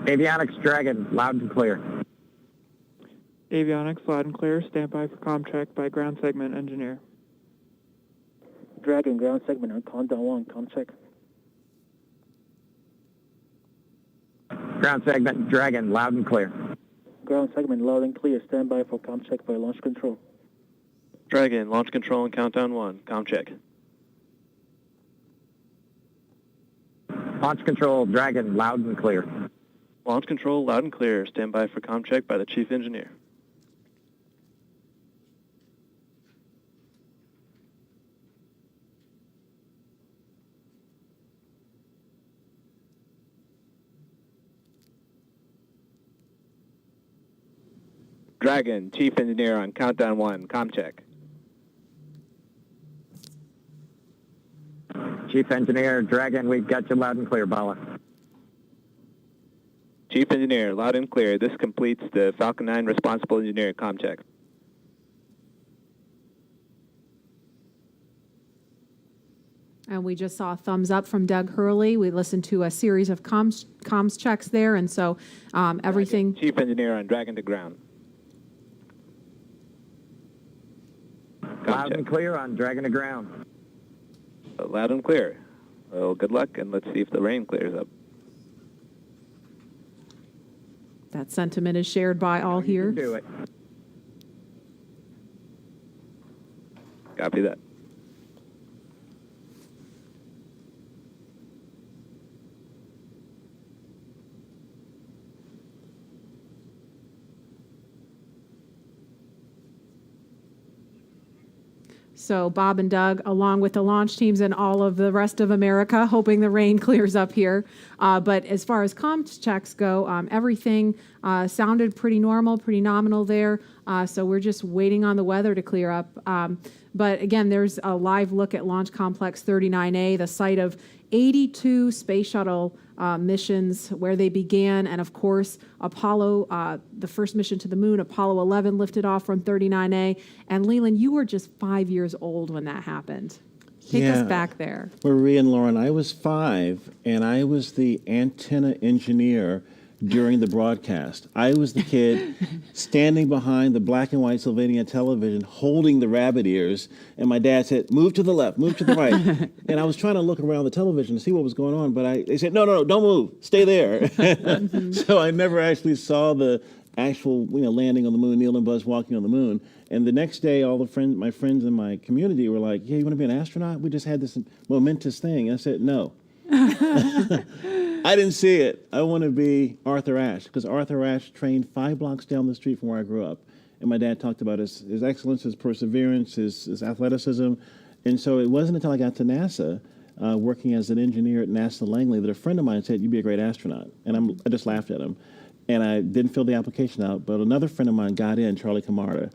Avionics Dragon, loud and clear. Avionics, loud and clear. Stand by for comm check by ground segment engineer. Dragon, ground segment on countdown 1, comm check. Ground segment Dragon, loud and clear. Ground segment loud and clear. Stand by for comm check by launch control. Dragon, launch control and countdown 1, comm check. Launch control Dragon, loud and clear. Launch control, loud and clear. Stand by for comm check by the chief engineer. Dragon, chief engineer on countdown 1, comm check. Chief Engineer Dragon, we've got you loud and clear, Bala. Chief engineer, loud and clear. This completes the Falcon 9 responsible engineer comm check. And we just saw a thumbs up from Doug Hurley. We listened to a series of comms checks there, and so everything... Dragon, chief engineer on Dragon to ground. Loud and clear on Dragon to ground. Loud and clear. Well, good luck, and let's see if the rain clears up. That sentiment is shared by all here. You can do it. Copy that. So Bob and Doug, along with the launch teams and all of the rest of America, hoping the rain clears up here. But as far as comms checks go, everything sounded pretty normal, pretty nominal there. So we're just waiting on the weather to clear up. But again, there's a live look at Launch Complex 39A, the site of 82 space shuttle missions where they began. And of course, Apollo, the first mission to the moon, Apollo 11 lifted off from 39A. And Leland, you were just 5 years old when that happened. Take us back there. Marie and Lauren, I was 5, and I was the antenna engineer during the broadcast. I was the kid standing behind the black and white Sylvania television holding the rabbit ears, and my dad said, move to the left, move to the right. And I was trying to look around the television to see what was going on, but they said, no, don't move, stay there. So I never actually saw the actual landing on the moon, Neil and Buzz walking on the moon. And the next day, all my friends in my community were like, yeah, you want to be an astronaut? We just had this momentous thing. And I said, no. I didn't see it. I want to be Arthur Ashe, because Arthur Ashe trained 5 blocks down the street from where I grew up. And my dad talked about his excellence, his perseverance, his athleticism. And so it wasn't until I got to NASA, working as an engineer at NASA Langley, that a friend of mine said, you'd be a great astronaut. And I just laughed at him. And I didn't fill the application out, but another friend of mine got in, Charlie Camarda.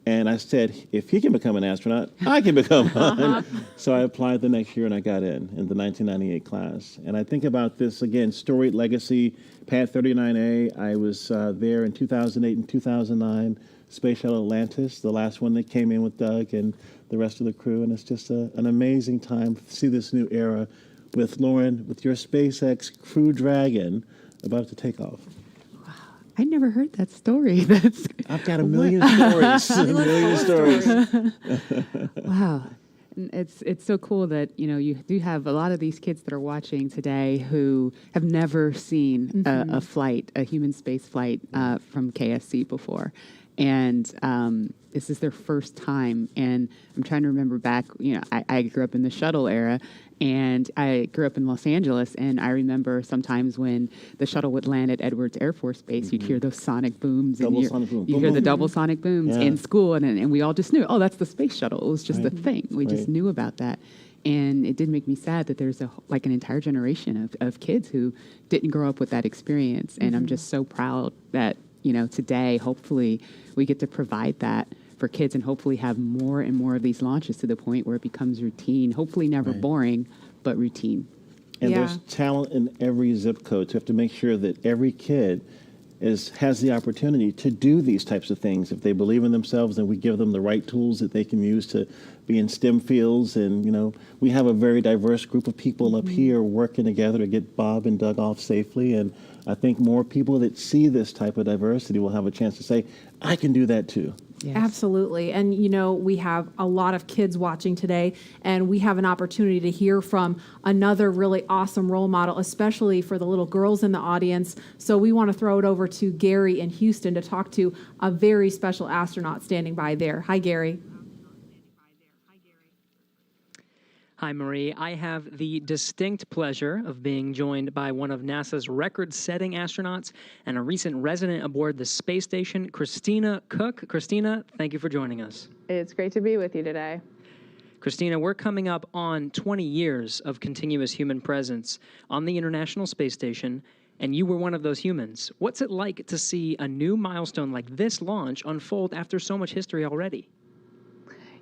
And I said, if he can become an astronaut, I can become one. So I applied the next year and I got in the 1998 class. And I think about this, again, storied legacy, Pad 39A. I was there in 2008 and 2009, Space Shuttle Atlantis, the last one that came in with Doug and the rest of the crew. And it's just an amazing time to see this new era with Lauren, with your SpaceX Crew Dragon about to take off. I never heard that story. I've got a million stories. A million stories. Wow. And it's so cool that, you do have a lot of these kids that are watching today who have never seen a flight, a human space flight from KSC before. And this is their first time. And I'm trying to remember back, I grew up in the shuttle era, and I grew up in Los Angeles, and I remember sometimes when the shuttle would land at Edwards Air Force Base, you'd hear those sonic booms. You hear the double sonic booms in school, and we all just knew, oh, that's the space shuttle. It was just a thing. We just knew about that. And it did make me sad that there's an entire generation of kids who didn't grow up with that experience. And I'm just so proud that, today, hopefully, we get to provide that for kids and hopefully have more and more of these launches to the point where it becomes routine, hopefully never boring, but routine. And there's talent in every zip code. So you have to make sure that every kid has the opportunity to do these types of things. If they believe in themselves, then we give them the right tools that they can use to be in STEM fields. And, you know, we have a very diverse group of people up here working together to get Bob and Doug off safely. And I think more people that see this type of diversity will have a chance to say, I can do that too. Yes. Absolutely. And, you know, we have a lot of kids watching today, and we have an opportunity to hear from another really awesome role model, especially for the little girls in the audience. So we want to throw it over to Gary in Houston to talk to a very special astronaut standing by there. Hi, Gary. Hi, Marie. I have the distinct pleasure of being joined by one of NASA's record-setting astronauts and a recent resident aboard the space station, Christina Cook. Christina, thank you for joining us. It's great to be with you today. Christina, we're coming up on 20 years of continuous human presence on the International Space Station, and you were one of those humans. What's it like to see a new milestone like this launch unfold after so much history already?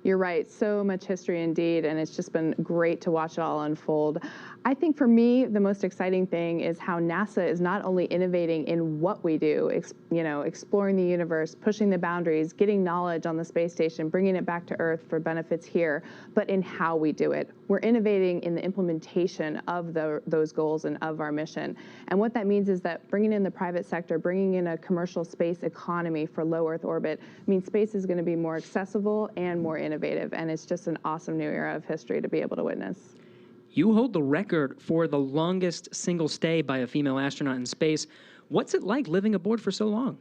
You're right, so much history indeed, and it's just been great to watch it all unfold. I think for me, the most exciting thing is how NASA is not only innovating in what we do, exploring the universe, pushing the boundaries, getting knowledge on the space station, bringing it back to Earth for benefits here, but in how we do it. We're innovating in the implementation of those goals and of our mission. And what that means is that bringing in the private sector, bringing in a commercial space economy for low Earth orbit means space is going to be more accessible and more innovative. And it's just an awesome new era of history to be able to witness. You hold the record for the longest single stay by a female astronaut in space. What's it like living aboard for so long?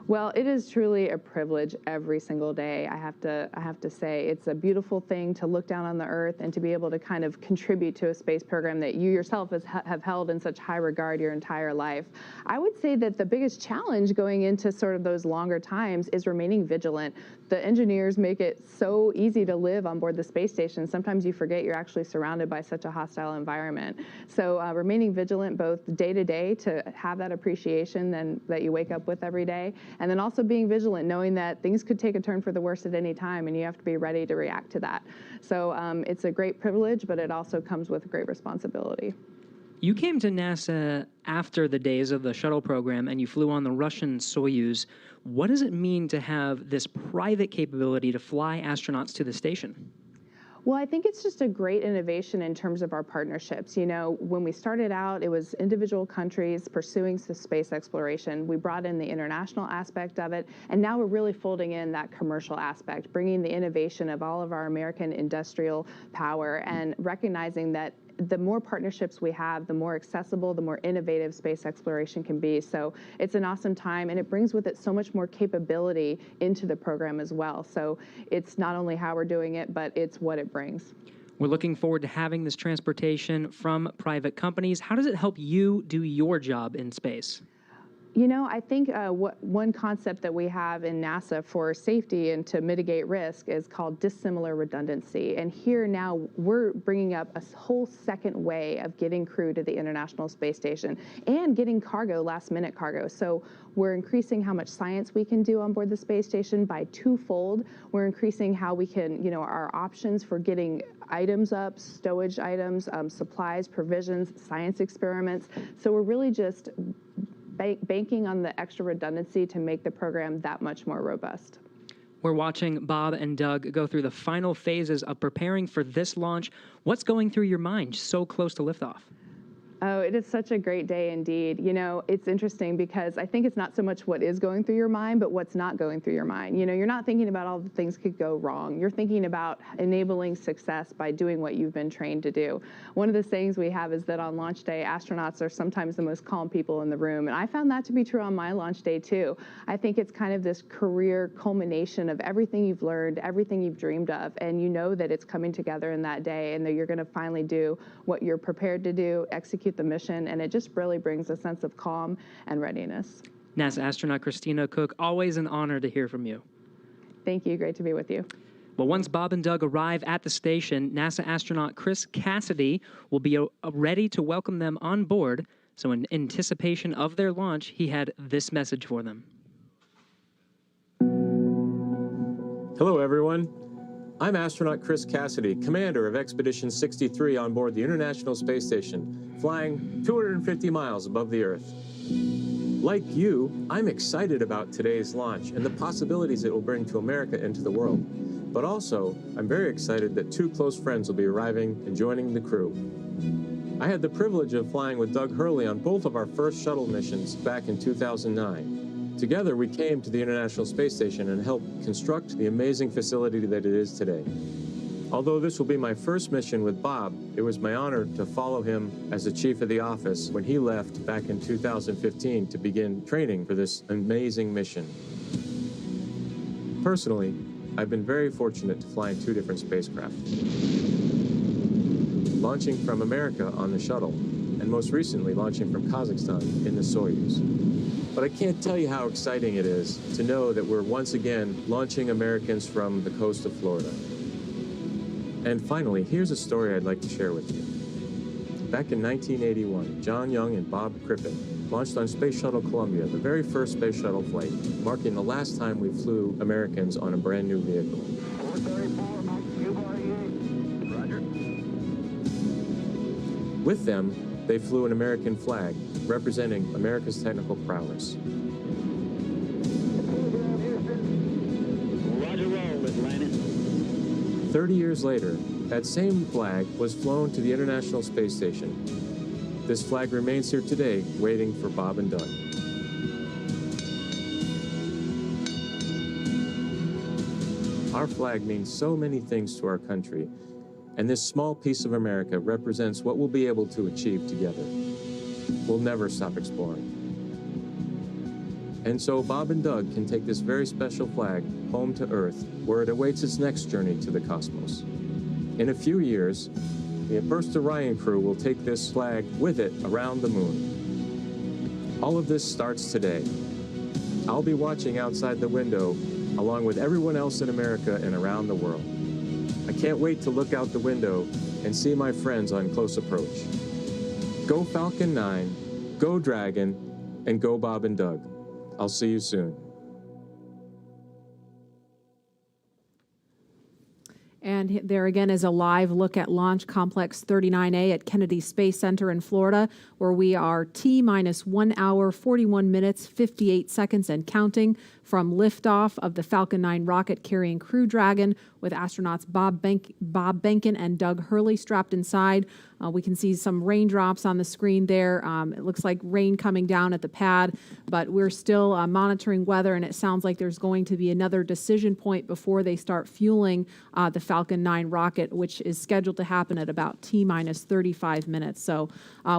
Well, it is truly a privilege every single day. I have to say it's a beautiful thing to look down on the Earth and to be able to kind of contribute to a space program that you yourself have held in such high regard your entire life. I would say that the biggest challenge going into sort of those longer times is remaining vigilant. The engineers make it so easy to live on board the space station. Sometimes you forget you're actually surrounded by such a hostile environment. So remaining vigilant both day to day to have that appreciation that you wake up with every day, and then also being vigilant, knowing that things could take a turn for the worse at any time, and you have to be ready to react to that. So it's a great privilege, but it also comes with great responsibility. You came to NASA after the days of the shuttle program, and you flew on the Russian Soyuz. What does it mean to have this private capability to fly astronauts to the station? Well, I think it's just a great innovation in terms of our partnerships. You know, when we started out, it was individual countries pursuing space exploration. We brought in the international aspect of it, and now we're really folding in that commercial aspect, bringing the innovation of all of our American industrial power and recognizing that the more partnerships we have, the more accessible, the more innovative space exploration can be. So it's an awesome time, and it brings with it so much more capability into the program as well. So it's not only how we're doing it, but it's what it brings. We're looking forward to having this transportation from private companies. How does it help you do your job in space? You know, I think one concept that we have in NASA for safety and to mitigate risk is called dissimilar redundancy. And here now we're bringing up a whole second way of getting crew to the International Space Station and getting cargo, last-minute cargo. So we're increasing how much science we can do on board the space station by twofold. We're increasing how we can, our options for getting items up, stowage items, supplies, provisions, science experiments. So we're really just banking on the extra redundancy to make the program that much more robust. We're watching Bob and Doug go through the final phases of preparing for this launch. What's going through your mind so close to liftoff? Oh, it is such a great day indeed. You know, it's interesting because I think it's not so much what is going through your mind, but what's not going through your mind. You know, you're not thinking about all the things could go wrong. You're thinking about enabling success by doing what you've been trained to do. One of the sayings we have is that on launch day, astronauts are sometimes the most calm people in the room. And I found that to be true on my launch day too. I think it's kind of this career culmination of everything you've learned, everything you've dreamed of, and you know that it's coming together in that day and that you're going to finally do what you're prepared to do, execute the mission, and it just really brings a sense of calm and readiness. NASA astronaut Christina Cook, always an honor to hear from you. Thank you. Great to be with you. Well, once Bob and Doug arrive at the station, NASA astronaut Chris Cassidy will be ready to welcome them on board. So in anticipation of their launch, he had this message for them. Hello, everyone. I'm astronaut Chris Cassidy, commander of Expedition 63 on board the International Space Station, flying 250 miles above the Earth. Like you, I'm excited about today's launch and the possibilities it will bring to America and to the world. But also, I'm very excited that two close friends will be arriving and joining the crew. I had the privilege of flying with Doug Hurley on both of our first shuttle missions back in 2009. Together, we came to the International Space Station and helped construct the amazing facility that it is today. Although this will be my first mission with Bob, it was my honor to follow him as the chief of the office when he left back in 2015 to begin training for this amazing mission. Personally, I've been very fortunate to fly in two different spacecraft. Launching from America on the shuttle, and most recently launching from Kazakhstan in the Soyuz. But I can't tell you how exciting it is to know that we're once again launching Americans from the coast of Florida. And finally, here's a story I'd like to share with you. Back in 1981, John Young and Bob Crippen launched on Space Shuttle Columbia, the very first space shuttle flight, marking the last time we flew Americans on a brand new vehicle. Roger. With them, they flew an American flag, representing America's technical prowess. Roger, roll, Atlantis. 30 years later, that same flag was flown to the International Space Station. This flag remains here today, waiting for Bob and Doug. Our flag means so many things to our country, and this small piece of America represents what we'll be able to achieve together. We'll never stop exploring. And so Bob and Doug can take this very special flag home to Earth, where it awaits its next journey to the cosmos. In a few years, the first Orion crew will take this flag with it around the moon. All of this starts today. I'll be watching outside the window along with everyone else in America and around the world. I can't wait to look out the window and see my friends on close approach. Go Falcon 9, go Dragon, and go Bob and Doug. I'll see you soon. And there again is a live look at Launch Complex 39A at Kennedy Space Center in Florida, where we are T-minus 1 hour, 41 minutes, 58 seconds and counting from liftoff of the Falcon 9 rocket carrying Crew Dragon with astronauts Bob Behnken and Doug Hurley strapped inside. We can see some raindrops on the screen there. It looks like rain coming down at the pad, but we're still monitoring weather, and it sounds like there's going to be another decision point before they start fueling the Falcon 9 rocket, which is scheduled to happen at about T-minus 35 minutes. So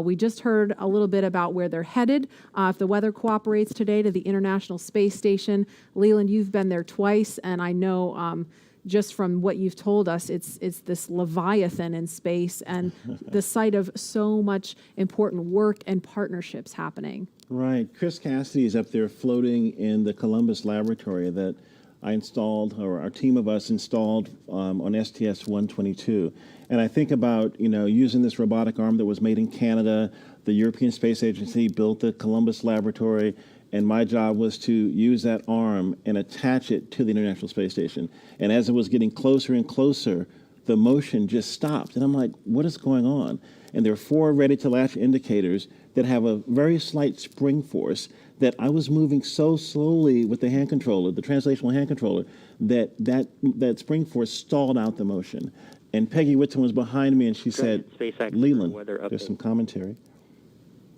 we just heard a little bit about where they're headed. If the weather cooperates today, to the International Space Station. Leland, you've been there twice, and I know just from what you've told us, it's this Leviathan in space and the site of so much important work and partnerships happening. Right. Chris Cassidy is up there floating in the Columbus laboratory that I installed, or our team of us installed on STS-122. And I think about, using this robotic arm that was made in Canada. The European Space Agency built the Columbus laboratory, and my job was to use that arm and attach it to the International Space Station. And as it was getting closer and closer, the motion just stopped. And I'm like, what is going on? And there are 4 ready-to-latch indicators that have a very slight spring force that I was moving so slowly with the hand controller, the translational hand controller, that spring force stalled out the motion. And Peggy Whitson was behind me, and she said, Leland, there's some commentary.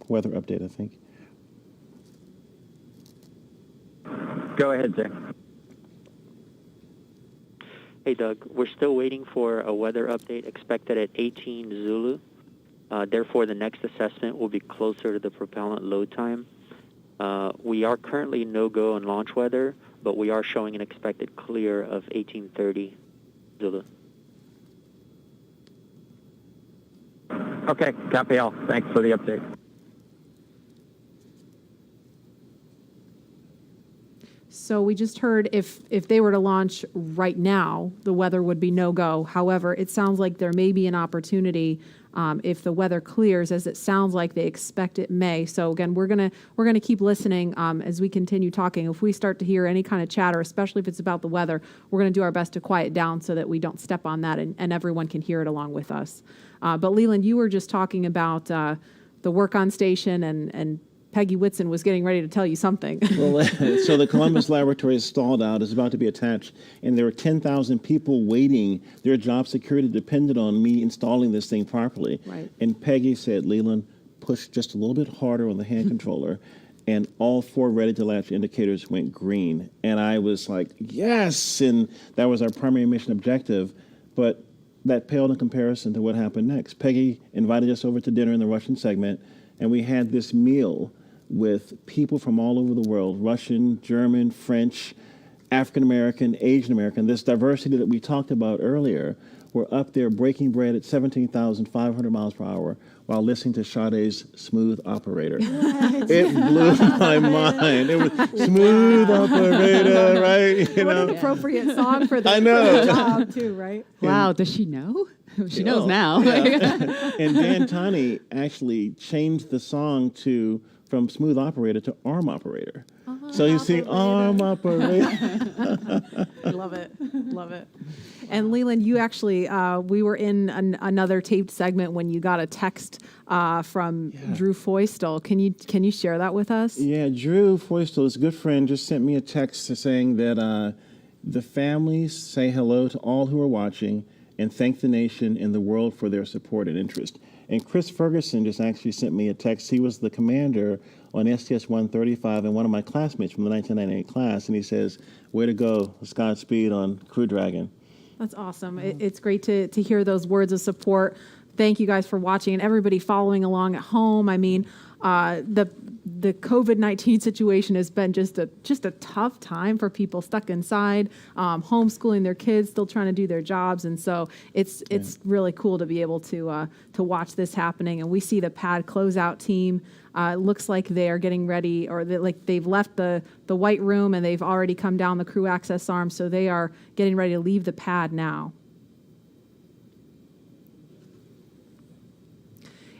Weather update, I think. Go ahead, Jay. Hey, Doug. We're still waiting for a weather update expected at 18 Zulu. Therefore, the next assessment will be closer to the propellant load time. We are currently no-go on launch weather, but we are showing an expected clear of 1830 Zulu. Okay, copy all. Thanks for the update. So we just heard if they were to launch right now, the weather would be no-go. However, it sounds like there may be an opportunity if the weather clears, as it sounds like they expect it may. So again, we're gonna keep listening as we continue talking. If we start to hear any kind of chatter, especially if it's about the weather, we're gonna do our best to quiet down so that we don't step on that and everyone can hear it along with us. But Leland, you were just talking about the work on station and Peggy Whitson was getting ready to tell you something. Well, so the Columbus Laboratory is stalled out. It's about to be attached. And there were 10,000 people waiting. Their job security depended on me installing this thing properly. Right. And Peggy said, Leland, push just a little bit harder on the hand controller. And all 4 ready-to-latch indicators went green. And I was like, yes! And that was our primary mission objective. But that paled in comparison to what happened next. Peggy invited us over to dinner in the Russian segment, and we had this meal with people from all over the world, Russian, German, French, African-American, Asian-American. This diversity that we talked about earlier, were up there breaking bread at 17,500 miles per hour while listening to Sade's Smooth Operator. It blew my mind. It was Smooth Operator, right? What an appropriate song for the I know. job, too, right? Wow, does she know? She knows now. Yeah. And Dan Tani actually changed the song from Smooth Operator to Arm Operator. So you see Arm Operator. Love it. Love it. And Leland, you actually, we were in another taped segment when you got a text from Drew Foystel. Can you share that with us? Yeah, Drew Foystel, his good friend, just sent me a text saying that the families say hello to all who are watching and thank the nation and the world for their support and interest. And Chris Ferguson just actually sent me a text. He was the commander on STS-135 and one of my classmates from the 1998 class, and he says, way to go, Godspeed on Crew Dragon. That's awesome. It's great to hear those words of support. Thank you guys for watching and everybody following along at home. I mean, the COVID-19 situation has been just a tough time for people stuck inside, homeschooling their kids, still trying to do their jobs, and so it's really cool to be able to watch this happening. And we see the pad closeout team. Looks like they are getting ready, or they've left the white room and they've already come down the crew access arm, so they are getting ready to leave the pad now.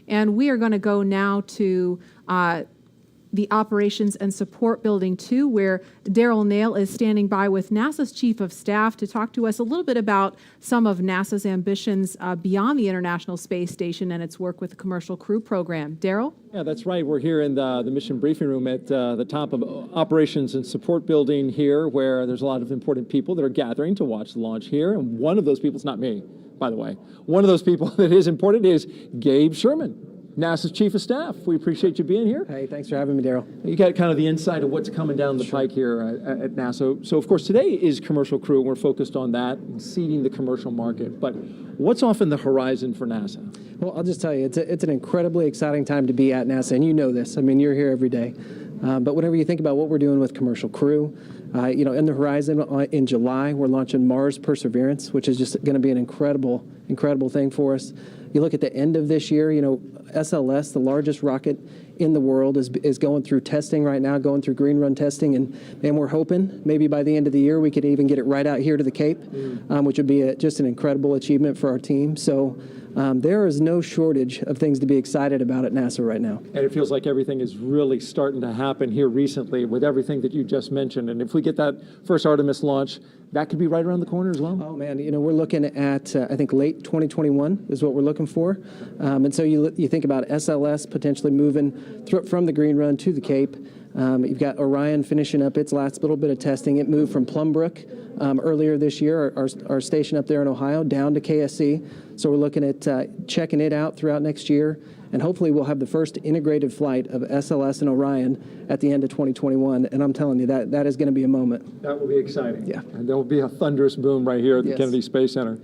And we are going to go now to the Operations and Support Building 2, where Daryl Nail is standing by with NASA's Chief of Staff to talk to us a little bit about some of NASA's ambitions beyond the International Space Station and its work with the Commercial Crew Program. Daryl? Yeah, that's right. We're here in the mission briefing room at the top of Operations and Support Building here, where there's a lot of important people that are gathering to watch the launch here. And one of those people is not me, by the way. One of those people that is important is Gabe Sherman, NASA's Chief of Staff. We appreciate you being here. Hey, thanks for having me, Daryl. You got kind of the insight of what's coming down the pike here at NASA. So, of course, today is Commercial Crew, and we're focused on that and seeding the commercial market. But what's off in the horizon for NASA? Well, I'll just tell you, it's an incredibly exciting time to be at NASA, and you know this. I mean, you're here every day. But whenever you think about what we're doing with Commercial Crew, in the horizon in July, we're launching Mars Perseverance, which is just going to be an incredible thing for us. You look at the end of this year, SLS, the largest rocket in the world, is going through testing right now, going through green run testing, and we're hoping maybe by the end of the year we could even get it right out here to the Cape, which would be just an incredible achievement for our team. So there is no shortage of things to be excited about at NASA right now. And it feels like everything is really starting to happen here recently with everything that you just mentioned. And if we get that first Artemis launch, that could be right around the corner as well. Oh, man, we're looking at, I think, late 2021 is what we're looking for. And so you think about SLS potentially moving from the green run to the Cape. You've got Orion finishing up its last little bit of testing. It moved from Plumbrook earlier this year, our station up there in Ohio, down to KSC. So we're looking at checking it out throughout next year. And hopefully we'll have the first integrated flight of SLS and Orion at the end of 2021. And I'm telling you, that is going to be a moment. That will be exciting. Yeah. And there will be a thunderous boom right here at the Kennedy Space Center.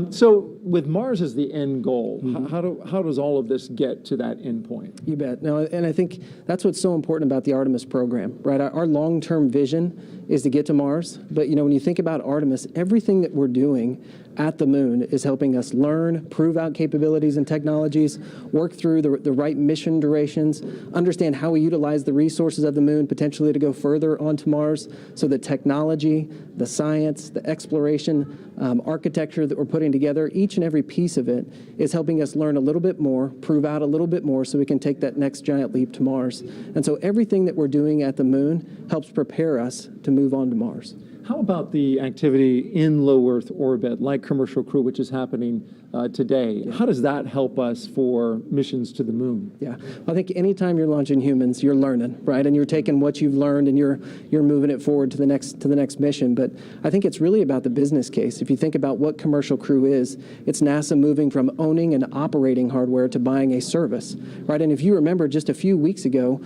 So with Mars as the end goal, how does all of this get to that end point? You bet. No, and I think that's what's so important about the Artemis program, right? Our long-term vision is to get to Mars. But, when you think about Artemis, everything that we're doing at the moon is helping us learn, prove out capabilities and technologies, work through the right mission durations, understand how we utilize the resources of the moon potentially to go further onto Mars, so the technology, the science, the exploration, architecture that we're putting together, each and every piece of it is helping us learn a little bit more, prove out a little bit more so we can take that next giant leap to Mars. And so everything that we're doing at the moon helps prepare us to move on to Mars. How about the activity in low Earth orbit, like Commercial Crew, which is happening today. How does that help us for missions to the moon? Yeah, I think anytime you're launching humans, you're learning, right? And you're taking what you've learned and you're moving it forward to the next mission. But I think it's really about the business case. If you think about what Commercial Crew is, it's NASA moving from owning and operating hardware to buying a service, right? And if you remember, just a few weeks ago,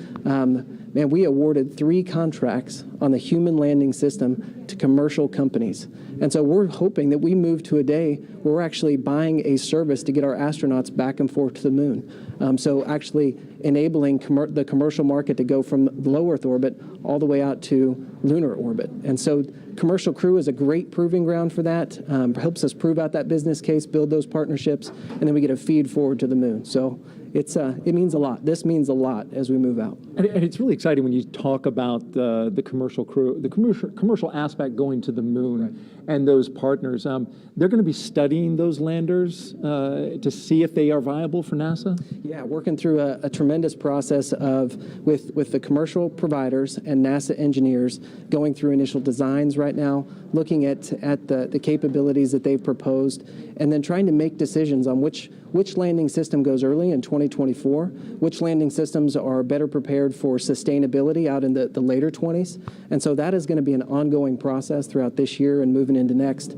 we awarded 3 contracts on the human landing system to commercial companies. And so we're hoping that we move to a day where we're actually buying a service to get our astronauts back and forth to the moon. So actually enabling the commercial market to go from low Earth orbit all the way out to lunar orbit. And so Commercial Crew is a great proving ground for that, helps us prove out that business case, build those partnerships, and then we get a feed forward to the moon. So it means a lot. This means a lot as we move out. And it's really exciting when you talk about the Commercial Crew, the commercial aspect going to the moon, and those partners. They're going to be studying those landers to see if they are viable for NASA? Yeah, working through a tremendous process with the commercial providers and NASA engineers, going through initial designs right now, looking at the capabilities that they've proposed, and then trying to make decisions on which landing system goes early in 2024, which landing systems are better prepared for sustainability out in the later 20s. And so that is going to be an ongoing process throughout this year and moving into next.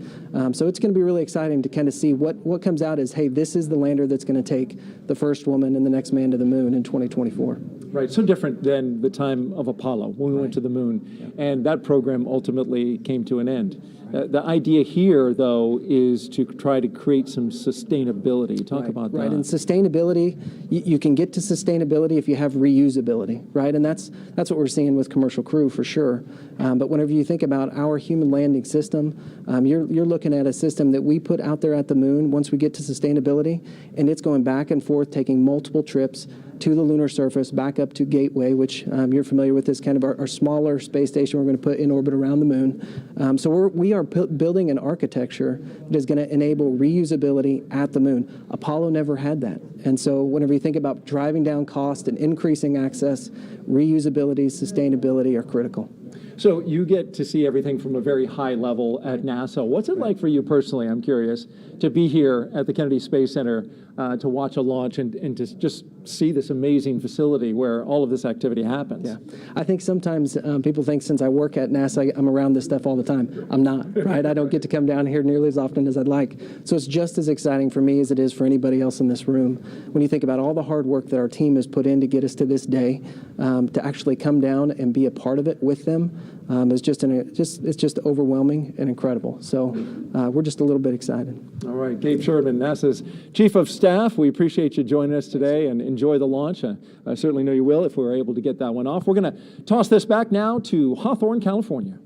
So it's going to be really exciting to kind of see what comes out as, hey, this is the lander that's going to take the first woman and the next man to the moon in 2024. Right, so different than the time of Apollo when we went to the moon. Yeah. And that program ultimately came to an end. The idea here, though, is to try to create some sustainability. Talk about that. Right, and sustainability, you can get to sustainability if you have reusability, right? And that's what we're seeing with Commercial Crew for sure. But whenever you think about our human landing system, you're looking at a system that we put out there at the moon once we get to sustainability, and it's going back and forth, taking multiple trips to the lunar surface, back up to Gateway, which you're familiar with, is kind of our smaller space station we're going to put in orbit around the moon. So we are building an architecture that is going to enable reusability at the moon. Apollo never had that. And so whenever you think about driving down cost and increasing access, reusability, sustainability are critical. So you get to see everything from a very high level at NASA. What's it like for you personally, I'm curious, to be here at the Kennedy Space Center to watch a launch and to just see this amazing facility where all of this activity happens? Yeah, I think sometimes people think since I work at NASA, I'm around this stuff all the time. I'm not, right? I don't get to come down here nearly as often as I'd like. So it's just as exciting for me as it is for anybody else in this room. When you think about all the hard work that our team has put in to get us to this day, to actually come down and be a part of it with them, it's just overwhelming and incredible. So we're just a little bit excited. All right, Gabe Sherman, NASA's Chief of Staff. We appreciate you joining us today and enjoy the launch. I certainly know you will if we were able to get that one off. We're going to toss this back now to Hawthorne, California.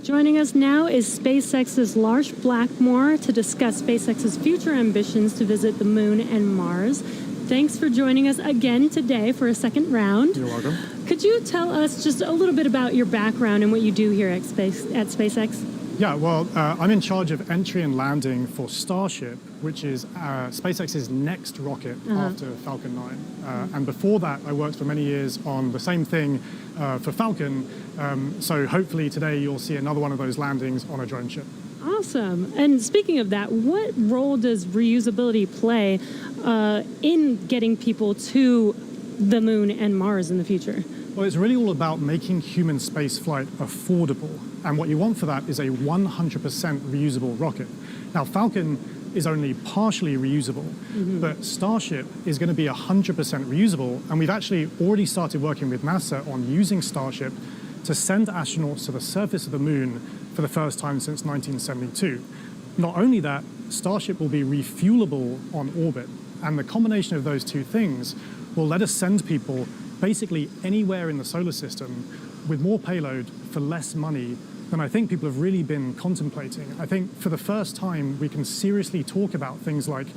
Joining us now is SpaceX's Lars Blackmore to discuss SpaceX's future ambitions to visit the moon and Mars. Thanks for joining us again today for a second round. You're welcome. Could you tell us just a little bit about your background and what you do here at SpaceX? Yeah, well, I'm in charge of entry and landing for Starship, which is SpaceX's next rocket after Falcon 9. And before that, I worked for many years on the same thing for Falcon. So hopefully today you'll see another one of those landings on a drone ship. Awesome. And speaking of that, what role does reusability play in getting people to the moon and Mars in the future? Well, it's really all about making human spaceflight affordable. And what you want for that is a 100% reusable rocket. Now, Falcon is only partially reusable, but Starship is going to be 100% reusable. And we've actually already started working with NASA on using Starship to send astronauts to the surface of the moon for the first time since 1972. Not only that, Starship will be refuelable on orbit. And the combination of those two things will let us send people basically anywhere in the solar system with more payload for less money than I think people have really been contemplating. I think for the first time, we can seriously talk about things like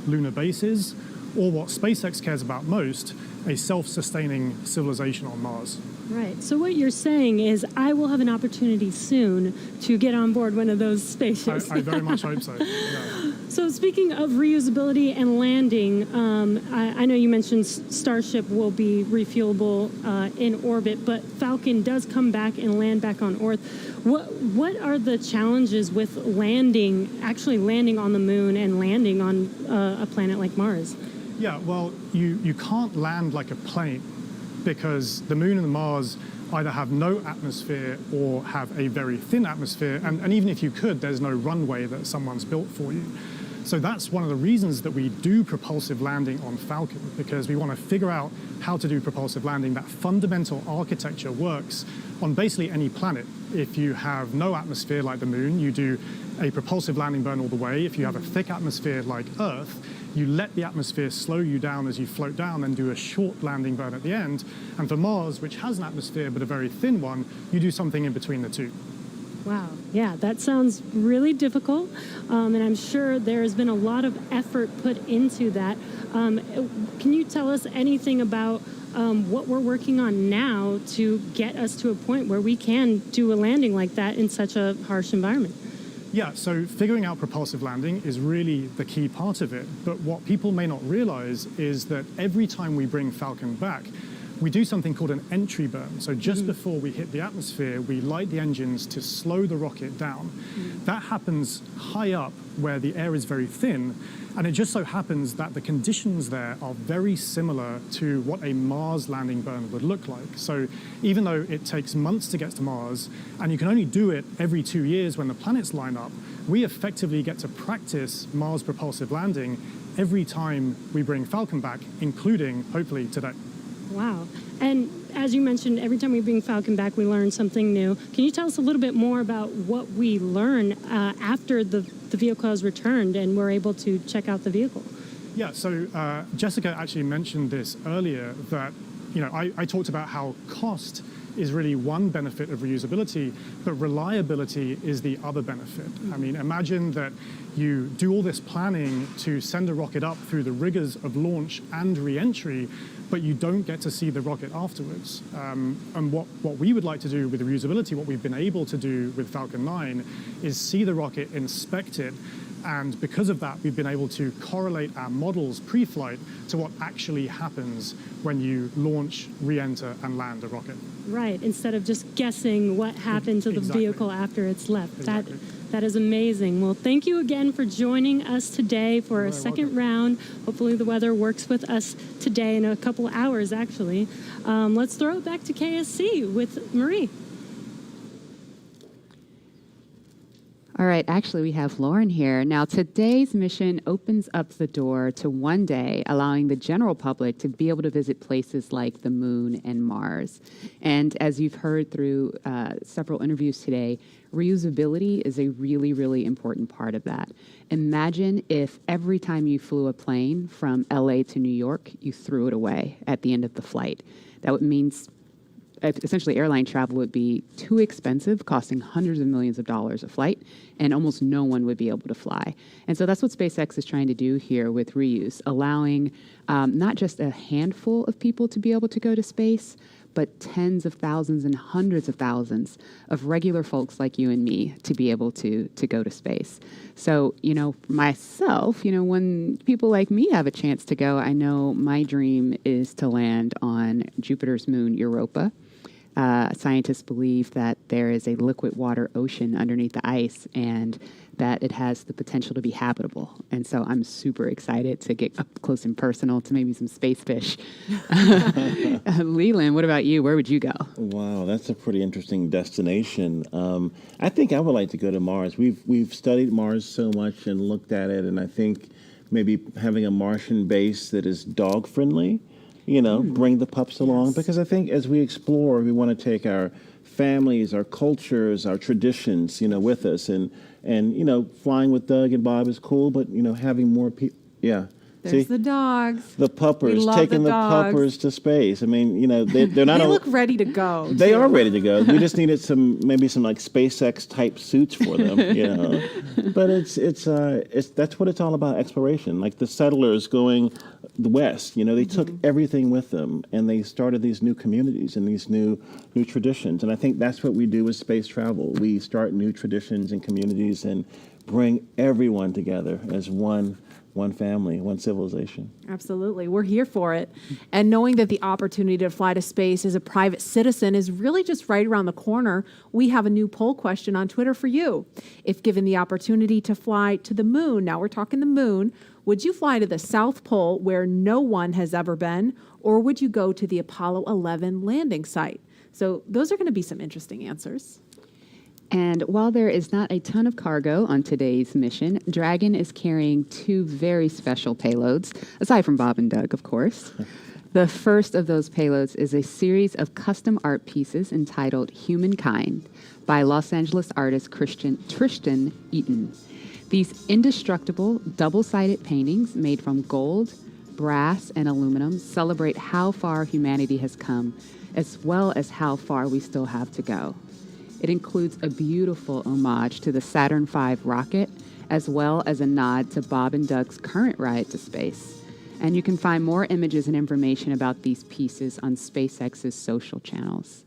lunar bases, or what SpaceX cares about most, a self-sustaining civilization on Mars. Right. So what you're saying is I will have an opportunity soon to get on board one of those spaceships. I very much hope so. Yeah. So speaking of reusability and landing, I know you mentioned Starship will be refuelable in orbit, but Falcon does come back and land back on Earth. What are the challenges with actually landing on the moon and landing on a planet like Mars? Yeah, well, you can't land like a plane because the moon and the Mars either have no atmosphere or have a very thin atmosphere, and even if you could, there's no runway that someone's built for you. So that's one of the reasons that we do propulsive landing on Falcon, because we want to figure out how to do propulsive landing. That fundamental architecture works on basically any planet. If you have no atmosphere like the moon, you do a propulsive landing burn all the way. If you have a thick atmosphere like Earth, you let the atmosphere slow you down as you float down, then do a short landing burn at the end. And for Mars, which has an atmosphere but a very thin one, you do something in between the two. Wow. Yeah, that sounds really difficult, and I'm sure there's been a lot of effort put into that. Can you tell us anything about what we're working on now to get us to a point where we can do a landing like that in such a harsh environment? Yeah, so figuring out propulsive landing is really the key part of it. But what people may not realize is that every time we bring Falcon back, we do something called an entry burn. So just before we hit the atmosphere, we light the engines to slow the rocket down. That happens high up where the air is very thin. And it just so happens that the conditions there are very similar to what a Mars landing burn would look like. So even though it takes months to get to Mars, and you can only do it every 2 years when the planets line up, we effectively get to practice Mars propulsive landing every time we bring Falcon back, including, hopefully, today. Wow. And as you mentioned, every time we bring Falcon back, we learn something new. Can you tell us a little bit more about what we learn after the vehicle has returned and we're able to check out the vehicle? Yeah, so Jessica actually mentioned this earlier, that I talked about how cost is really one benefit of reusability, but reliability is the other benefit. I mean, imagine that you do all this planning to send a rocket up through the rigors of launch and re-entry, but you don't get to see the rocket afterwards. And what we would like to do with reusability, what we've been able to do with Falcon 9, is see the rocket, inspect it, and because of that, we've been able to correlate our models pre-flight to what actually happens when you launch, re-enter, and land a rocket. Right, instead of just guessing what happened to the vehicle after it's left. Exactly. That is amazing. Well, thank you again for joining us today for a second round. Hopefully the weather works with us today in a couple hours, actually. Let's throw it back to KSC with Marie. All right, actually, we have Lauren here. Now, today's mission opens up the door to one day allowing the general public to be able to visit places like the moon and Mars. And as you've heard through several interviews today, reusability is a really, really important part of that. Imagine if every time you flew a plane from LA to New York, you threw it away at the end of the flight. That would mean essentially airline travel would be too expensive, costing hundreds of millions of dollars a flight, and almost no one would be able to fly. And so that's what SpaceX is trying to do here with reuse, allowing not just a handful of people to be able to go to space, but tens of thousands and hundreds of thousands of regular folks like you and me to be able to go to space. So, myself, when people like me have a chance to go, I know my dream is to land on Jupiter's moon, Europa. Scientists believe that there is a liquid water ocean underneath the ice and that it has the potential to be habitable. And so I'm super excited to get up close and personal to maybe some space fish. Leland, what about you? Where would you go? Wow, that's a pretty interesting destination. I think I would like to go to Mars. We've studied Mars so much and looked at it, and I think maybe having a Martian base that is dog friendly, bring the pups along, because I think as we explore, we want to take our families, our cultures, our traditions, with us, and flying with Doug and Bob is cool, but having more people, There's the dogs. The puppers, taking the puppers to space. I mean, they're not. They look ready to go. They are ready to go. We just needed maybe some like SpaceX type suits for them, But it's that's what it's all about, exploration. Like the settlers going west, they took everything with them, and they started these new communities and these new traditions. And I think that's what we do with space travel. We start new traditions and communities and bring everyone together as one family, one civilization. Absolutely. We're here for it. And knowing that the opportunity to fly to space as a private citizen is really just right around the corner, we have a new poll question on Twitter for you. If given the opportunity to fly to the moon, now we're talking the moon, would you fly to the South Pole where no one has ever been, or would you go to the Apollo 11 landing site? So those are going to be some interesting answers. And while there is not a ton of cargo on today's mission, Dragon is carrying 2 very special payloads, aside from Bob and Doug, of course. The first of those payloads is a series of custom art pieces entitled Humankind by Los Angeles artist Tristan Eaton. These indestructible, double-sided paintings made from gold, brass, and aluminum celebrate how far humanity has come, as well as how far we still have to go. It includes a beautiful homage to the Saturn V rocket, as well as a nod to Bob and Doug's current ride to space. And you can find more images and information about these pieces on SpaceX's social channels.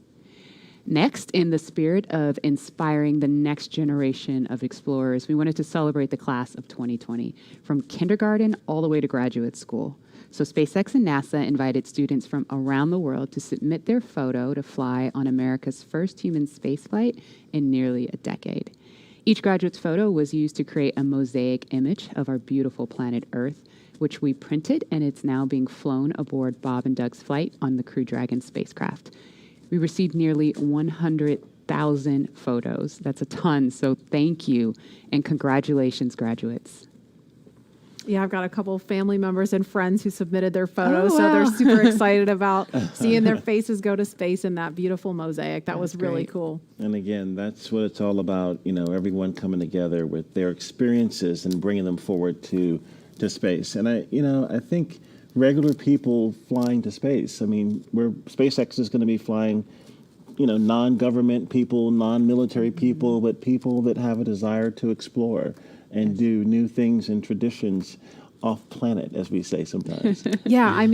Next, in the spirit of inspiring the next generation of explorers, we wanted to celebrate the class of 2020, from kindergarten all the way to graduate school. So SpaceX and NASA invited students from around the world to submit their photo to fly on America's first human spaceflight in nearly a decade. Each graduate's photo was used to create a mosaic image of our beautiful planet Earth, which we printed, and it's now being flown aboard Bob and Doug's flight on the Crew Dragon spacecraft. We received nearly 100,000 photos. That's a ton, so thank you, and congratulations, graduates. Yeah, I've got a couple of family members and friends who submitted their photos, so they're super excited about seeing their faces go to space in that beautiful mosaic. That was really cool. And again, that's what it's all about, everyone coming together with their experiences and bringing them forward to space. And I think regular people flying to space, where SpaceX is going to be flying, non-government people, non-military people, but people that have a desire to explore and do new things and traditions off planet, as we say sometimes. Yeah,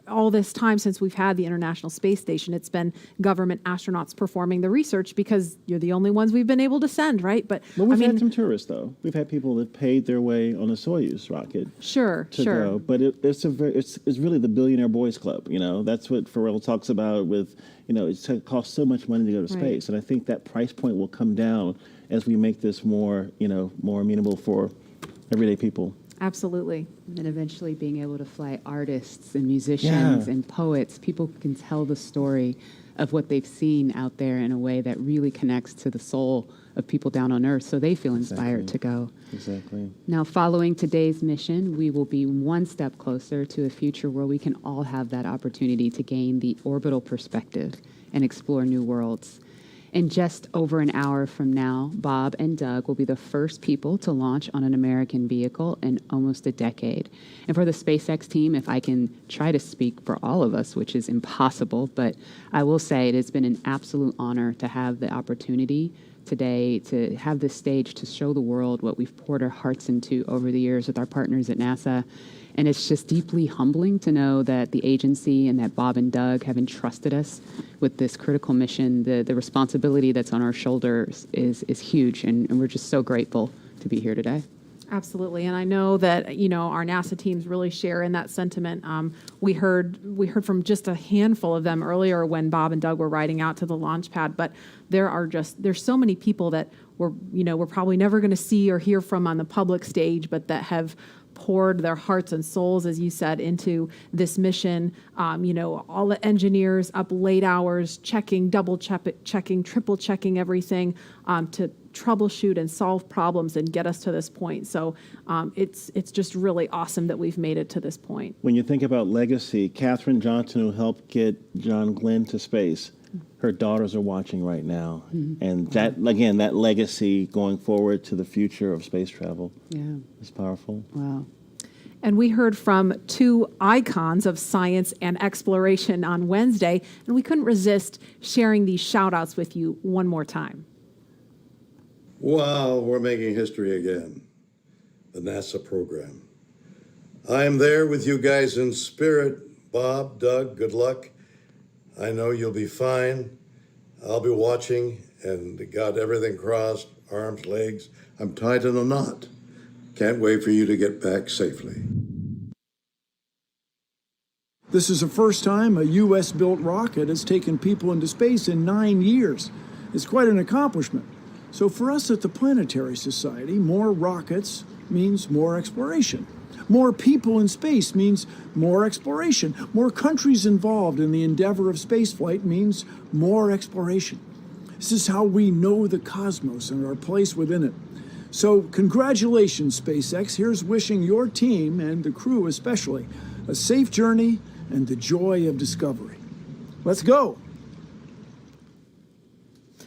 all this time since we've had the International Space Station, it's been government astronauts performing the research because you're the only ones we've been able to send, right? But we've had some tourists, though. We've had people that paid their way on a Soyuz rocket. Sure. Go. But it's really the billionaire boys club. That's what Pharrell talks about with, it costs so much money to go to space. And I think that price point will come down as we make this more amenable for everyday people. Absolutely. And then eventually being able to fly artists and musicians and poets. People can tell the story of what they've seen out there in a way that really connects to the soul of people down on Earth, so they feel inspired to go. Exactly. Now, following today's mission, we will be one step closer to a future where we can all have that opportunity to gain the orbital perspective and explore new worlds. In just over an hour from now, Bob and Doug will be the first people to launch on an American vehicle in almost a decade. And for the SpaceX team, if I can try to speak for all of us, which is impossible, but I will say it has been an absolute honor to have the opportunity today to have this stage to show the world what we've poured our hearts into over the years with our partners at NASA. And it's just deeply humbling to know that the agency and that Bob and Doug have entrusted us with this critical mission. The responsibility that's on our shoulders is huge, and we're just so grateful to be here today. Absolutely, and I know that our NASA teams really share in that sentiment. We heard from just a handful of them earlier when Bob and Doug were riding out to the launch pad. But there's so many people that we're probably never going to see or hear from on the public stage, but that have poured their hearts and souls, as you said, into this mission. All the engineers up late hours, checking, double checking, triple checking everything to troubleshoot and solve problems and get us to this point. So it's just really awesome that we've made it to this point. When you think about legacy, Katherine Johnson, who helped get John Glenn to space, her daughters are watching right now. Mm-hmm. And that legacy going forward to the future of space travel is powerful. Wow. And we heard from 2 icons of science and exploration on Wednesday, and we couldn't resist sharing these shout-outs with you one more time. Wow, we're making history again. The NASA program. I am there with you guys in spirit. Bob, Doug, good luck. I know you'll be fine. I'll be watching and got everything crossed. arms, legs. I'm tied in a knot. Can't wait for you to get back safely. This is the first time a U.S.-built rocket has taken people into space in 9 years. It's quite an accomplishment. So for us at the Planetary Society, more rockets means more exploration. More people in space means more exploration. More countries involved in the endeavor of spaceflight means more exploration. This is how we know the cosmos and our place within it. So congratulations, SpaceX. Here's wishing your team, and the crew especially, a safe journey and the joy of discovery. Let's go.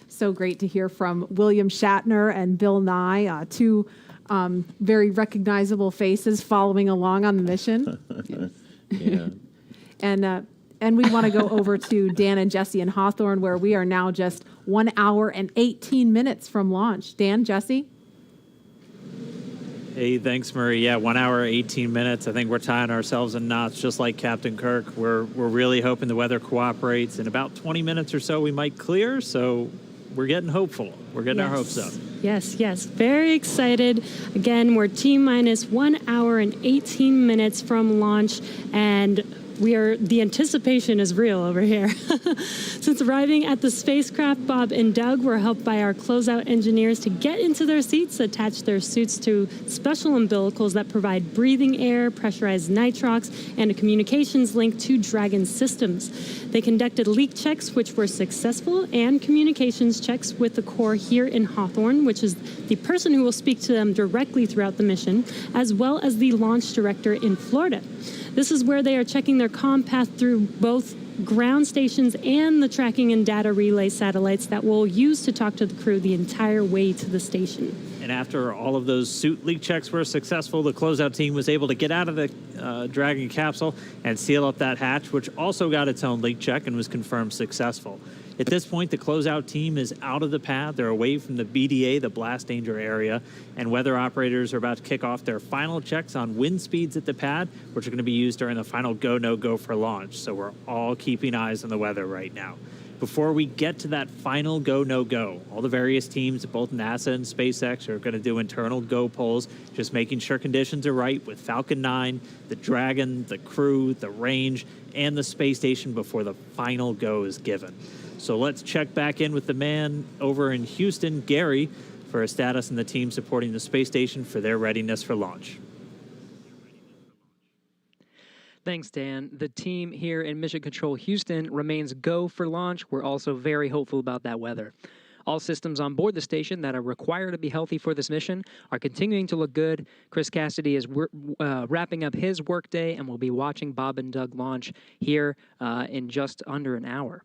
So great to hear from William Shatner and Bill Nye, two very recognizable faces following along on the mission. Yeah. And we want to go over to Dan and Jesse in Hawthorne, where we are now just 1 hour and 18 minutes from launch. Dan, Jesse? Hey, thanks, Marie. Yeah, 1 hour, 18 minutes. I think we're tying ourselves in knots, just like Captain Kirk. We're really hoping the weather cooperates. In about 20 minutes or so, we might clear. So we're getting hopeful. We're getting our hopes up. Yes, yes. Very excited. Again, we're T-minus 1 hour and 18 minutes from launch, and the anticipation is real over here. Since arriving at the spacecraft, Bob and Doug were helped by our closeout engineers to get into their seats, attach their suits to special umbilicals that provide breathing air, pressurized nitrox, and a communications link to Dragon systems. They conducted leak checks, which were successful, and communications checks with the Corps here in Hawthorne, which is the person who will speak to them directly throughout the mission, as well as the launch director in Florida. This is where they are checking their comm path through both ground stations and the tracking and data relay satellites that we'll use to talk to the crew the entire way to the station. And after all of those suit leak checks were successful, the closeout team was able to get out of the Dragon capsule and seal up that hatch, which also got its own leak check and was confirmed successful. At this point, the closeout team is out of the pad. They're away from the BDA, the blast danger area, and weather operators are about to kick off their final checks on wind speeds at the pad, which are going to be used during the final go, no-go for launch. So we're all keeping eyes on the weather right now. Before we get to that final go, no-go, all the various teams at both NASA and SpaceX are going to do internal go polls, just making sure conditions are right with Falcon 9, the Dragon, the crew, the range, and the space station before the final go is given. So let's check back in with the man over in Houston, Gary, for a status and the team supporting the space station for their readiness for launch. Thanks, Dan. The team here in Mission Control Houston remains go for launch. We're also very hopeful about that weather. All systems on board the station that are required to be healthy for this mission are continuing to look good. Chris Cassidy is wrapping up his workday, and we'll be watching Bob and Doug launch here in just under an hour.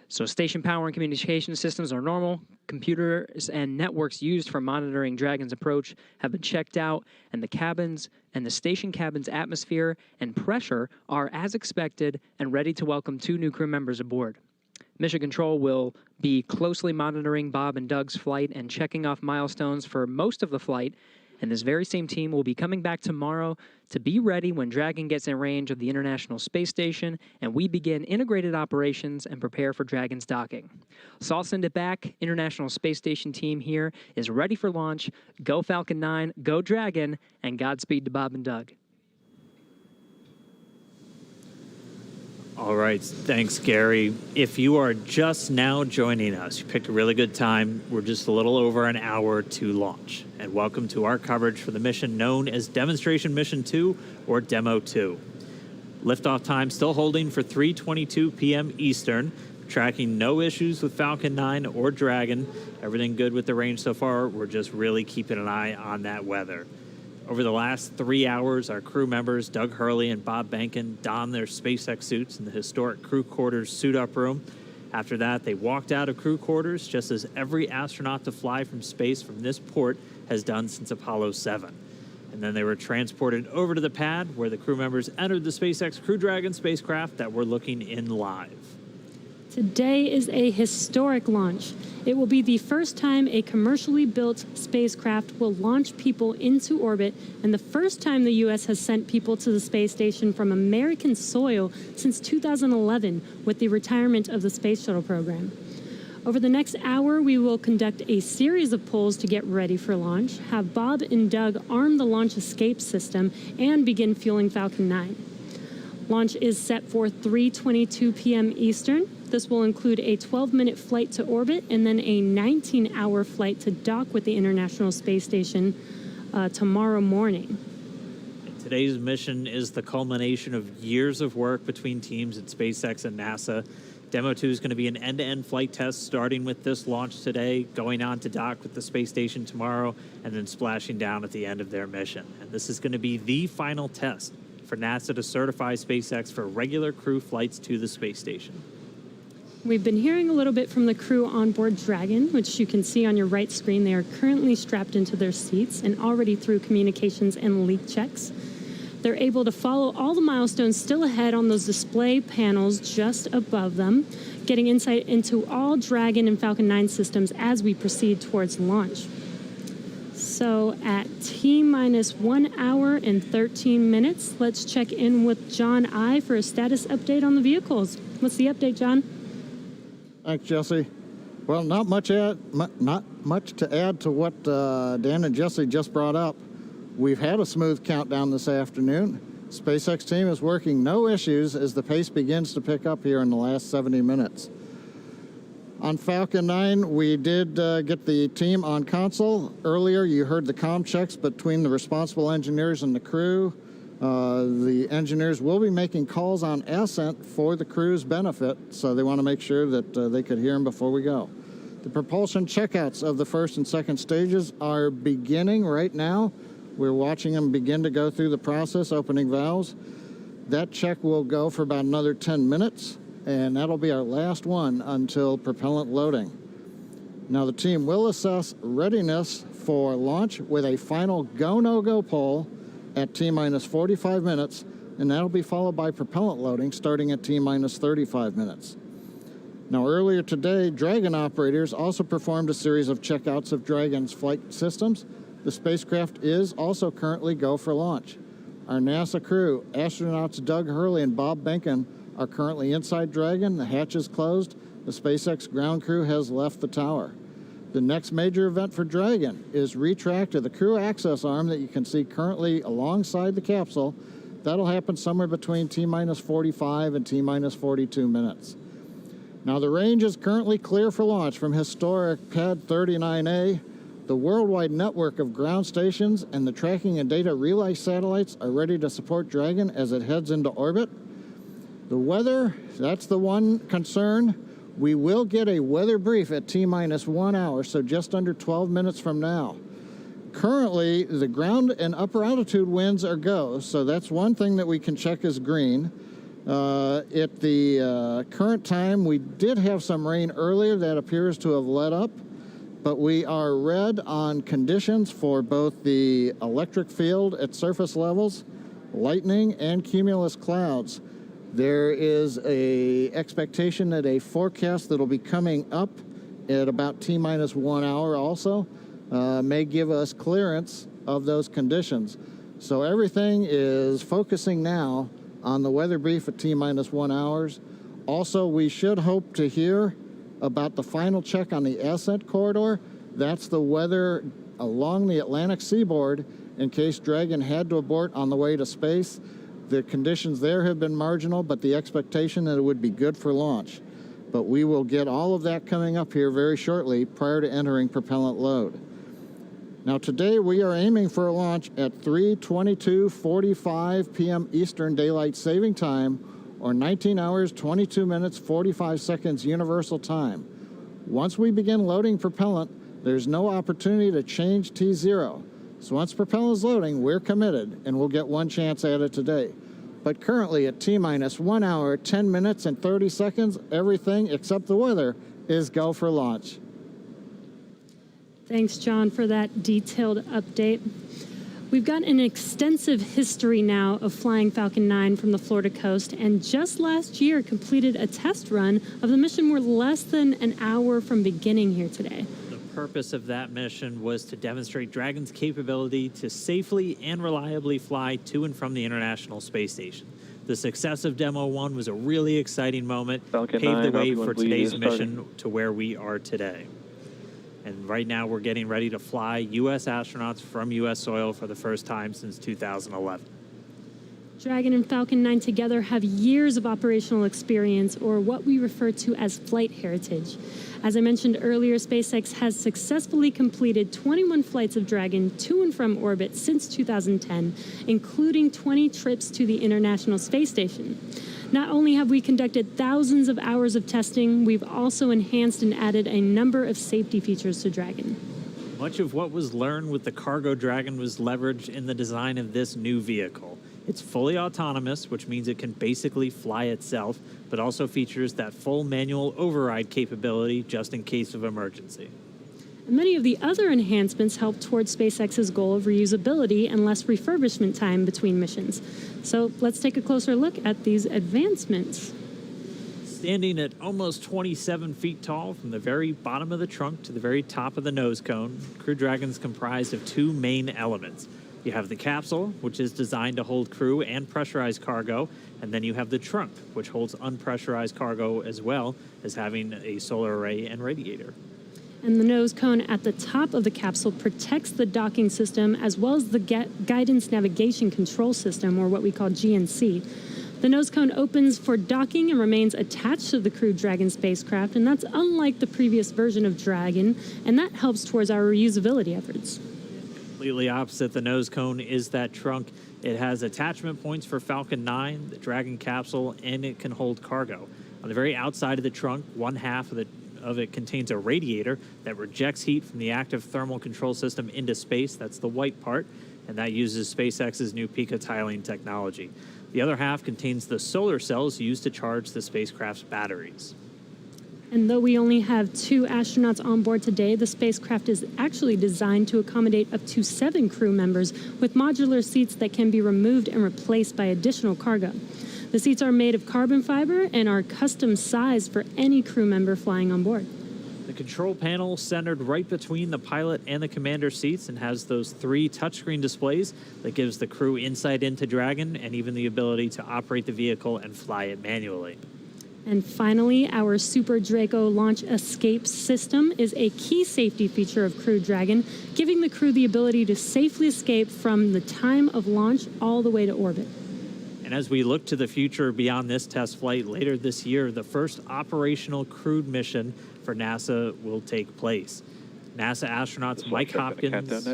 So station power and communication systems are normal. Computers and networks used for monitoring Dragon's approach have been checked out, and the cabins and the station cabin's atmosphere and pressure are as expected and ready to welcome 2 new crew members aboard. Mission Control will be closely monitoring Bob and Doug's flight and checking off milestones for most of the flight, and this very same team will be coming back tomorrow to be ready when Dragon gets in range of the International Space Station and we begin integrated operations and prepare for Dragon's docking. So I'll send it back. International Space Station team here is ready for launch. Go Falcon 9, go Dragon, and Godspeed to Bob and Doug. All right, thanks, Gary. If you are just now joining us, you picked a really good time. We're just a little over an hour to launch. And welcome to our coverage for the mission known as Demonstration Mission 2 or Demo-2. Liftoff time still holding for 3:22 p.m. Eastern. Tracking no issues with Falcon 9 or Dragon. Everything good with the range so far. We're just really keeping an eye on that weather. Over the last 3 hours, our crew members, Doug Hurley and Bob Benken, donned their SpaceX suits in the historic crew quarters suit-up room. After that, they walked out of crew quarters, just as every astronaut to fly from space from this port has done since Apollo 7. And then they were transported over to the pad, where the crew members entered the SpaceX Crew Dragon spacecraft that we're looking in live. Today is a historic launch. It will be the first time a commercially built spacecraft will launch people into orbit, and the first time the U.S. has sent people to the space station from American soil since 2011 with the retirement of the Space Shuttle program. Over the next hour, we will conduct a series of polls to get ready for launch, have Bob and Doug arm the launch escape system, and begin fueling Falcon 9. Launch is set for 3:22 p.m. Eastern. This will include a 12-minute flight to orbit and then a 19-hour flight to dock with the International Space Station tomorrow morning. Today's mission is the culmination of years of work between teams at SpaceX and NASA. Demo-2 is going to be an end-to-end flight test starting with this launch today, going on to dock with the space station tomorrow, and then splashing down at the end of their mission. And this is going to be the final test for NASA to certify SpaceX for regular crew flights to the space station. We've been hearing a little bit from the crew on board Dragon, which you can see on your right screen. They are currently strapped into their seats and already through communications and leak checks. They're able to follow all the milestones still ahead on those display panels just above them, getting insight into all Dragon and Falcon 9 systems as we proceed towards launch. So at T-minus 1 hour and 13 minutes, let's check in with John I for a status update on the vehicles. What's the update, John? Thanks, Jesse. Well, not much to add to what Dan and Jesse just brought up. We've had a smooth countdown this afternoon. SpaceX team is working no issues as the pace begins to pick up here in the last 70 minutes. On Falcon 9, we did get the team on console. Earlier, you heard the comm checks between the responsible engineers and the crew. The engineers will be making calls on ascent for the crew's benefit, so they want to make sure that they could hear them before we go. The propulsion checkouts of the first and second stages are beginning right now. We're watching them begin to go through the process, opening valves. That check will go for about another 10 minutes, and that'll be our last one until propellant loading. Now, the team will assess readiness for launch with a final go, no-go poll at T-minus 45 minutes, and that'll be followed by propellant loading starting at T-minus 35 minutes. Now, earlier today, Dragon operators also performed a series of checkouts of Dragon's flight systems. The spacecraft is also currently go for launch. Our NASA crew, astronauts Doug Hurley and Bob Behnken, are currently inside Dragon. The hatch is closed. The SpaceX ground crew has left the tower. The next major event for Dragon is retract to the crew access arm that you can see currently alongside the capsule. That'll happen somewhere between T-minus 45 and T-minus 42 minutes. Now, the range is currently clear for launch from historic Pad 39A. The worldwide network of ground stations and the tracking and data relay satellites are ready to support Dragon as it heads into orbit. The weather, that's the one concern. We will get a weather brief at T-minus 1 hour, so just under 12 minutes from now. Currently, the ground and upper altitude winds are go, so that's one thing that we can check as green. At the current time, we did have some rain earlier that appears to have let up, but we are red on conditions for both the electric field at surface levels, lightning, and cumulus clouds. There is a expectation that a forecast that'll be coming up at about T-minus 1 hour also may give us clearance of those conditions. So everything is focusing now on the weather brief at T-minus 1 hours. Also, we should hope to hear about the final check on the ascent corridor. That's the weather along the Atlantic seaboard in case Dragon had to abort on the way to space. The conditions there have been marginal, but the expectation that it would be good for launch. But we will get all of that coming up here very shortly prior to entering propellant load. Now, today we are aiming for a launch at 3:22:45 p.m. Eastern Daylight Saving Time, or 19 hours, 22 minutes, 45 seconds Universal Time. Once we begin loading propellant, there's no opportunity to change T0. So once propellant is loading, we're committed, and we'll get one chance at it today. But currently at T-minus 1 hour, 10 minutes, and 30 seconds, everything except the weather is go for launch. Thanks, John, for that detailed update. We've got an extensive history now of flying Falcon 9 from the Florida coast, and just last year completed a test run of the mission. We're less than an hour from beginning here today. The purpose of that mission was to demonstrate Dragon's capability to safely and reliably fly to and from the International Space Station. The success of Demo-1 was a really exciting moment, Falcon paved 9, the way Falcon for 1 today's is mission starting. to where we are today. And right now we're getting ready to fly U.S. astronauts from U.S. soil for the first time since 2011. Dragon and Falcon 9 together have years of operational experience, or what we refer to as flight heritage. As I mentioned earlier, SpaceX has successfully completed 21 flights of Dragon to and from orbit since 2010, including 20 trips to the International Space Station. Not only have we conducted thousands of hours of testing, we've also enhanced and added a number of safety features to Dragon. Much of what was learned with the Cargo Dragon was leveraged in the design of this new vehicle. It's fully autonomous, which means it can basically fly itself, but also features that full manual override capability just in case of emergency. And many of the other enhancements help towards SpaceX's goal of reusability and less refurbishment time between missions. So let's take a closer look at these advancements. Standing at almost 27 feet tall from the very bottom of the trunk to the very top of the nose cone, Crew Dragon's comprised of two main elements. You have the capsule, which is designed to hold crew and pressurized cargo, and then you have the trunk, which holds unpressurized cargo as well as having a solar array and radiator. And the nose cone at the top of the capsule protects the docking system as well as the guidance navigation control system, or what we call GNC. The nose cone opens for docking and remains attached to the Crew Dragon spacecraft, and that's unlike the previous version of Dragon, and that helps towards our reusability efforts. Completely opposite the nose cone is that trunk. It has attachment points for Falcon 9, the Dragon capsule, and it can hold cargo. On the very outside of the trunk, one half of it contains a radiator that rejects heat from the active thermal control system into space. That's the white part, and that uses SpaceX's new picotiling technology. The other half contains the solar cells used to charge the spacecraft's batteries. And though we only have 2 astronauts on board today, the spacecraft is actually designed to accommodate up to 7 crew members with modular seats that can be removed and replaced by additional cargo. The seats are made of carbon fiber and are custom sized for any crew member flying on board. The control panel centered right between the pilot and the commander seats and has those 3 touchscreen displays that gives the crew insight into Dragon and even the ability to operate the vehicle and fly it manually. And finally, our Super Draco launch escape system is a key safety feature of Crew Dragon, giving the crew the ability to safely escape from the time of launch all the way to orbit. And as we look to the future beyond this test flight later this year, the first operational crewed mission for NASA will take place. NASA astronauts Mike Hopkins.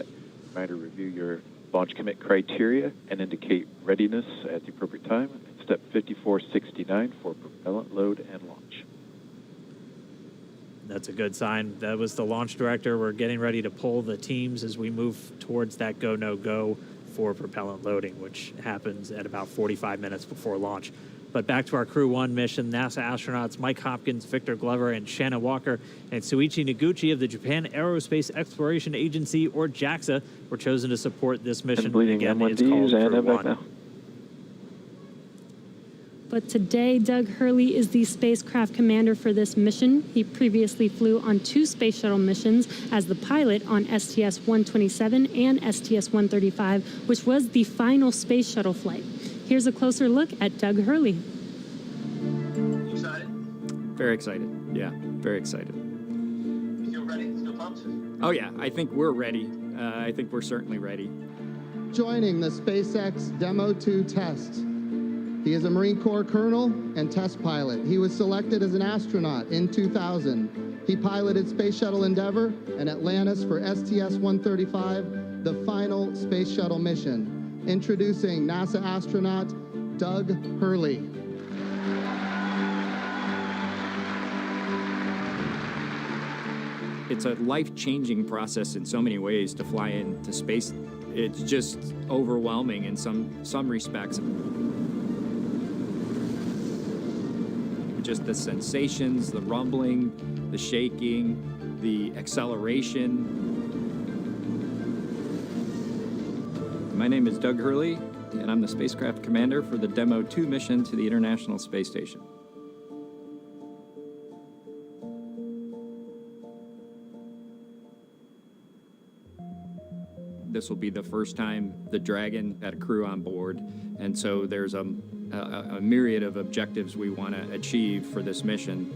Reminder, review your launch commit criteria and indicate readiness at the appropriate time. Step 5469 for propellant load and launch. That's a good sign. That was the launch director. We're getting ready to pull the teams as we move towards that go, no go for propellant loading, which happens at about 45 minutes before launch. But back to our Crew 1 mission, NASA astronauts Mike Hopkins, Victor Glover, and Shannon Walker, and Suichi Noguchi of the Japan Aerospace Exploration Agency, or JAXA, were chosen to support this mission. And bleeding Again, it's M1Ds called and Crew I'm back 1. now. But today, Doug Hurley is the spacecraft commander for this mission. He previously flew on 2 space shuttle missions as the pilot on STS-127 and STS-135, which was the final space shuttle flight. Here's a closer look at Doug Hurley. Excited? Very excited. Yeah, very excited. You feel ready? Still pumped? Oh, yeah, I think we're ready. I think we're certainly ready. Joining the SpaceX Demo-2 test. He is a Marine Corps colonel and test pilot. He was selected as an astronaut in 2000. He piloted Space Shuttle Endeavour and Atlantis for STS-135, the final space shuttle mission. Introducing NASA astronaut Doug Hurley. It's a life-changing process in so many ways to fly into space. It's just overwhelming in some respects. Just the sensations, the rumbling, the shaking, the acceleration. My name is Doug Hurley, and I'm the spacecraft commander for the Demo-2 mission to the International Space Station. This will be the first time the Dragon had a crew on board, and so there's a myriad of objectives we want to achieve for this mission.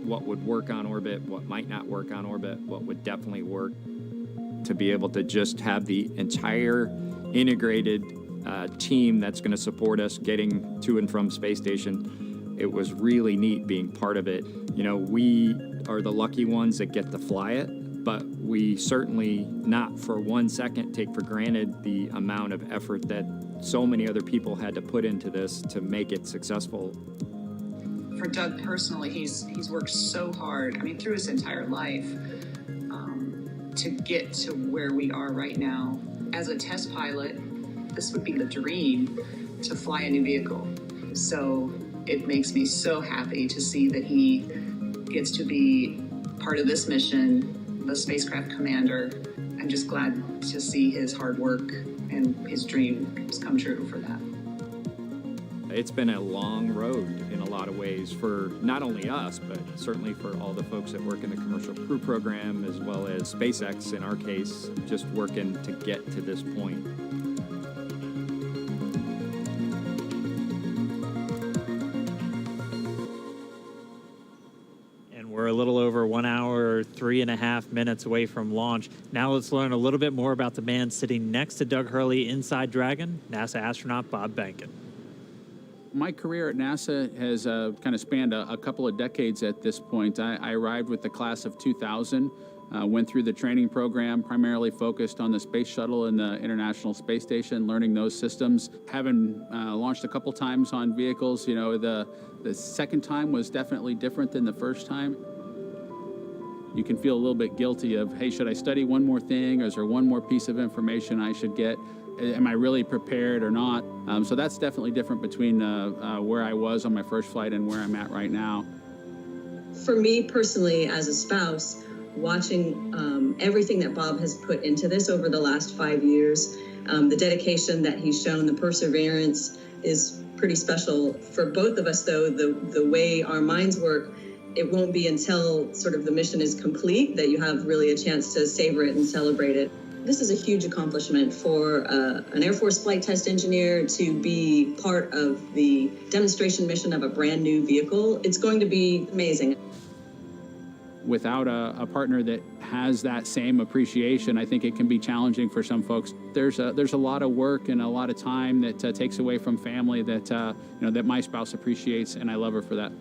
What would work on orbit, what might not work on orbit, what would definitely work. To be able to just have the entire integrated team that's going to support us getting to and from space station, it was really neat being part of it. You know, we are the lucky ones that get to fly it, but we certainly not for 1 second take for granted the amount of effort that so many other people had to put into this to make it successful. For Doug personally, he's worked so hard, I mean, through his entire life, to get to where we are right now. As a test pilot, this would be the dream to fly a new vehicle. So it makes me so happy to see that he gets to be part of this mission, the spacecraft commander. I'm just glad to see his hard work and his dreams come true for that. It's been a long road in a lot of ways for not only us, but certainly for all the folks that work in the Commercial Crew Program, as well as SpaceX in our case, just working to get to this point. And we're a little over 1 hour, 3.5 minutes away from launch. Now let's learn a little bit more about the man sitting next to Doug Hurley inside Dragon, NASA astronaut Bob Behnken. My career at NASA has kind of spanned a couple of decades at this point. I arrived with the class of 2000, went through the training program, primarily focused on the Space Shuttle and the International Space Station, learning those systems. Having launched a couple times on vehicles, you know, the second time was definitely different than the first time. You can feel a little bit guilty of, hey, should I study one more thing, or is there one more piece of information I should get? Am I really prepared or not? So that's definitely different between where I was on my first flight and where I'm at right now. For me personally, as a spouse, watching everything that Bob has put into this over the last 5 years, the dedication that he's shown, the perseverance is pretty special. For both of us, though, the way our minds work, it won't be until sort of the mission is complete that you have really a chance to savor it and celebrate it. This is a huge accomplishment for an Air Force flight test engineer to be part of the demonstration mission of a brand new vehicle. It's going to be amazing. Without a partner that has that same appreciation, I think it can be challenging for some folks. There's a lot of work and a lot of time that takes away from family that that my spouse appreciates, and I love her for that.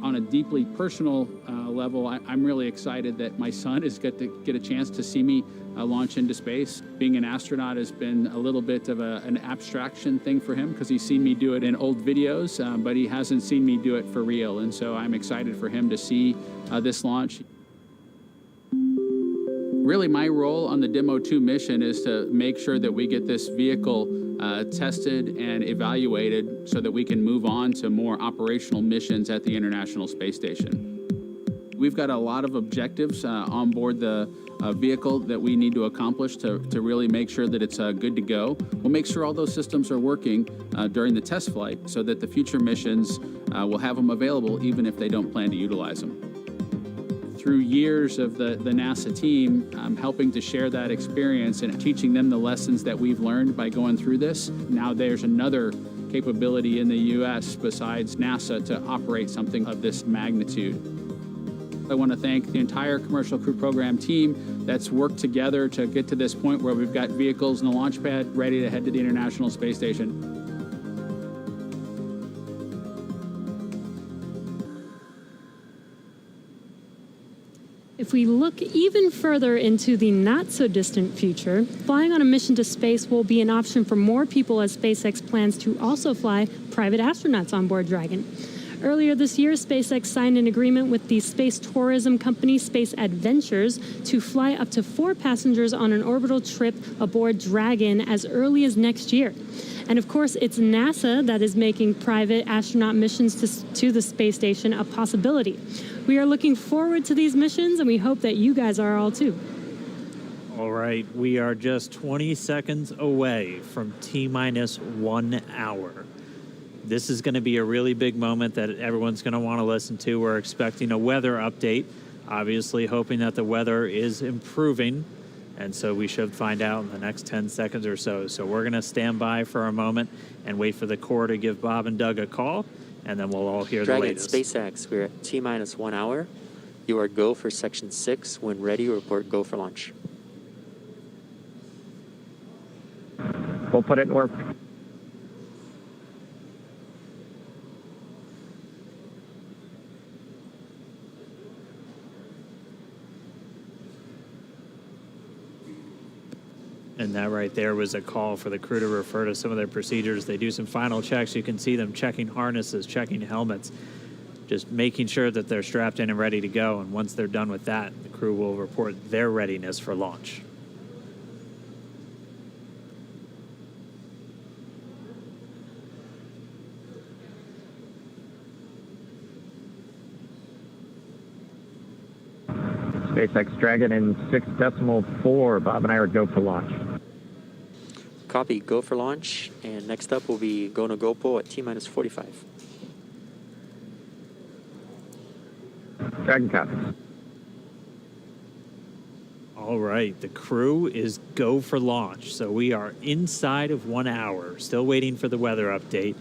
On a deeply personal level, I'm really excited that my son is going to get a chance to see me launch into space. Being an astronaut has been a little bit of an abstraction thing for him because he's seen me do it in old videos, but he hasn't seen me do it for real. And so I'm excited for him to see this launch. Really, my role on the Demo-2 mission is to make sure that we get this vehicle tested and evaluated so that we can move on to more operational missions at the International Space Station. We've got a lot of objectives on board the vehicle that we need to accomplish to really make sure that it's good to go. We'll make sure all those systems are working during the test flight so that the future missions will have them available even if they don't plan to utilize them. Through years of the NASA team, helping to share that experience and teaching them the lessons that we've learned by going through this. Now there's another capability in the U.S. besides NASA to operate something of this magnitude. I want to thank the entire Commercial Crew Program team that's worked together to get to this point where we've got vehicles in the launch pad ready to head to the International Space Station. If we look even further into the not-so-distant future, flying on a mission to space will be an option for more people as SpaceX plans to also fly private astronauts on board Dragon. Earlier this year, SpaceX signed an agreement with the space tourism company Space Adventures to fly up to 4 passengers on an orbital trip aboard Dragon as early as next year. And of course, it's NASA that is making private astronaut missions to the space station a possibility. We are looking forward to these missions, and we hope that you guys are all too. All right, we are just 20 seconds away from T-minus 1 hour. This is going to be a really big moment that everyone's going to want to listen to. We're expecting a weather update, obviously hoping that the weather is improving. And so we should find out in the next 10 seconds or so. So we're going to stand by for a moment and wait for the Corps to give Bob and Doug a call, and then we'll all hear Dragon, the latest. SpaceX, we're at T-minus 1 hour. You are go for Section 6. When ready, report go for launch. We'll put it in work. And that right there was a call for the crew to refer to some of their procedures. They do some final checks. You can see them checking harnesses, checking helmets, just making sure that they're strapped in and ready to go. And once they're done with that, the crew will report their readiness for launch. SpaceX Dragon in 6.4. Bob and I are go for launch. Copy, go for launch. And next up will be go no GoPro at T-minus 45. Dragon copies. All right, the crew is go for launch. So we are inside of 1 hour, still waiting for the weather update.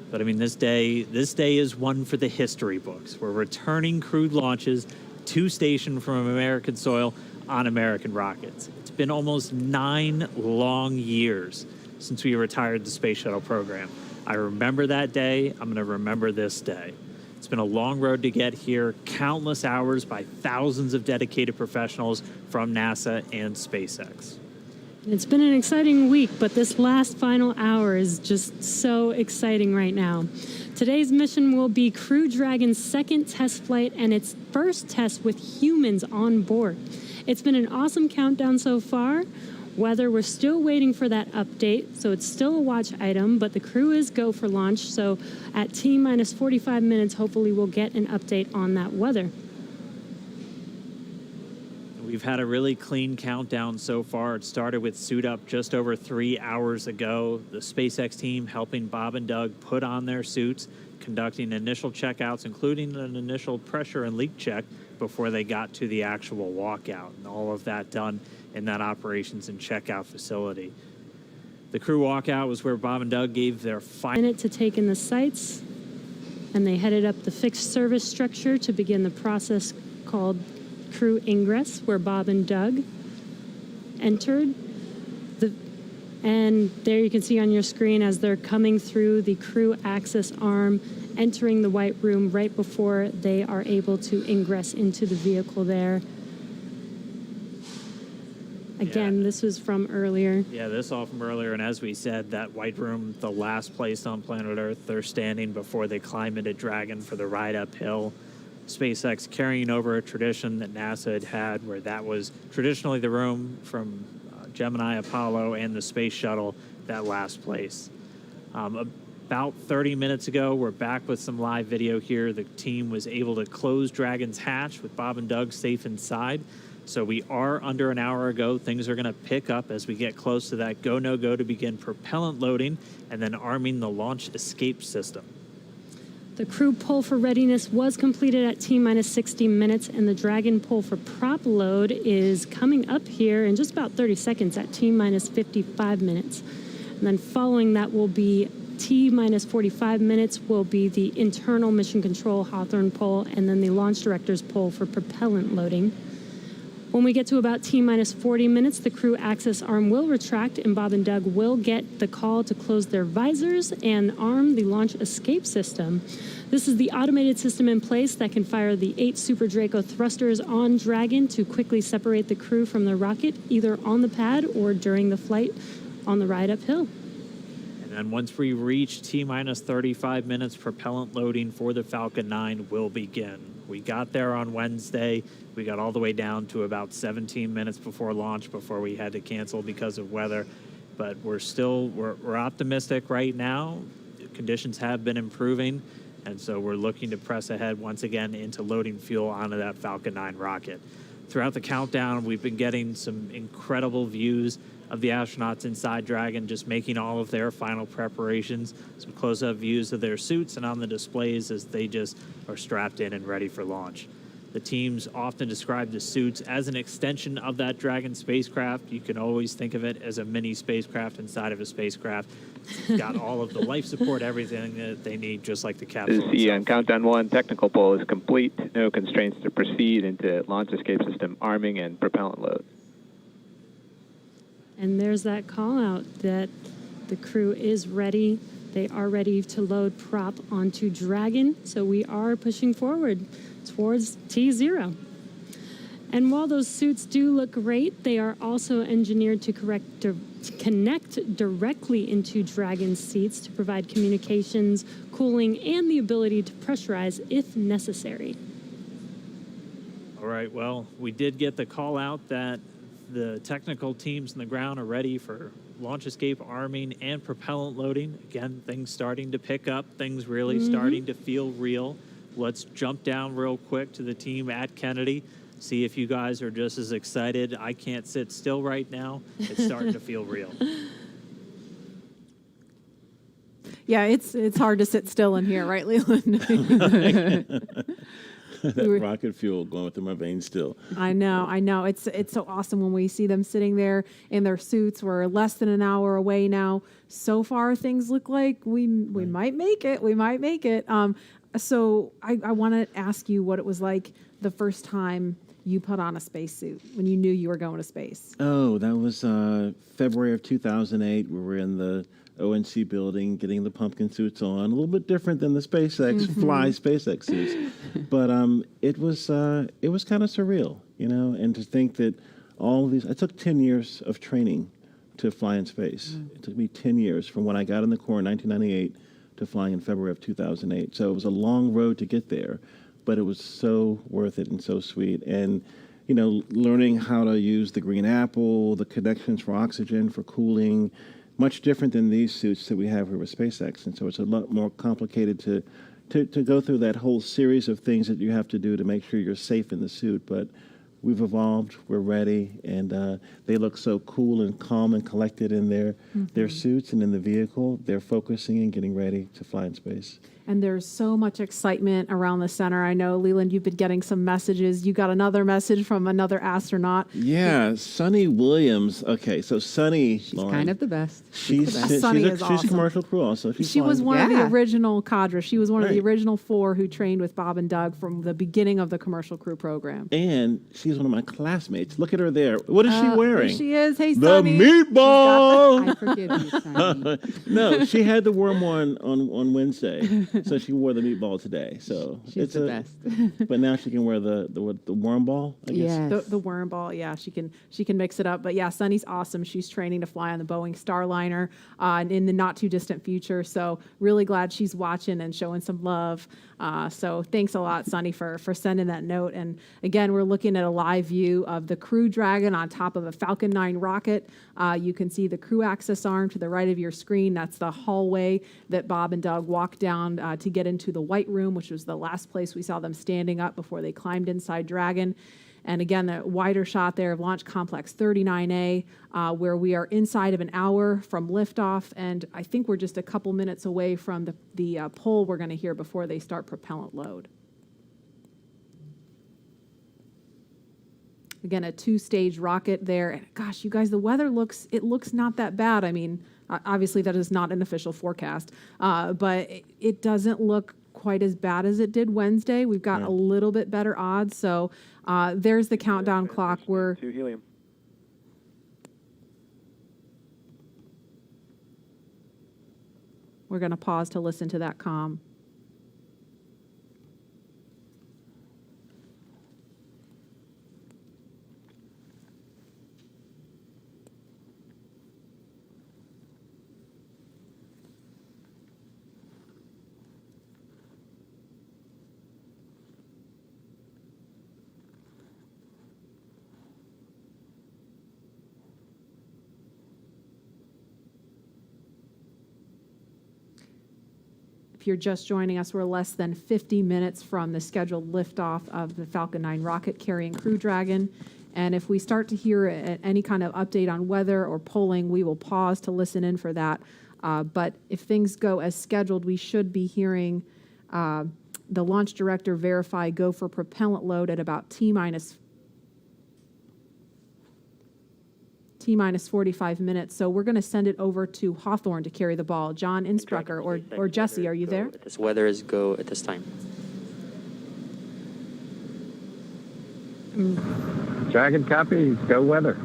But I mean, this day is one for the history books. We're returning crewed launches to station from American soil on American rockets. It's been almost 9 long years since we retired the space shuttle program. I remember that day. I'm going to remember this day. It's been a long road to get here, countless hours by thousands of dedicated professionals from NASA and SpaceX. It's been an exciting week, but this last final hour is just so exciting right now. Today's mission will be Crew Dragon's second test flight and its first test with humans on board. It's been an awesome countdown so far. Weather, we're still waiting for that update, so it's still a watch item, but the crew is go for launch, so at T-minus 45 minutes, hopefully we'll get an update on that weather. We've had a really clean countdown so far. It started with suit up just over 3 hours ago. The SpaceX team helping Bob and Doug put on their suits, conducting initial checkouts, including an initial pressure and leak check before they got to the actual walkout. And all of that done in that operations and checkout facility. The crew walkout was where Bob and Doug gave their final minute to take in the sights, and they headed up the fixed service structure to begin the process called crew ingress, where Bob and Doug entered. And there you can see on your screen as they're coming through the crew access arm, entering the white room right before they are able to ingress into the vehicle there. Again, this was from earlier. Yeah, this all from earlier. And as we said, that white room, the last place on planet Earth, they're standing before they climb into Dragon for the ride uphill. SpaceX carrying over a tradition that NASA had where that was traditionally the room from Gemini, Apollo, and the space shuttle, that last place. About 30 minutes ago, we're back with some live video here. The team was able to close Dragon's hatch with Bob and Doug safe inside. So we are under an hour ago. Things are going to pick up as we get close to that go, no go to begin propellant loading and then arming the launch escape system. The crew pull for readiness was completed at T-minus 60 minutes, and the Dragon pull for prop load is coming up here in just about 30 seconds at T-minus 55 minutes. And then following that will be T-minus 45 minutes will be the internal mission control Hawthorne pull, and then the launch director's pull for propellant loading. When we get to about T-minus 40 minutes, the crew access arm will retract, and Bob and Doug will get the call to close their visors and arm the launch escape system. This is the automated system in place that can fire the 8 Super Draco thrusters on Dragon to quickly separate the crew from the rocket, either on the pad or during the flight on the ride uphill. And then once we reach T-minus 35 minutes, propellant loading for the Falcon 9 will begin. We got there on Wednesday. We got all the way down to about 17 minutes before launch before we had to cancel because of weather. But we're optimistic right now. Conditions have been improving, and so we're looking to press ahead once again into loading fuel onto that Falcon 9 rocket. Throughout the countdown, we've been getting some incredible views of the astronauts inside Dragon, just making all of their final preparations, some close-up views of their suits and on the displays as they just are strapped in and ready for launch. The teams often describe the suits as an extension of that Dragon spacecraft. You can always think of it as a mini spacecraft inside of a spacecraft. It's got all of the life support, everything that they need, just like the capsule The itself. countdown 1 technical poll is complete. No constraints to proceed into launch escape system arming and propellant load. And there's that call out that the crew is ready. They are ready to load prop onto Dragon. So we are pushing forward towards T0. And while those suits do look great, they are also engineered to connect directly into Dragon seats to provide communications, cooling, and the ability to pressurize if necessary. All right, well, we did get the call out that the technical teams on the ground are ready for launch escape arming and propellant loading. Again, things starting to pick up, things really starting to feel real. Let's jump down real quick to the team at Kennedy, see if you guys are just as excited. I can't sit still right now. It's starting to feel real. Yeah, it's hard to sit still in here, right, Leland? That rocket fuel going through my veins still. I know. It's so awesome when we see them sitting there in their suits. We're less than an hour away now. So far, things look like we might make it. We might make it. So I want to ask you what it was like the first time you put on a spacesuit when you knew you were going to space. Oh, that was February of 2008. We were in the ONC building getting the pumpkin suits on. A little bit different than the SpaceX fly SpaceX suits, but it was kind of surreal, you know. And to think that all of these, it took 10 years of training to fly in space. It took me 10 years from when I got in the Corps in 1998 to flying in February of 2008. So it was a long road to get there, but it was so worth it and so sweet. And you know, learning how to use the green apple, the connections for oxygen, for cooling. Much different than these suits that we have here with SpaceX. And so it's a lot more complicated to go through that whole series of things that you have to do to make sure you're safe in the suit. But we've evolved, we're ready, and they look so cool and calm and collected in their suits and in the vehicle. They're focusing and getting ready to fly in space. And there's so much excitement around the center. I know, Leland, you've been getting some messages. You got another message from another astronaut. Yeah, Sunny Williams. Okay, so Sunny, She's kind of the best. She's Sunny is she's awesome. a commercial crew also. She was one of the original cadre. She was one of the original 4 who trained with Bob and Doug from the beginning of the commercial crew program. And she's one of my classmates. Look at her there. What is she wearing? There she is. Hey, the Sunny. meatball. I forgive you, Sunny. No, she had the worm one on Wednesday. So she wore the meatball today. So she's the best. But now she can wear the worm ball, I guess. Yes. The worm ball, yeah, she can mix it up. But yeah, Sunny's awesome. She's training to fly on the Boeing Starliner in the not too distant future. So really glad she's watching and showing some love. So thanks a lot, Sunny, for sending that note. And again, we're looking at a live view of the Crew Dragon on top of a Falcon 9 rocket. You can see the crew access arm to the right of your screen. That's the hallway that Bob and Doug walked down to get into the White Room, which was the last place we saw them standing up before they climbed inside Dragon. And again, the wider shot there of Launch Complex 39A, where we are inside of an hour from liftoff. And I think we're just a couple minutes away from the poll we're going to hear before they start propellant load. Again, a 2-stage rocket there. And gosh, you guys, the weather looks not that bad. I mean, obviously that is not an official forecast, but it doesn't look quite as bad as it did Wednesday. We've got a little bit better odds. So there's the countdown clock. We're to helium. going to pause to listen to that comm. If you're just joining us, we're less than 50 minutes from the scheduled liftoff of the Falcon 9 rocket carrying Crew Dragon. And if we start to hear any kind of update on weather or polling, we will pause to listen in for that. But if things go as scheduled, we should be hearing the launch director verify go for propellant load at about T minus 45 minutes. So we're going to send it over to Hawthorne to carry the ball. John Innsbrucker or Jesse, are you there? This weather is go at this time. Dragon copies, go weather.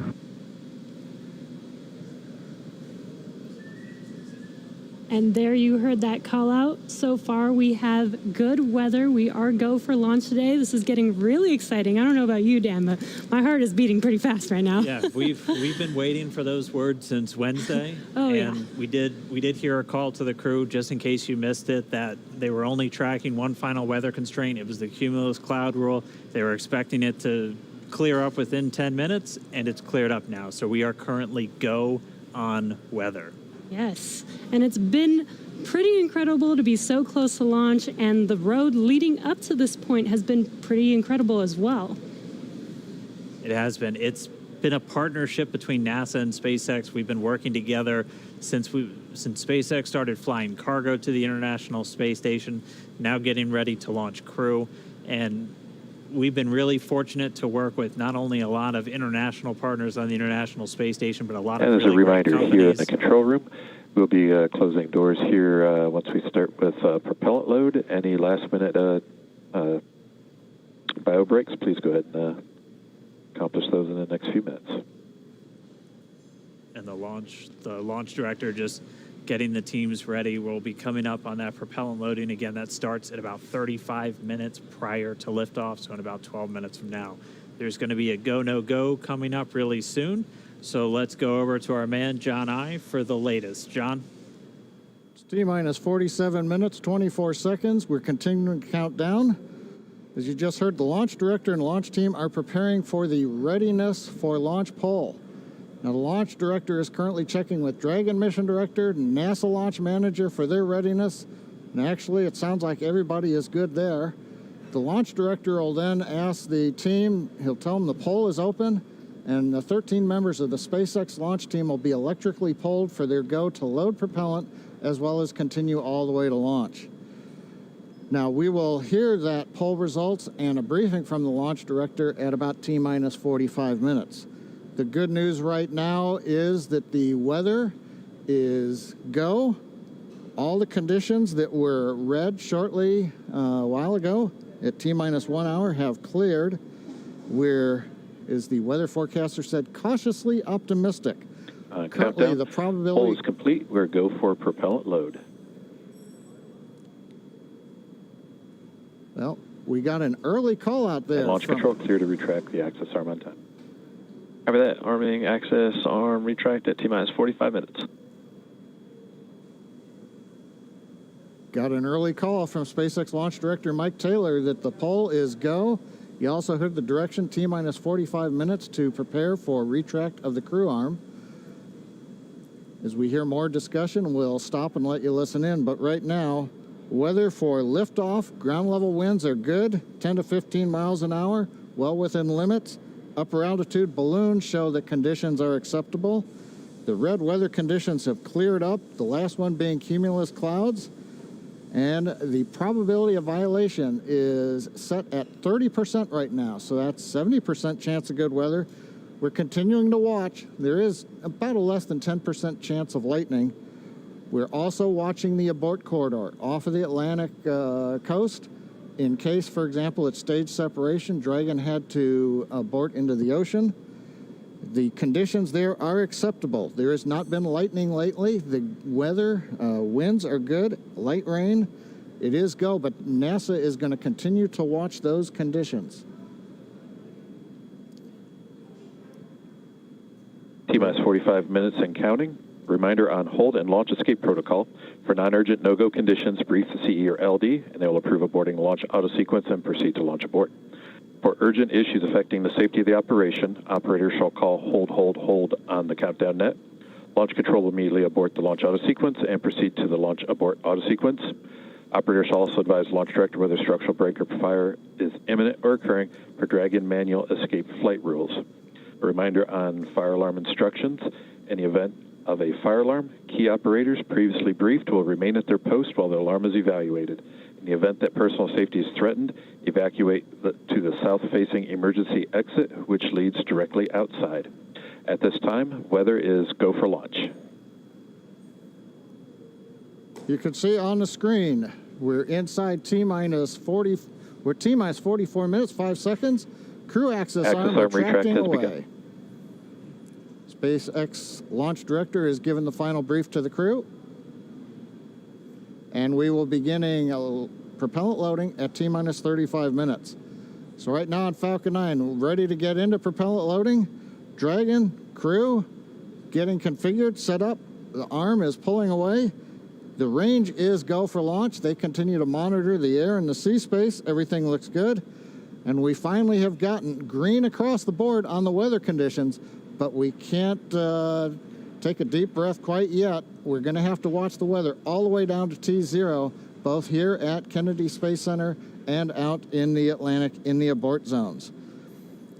And there you heard that call out. So far, we have good weather. We are go for launch today. This is getting really exciting. I don't know about you, Dan, but my heart is beating pretty fast right now. Yeah, we've been waiting for those words since Wednesday. Oh, and yeah. we did hear a call to the crew, just in case you missed it, that they were only tracking one final weather constraint. It was the cumulus cloud rule. They were expecting it to clear up within 10 minutes, and it's cleared up now. So we are currently go on weather. Yes, and it's been pretty incredible to be so close to launch, and the road leading up to this point has been pretty incredible as well. It has been. It's been a partnership between NASA and SpaceX. We've been working together since SpaceX started flying cargo to the International Space Station, now getting ready to launch crew. And we've been really fortunate to work with not only a lot of international partners on the International Space Station, but a lot of And as really a reminder, great here in companies. the control room, we'll be closing doors here once we start with propellant load. Any last-minute bio breaks, please go ahead and accomplish those in the next few minutes. And the launch director just getting the teams ready. We'll be coming up on that propellant loading. Again, that starts at about 35 minutes prior to liftoff, so in about 12 minutes from now. There's going to be a go, no go coming up really soon. So let's go over to our man, John I, for the latest. John? It's T-minus 47 minutes, 24 seconds. We're continuing to count down. As you just heard, the launch director and launch team are preparing for the readiness for launch poll. Now, the launch director is currently checking with Dragon mission director, NASA launch manager for their readiness. And actually, it sounds like everybody is good there. The launch director will then ask the team, he'll tell them the poll is open, and the 13 members of the SpaceX launch team will be electrically polled for their go to load propellant, as well as continue all the way to launch. Now, we will hear that poll results and a briefing from the launch director at about T-minus 45 minutes. The good news right now is that the weather is go. All the conditions that were read shortly a while ago at T-minus 1 hour have cleared. We're, as the weather forecaster said, cautiously optimistic. Currently, Countdown. the Poll probability... is complete. We're go for propellant load. Well, we got an early call out there. And launch control clear to retract the access arm on time. After that, arming access arm retract at T-minus 45 minutes. Got an early call from SpaceX launch director Mike Taylor that the poll is go. You also heard the direction T-minus 45 minutes to prepare for retract of the crew arm. As we hear more discussion, we'll stop and let you listen in. But right now, weather for liftoff, ground level winds are good, 10 to 15 miles an hour, well within limits. Upper altitude balloons show that conditions are acceptable. The red weather conditions have cleared up, the last one being cumulus clouds. And the probability of violation is set at 30% right now, so that's 70% chance of good weather. We're continuing to watch. There is about a less than 10% chance of lightning. We're also watching the abort corridor off of the Atlantic coast. In case, for example, at stage separation, Dragon had to abort into the ocean. The conditions there are acceptable. There has not been lightning lately. The weather, winds are good, light rain. It is go, but NASA is going to continue to watch those conditions. T-minus 45 minutes and counting. Reminder on hold and launch escape protocol. For non-urgent no-go conditions, brief the CE or LD, and they will approve aborting launch auto-sequence and proceed to launch abort. For urgent issues affecting the safety of the operation, operators shall call hold on the countdown net. Launch control will immediately abort the launch auto-sequence and proceed to the launch abort auto-sequence. Operators shall also advise launch director whether structural break or fire is imminent or occurring per Dragon manual escape flight rules. A reminder on fire alarm instructions. In the event of a fire alarm, key operators previously briefed will remain at their post while the alarm is evaluated. In the event that personal safety is threatened, evacuate to the south-facing emergency exit, which leads directly outside. At this time, weather is go for launch. You can see on the screen, we're inside T-minus 40, we're T-minus 44 minutes, 5 seconds. Crew axis arm retracting away. SpaceX launch director is giving the final brief to the crew. And we will be beginning propellant loading at T-minus 35 minutes. So right now on Falcon 9, ready to get into propellant loading. Dragon, crew, getting configured, set up. The arm is pulling away. The range is go for launch. They continue to monitor the air and the sea space. Everything looks good. And we finally have gotten green across the board on the weather conditions, but we can't take a deep breath quite yet. We're going to have to watch the weather all the way down to T0, both here at Kennedy Space Center and out in the Atlantic in the abort zones.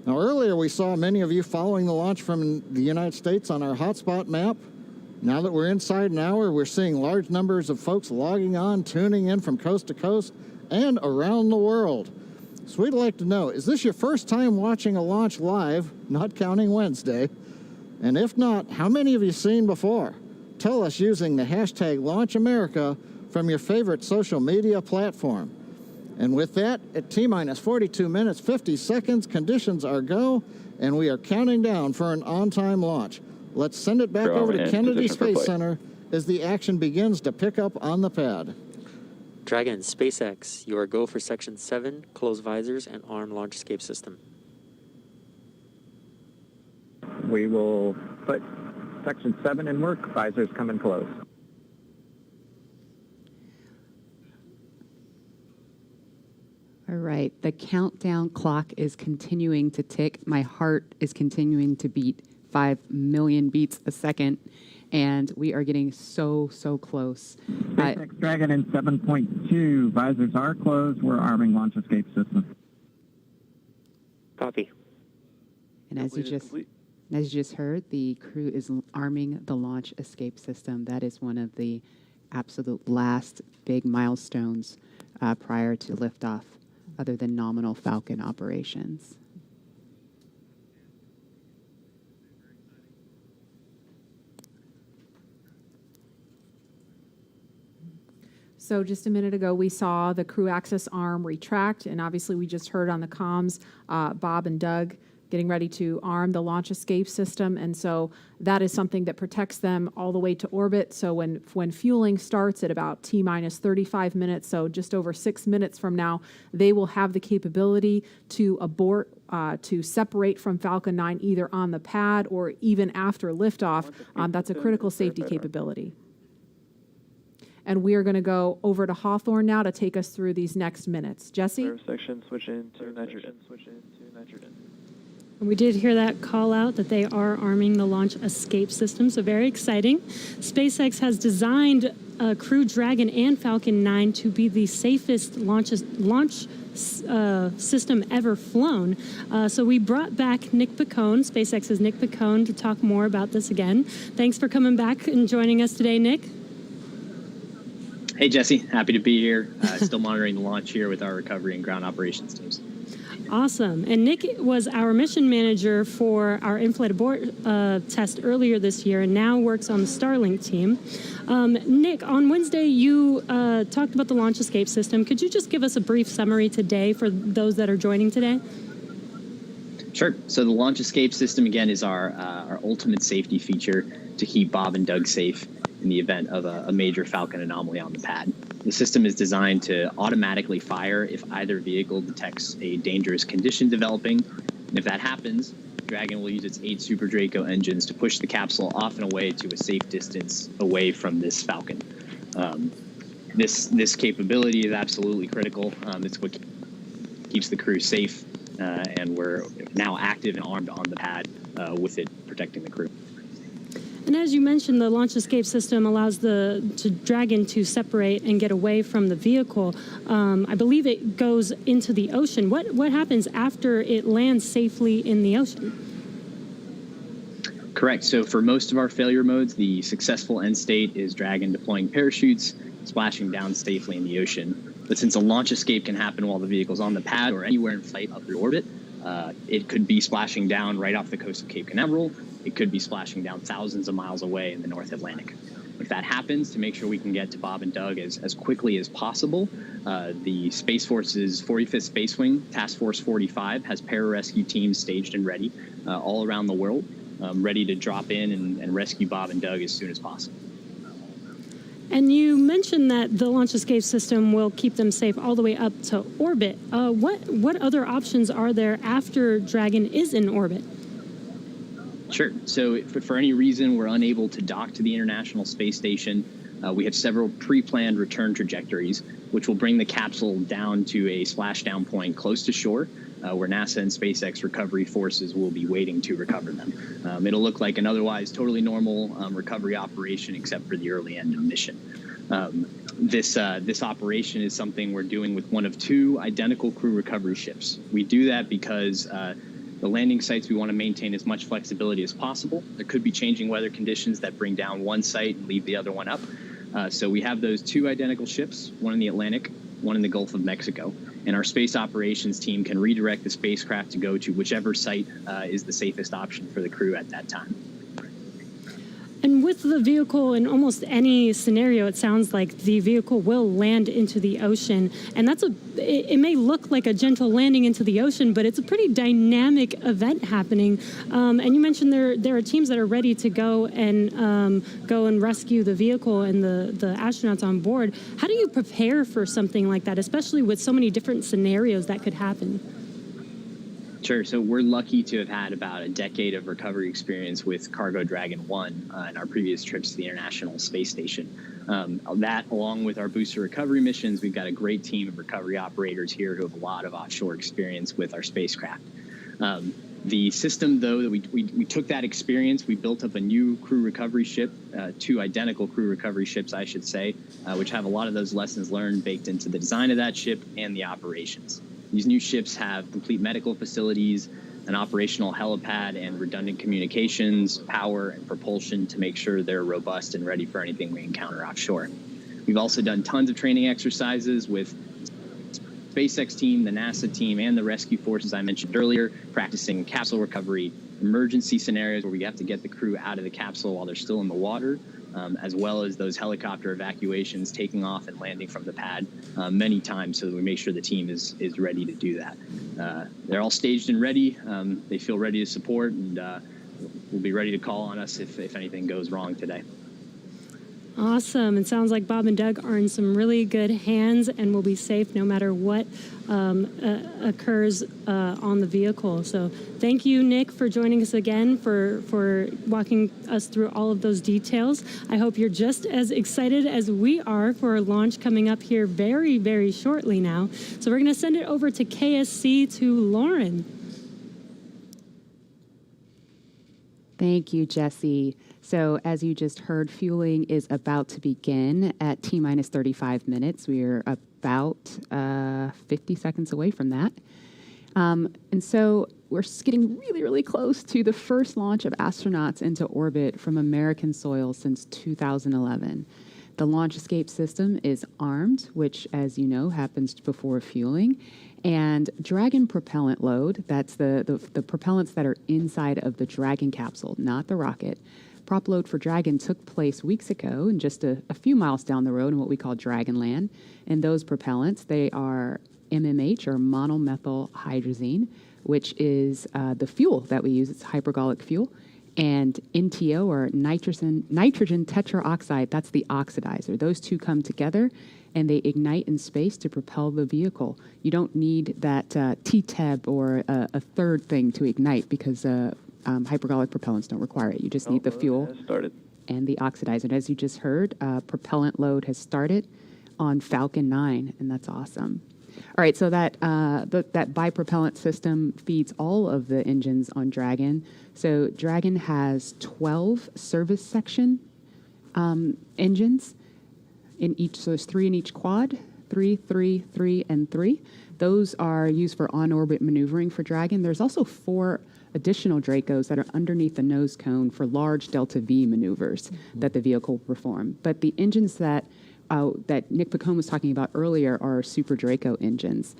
Now, earlier we saw many of you following the launch from the United States on our hotspot map. Now that we're inside an hour, we're seeing large numbers of folks logging on, tuning in from coast to coast and around the world. So we'd like to know, is this your first time watching a launch live, not counting Wednesday? And if not, how many have you seen before? Tell us using the hashtag LaunchAmerica from your favorite social media platform. And with that, at T-minus 42 minutes, 50 seconds, conditions are go, and we are counting down for an on-time launch. Let's send it back over to Kennedy Space Center as the action begins to pick up on the pad. Dragon, SpaceX, you are go for Section 7, close visors and arm launch escape system. We will put Section 7 in work. Visors come in close. All right, the countdown clock is continuing to tick. My heart is continuing to beat 5 million beats a second, and we are getting so close. SpaceX Dragon in 7.2. Visors are closed. We're arming launch escape system. Copy. And as you just heard, the crew is arming the launch escape system. That is one of the absolute last big milestones prior to liftoff, other than nominal Falcon operations. So just a minute ago, we saw the crew access arm retract, and obviously we just heard on the comms, Bob and Doug getting ready to arm the launch escape system, and so that is something that protects them all the way to orbit. So when fueling starts at about T-minus 35 minutes, so just over 6 minutes from now, they will have the capability to abort, to separate from Falcon 9 either on the pad or even after liftoff. That's a critical safety capability. And we are going to go over to Hawthorne now to take us through these next minutes. Jesse? Section, switch into nitrogen. We did hear that call out that they are arming the launch escape system, so very exciting. SpaceX has designed Crew Dragon and Falcon 9 to be the safest launch system ever flown. So we brought back Nick Picone, SpaceX's Nick Picone, to talk more about this again. Thanks for coming back and joining us today, Nick. Hey, Jesse. Happy to be here. Still monitoring the launch here with our recovery and ground operations teams. Awesome. And Nick was our mission manager for our in-flight abort test earlier this year and now works on the Starlink team. Nick, on Wednesday, you talked about the launch escape system. Could you just give us a brief summary today for those that are joining today? Sure. So the launch escape system, again, is our ultimate safety feature to keep Bob and Doug safe in the event of a major Falcon anomaly on the pad. The system is designed to automatically fire if either vehicle detects a dangerous condition developing. And if that happens, Dragon will use its 8 Super Draco engines to push the capsule off and away to a safe distance away from this Falcon. This capability is absolutely critical. It's what keeps the crew safe, and we're now active and armed on the pad with it protecting the crew. And as you mentioned, the launch escape system allows the Dragon to separate and get away from the vehicle. I believe it goes into the ocean. What happens after it lands safely in the ocean? Correct. So for most of our failure modes, the successful end state is Dragon deploying parachutes, splashing down safely in the ocean. But since a launch escape can happen while the vehicle's on the pad or anywhere in flight up through orbit, it could be splashing down right off the coast of Cape Canaveral. It could be splashing down thousands of miles away in the North Atlantic. If that happens, to make sure we can get to Bob and Doug as quickly as possible, the Space Force's 45th Space Wing, Task Force 45, has pararescue teams staged and ready all around the world, ready to drop in and rescue Bob and Doug as soon as possible. And you mentioned that the launch escape system will keep them safe all the way up to orbit. What other options are there after Dragon is in orbit? Sure. So if for any reason we're unable to dock to the International Space Station, we have several pre-planned return trajectories, which will bring the capsule down to a splashdown point close to shore, where NASA and SpaceX recovery forces will be waiting to recover them. It'll look like an otherwise totally normal recovery operation, except for the early end of mission. This operation is something we're doing with one of two identical crew recovery ships. We do that because the landing sites, we want to maintain as much flexibility as possible. There could be changing weather conditions that bring down one site and leave the other one up. So we have those two identical ships, one in the Atlantic, one in the Gulf of Mexico. And our space operations team can redirect the spacecraft to go to whichever site is the safest option for the crew at that time. And with the vehicle, in almost any scenario, it sounds like the vehicle will land into the ocean. And it may look like a gentle landing into the ocean, but it's a pretty dynamic event happening. And you mentioned there are teams that are ready to go and rescue the vehicle and the astronauts on board. How do you prepare for something like that, especially with so many different scenarios that could happen? Sure. So we're lucky to have had about a decade of recovery experience with Cargo Dragon 1 in our previous trips to the International Space Station. That, along with our booster recovery missions, we've got a great team of recovery operators here who have a lot of offshore experience with our spacecraft. The system, though, that we took that experience, we built up a new crew recovery ship, two identical crew recovery ships, I should say, which have a lot of those lessons learned baked into the design of that ship and the operations. These new ships have complete medical facilities, an operational helipad, and redundant communications, power, and propulsion to make sure they're robust and ready for anything we encounter offshore. We've also done tons of training exercises with SpaceX team, the NASA team, and the rescue forces I mentioned earlier, practicing capsule recovery, emergency scenarios where we have to get the crew out of the capsule while they're still in the water, as well as those helicopter evacuations, taking off and landing from the pad many times so that we make sure the team is ready to do that. They're all staged and ready. They feel ready to support, and will be ready to call on us if anything goes wrong today. Awesome. It sounds like Bob and Doug are in some really good hands and will be safe no matter what occurs on the vehicle. So thank you, Nick, for joining us again, for walking us through all of those details. I hope you're just as excited as we are for a launch coming up here very, very shortly now. So we're going to send it over to KSC to Lauren. Thank you, Jesse. So as you just heard, fueling is about to begin at T-minus 35 minutes. We are about 50 seconds away from that. And so we're getting really, really close to the first launch of astronauts into orbit from American soil since 2011. The launch escape system is armed, which, as you know, happens before fueling. And Dragon propellant load, that's the propellants that are inside of the Dragon capsule, not the rocket. Prop load for Dragon took place weeks ago and just a few miles down the road in what we call Dragonland. And those propellants, they are MMH, or monomethyl hydrazine, which is the fuel that we use. It's hypergolic fuel. And NTO, or nitrogen tetroxide, that's the oxidizer. Those two come together and they ignite in space to propel the vehicle. You don't need that TTEB or a third thing to ignite because hypergolic propellants don't require it. You just need the fuel and the oxidizer. And as you just heard, propellant load has started on Falcon 9, and that's awesome. All right, so that bipropellant system feeds all of the engines on Dragon. So Dragon has 12 service section engines in each, so there's 3 in each quad, 3, 3, 3, and 3. Those are used for on-orbit maneuvering for Dragon. There's also 4 additional Dracos that are underneath the nose cone for large Delta V maneuvers that the vehicle will perform. But the engines that that Nick Pacone was talking about earlier are Super Draco engines.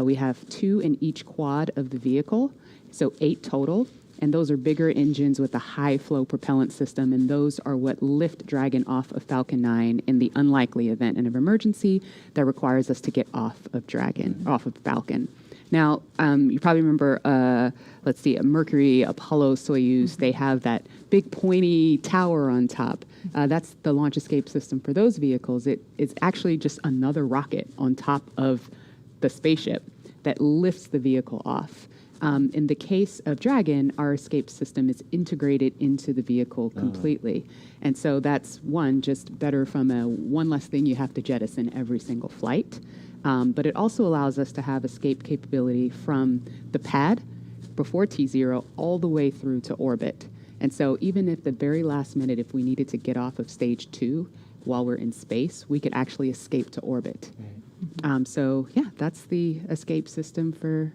We have 2 in each quad of the vehicle, so 8 total. And those are bigger engines with a high flow propellant system, and those are what lift Dragon off of Falcon 9 in the unlikely event of emergency that requires us to get off of Falcon. Now, you probably remember, let's see, a Mercury, Apollo, Soyuz, they have that big pointy tower on top. That's the launch escape system for those vehicles. It is actually just another rocket on top of the spaceship that lifts the vehicle off. In the case of Dragon, our escape system is integrated into the vehicle completely. And so that's just better from one less thing you have to jettison every single flight. But it also allows us to have escape capability from the pad before T0 all the way through to orbit. And so even if the very last minute, if we needed to get off of stage 2 while we're in space, we could actually escape to orbit. So yeah, that's the escape system for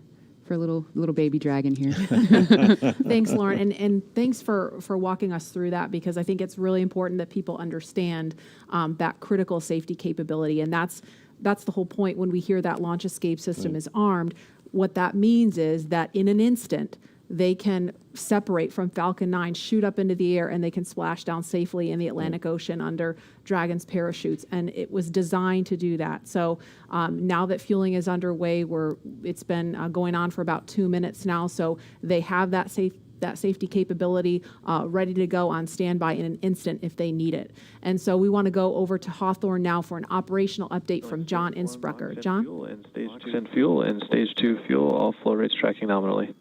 little baby Dragon here. Thanks, Lauren, and thanks for walking us through that, because I think it's really important that people understand that critical safety capability, and that's the whole point when we hear that launch escape system is armed. What that means is that in an instant, they can separate from Falcon 9, shoot up into the air, and they can splash down safely in the Atlantic Ocean under Dragon's parachutes. And it was designed to do that. So now that fueling is underway, it's been going on for about 2 minutes now. So they have that safety capability ready to go on standby in an instant if they need it. And so we want to go over to Hawthorne now for an operational update from John Innsbrucker. John? Fuel and stage 2 fuel, all flow rates tracking nominally.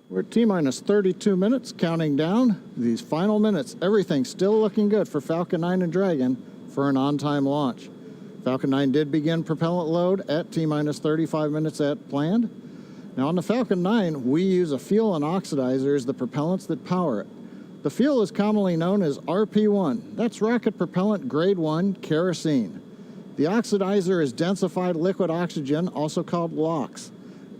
We're at T-minus 32 minutes, counting down. These final minutes, everything's still looking good for Falcon 9 and Dragon for an on-time launch. Falcon 9 did begin propellant load at T-minus 35 minutes at planned. Now on the Falcon 9, we use a fuel and oxidizer as the propellants that power it. The fuel is commonly known as RP1. That's rocket propellant grade 1 kerosene. The oxidizer is densified liquid oxygen, also called LOX.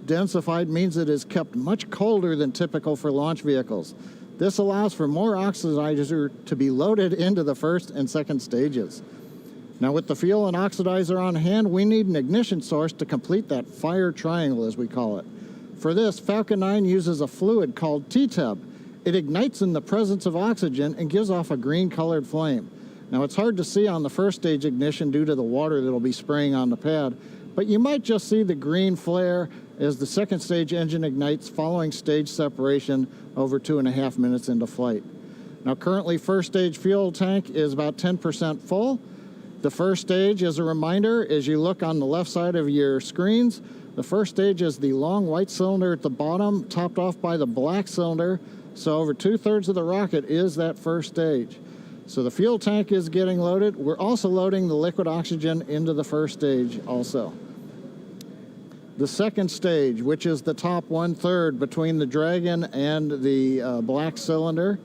Densified means it is kept much colder than typical for launch vehicles. This allows for more oxidizer to be loaded into the first and second stages. Now with the fuel and oxidizer on hand, we need an ignition source to complete that fire triangle, as we call it. For this, Falcon 9 uses a fluid called T-Tub. It ignites in the presence of oxygen and gives off a green-colored flame. Now it's hard to see on the first stage ignition due to the water that'll be spraying on the pad, but you might just see the green flare as the second stage engine ignites following stage separation over 2.5 minutes into flight. Now currently first stage fuel tank is about 10% full. The first stage, as a reminder, as you look on the left side of your screens, the first stage is the long white cylinder at the bottom, topped off by the black cylinder. So over 2/3 of the rocket is that first stage. So the fuel tank is getting loaded. We're also loading the liquid oxygen into the first stage also. The second stage, which is the top 1/3 between the Dragon and the black cylinder,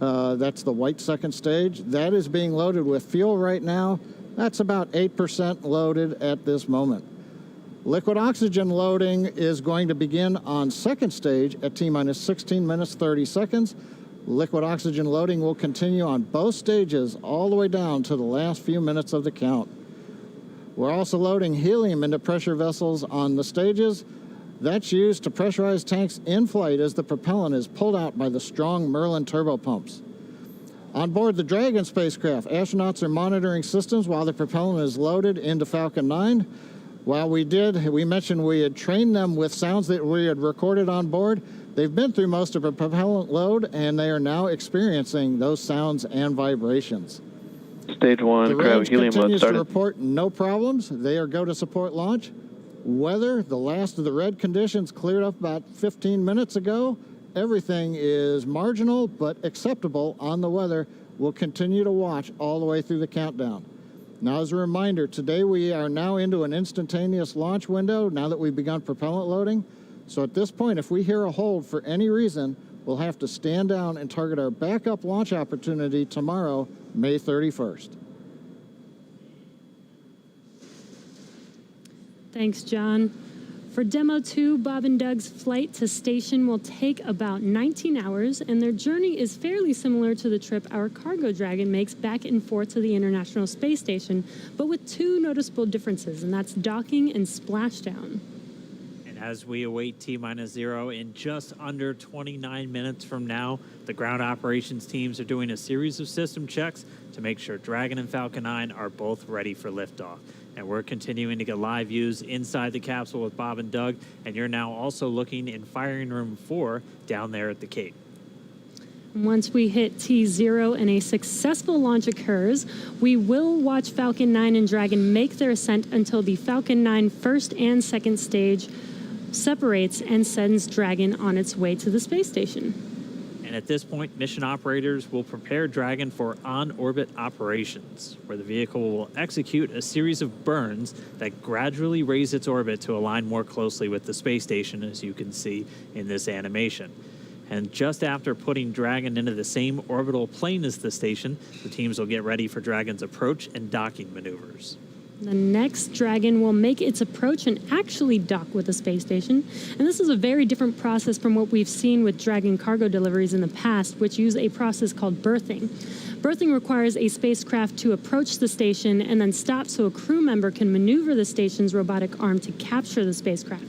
that's the white second stage, that is being loaded with fuel right now. That's about 8% loaded at this moment. Liquid oxygen loading is going to begin on second stage at T-minus 16 minutes 30 seconds. Liquid oxygen loading will continue on both stages all the way down to the last few minutes of the count. We're also loading helium into pressure vessels on the stages. That's used to pressurize tanks in flight as the propellant is pulled out by the strong Merlin turbopumps. On board the Dragon spacecraft, astronauts are monitoring systems while the propellant is loaded into Falcon 9. While we mentioned we had trained them with sounds that we had recorded on board. They've been through most of a propellant load, and they are now experiencing those sounds and vibrations. Stage 1, grab helium load continues started. to report no problems. They are go to support launch. Weather, the last of the red conditions cleared up about 15 minutes ago. Everything is marginal but acceptable on the weather. We'll continue to watch all the way through the countdown. Now, as a reminder, today we are now into an instantaneous launch window now that we've begun propellant loading. So at this point, if we hear a hold for any reason, we'll have to stand down and target our backup launch opportunity tomorrow, May 31st. Thanks, John. For Demo 2, Bob and Doug's flight to station will take about 19 hours, and their journey is fairly similar to the trip our Cargo Dragon makes back and forth to the International Space Station, but with two noticeable differences, and that's docking and splashdown. And as we await T-0 in just under 29 minutes from now, the ground operations teams are doing a series of system checks to make sure Dragon and Falcon 9 are both ready for liftoff. And we're continuing to get live views inside the capsule with Bob and Doug, and you're now also looking in firing room 4 down there at the Cape. Once we hit T0 and a successful launch occurs, we will watch Falcon 9 and Dragon make their ascent until the Falcon 9 first and second stage separates and sends Dragon on its way to the space station. And at this point, mission operators will prepare Dragon for on-orbit operations, where the vehicle will execute a series of burns that gradually raise its orbit to align more closely with the space station, as you can see in this animation. And just after putting Dragon into the same orbital plane as the station, the teams will get ready for Dragon's approach and docking maneuvers. The next Dragon will make its approach and actually dock with the space station. And this is a very different process from what we've seen with Dragon cargo deliveries in the past, which use a process called berthing. Berthing requires a spacecraft to approach the station and then stop so a crew member can maneuver the station's robotic arm to capture the spacecraft.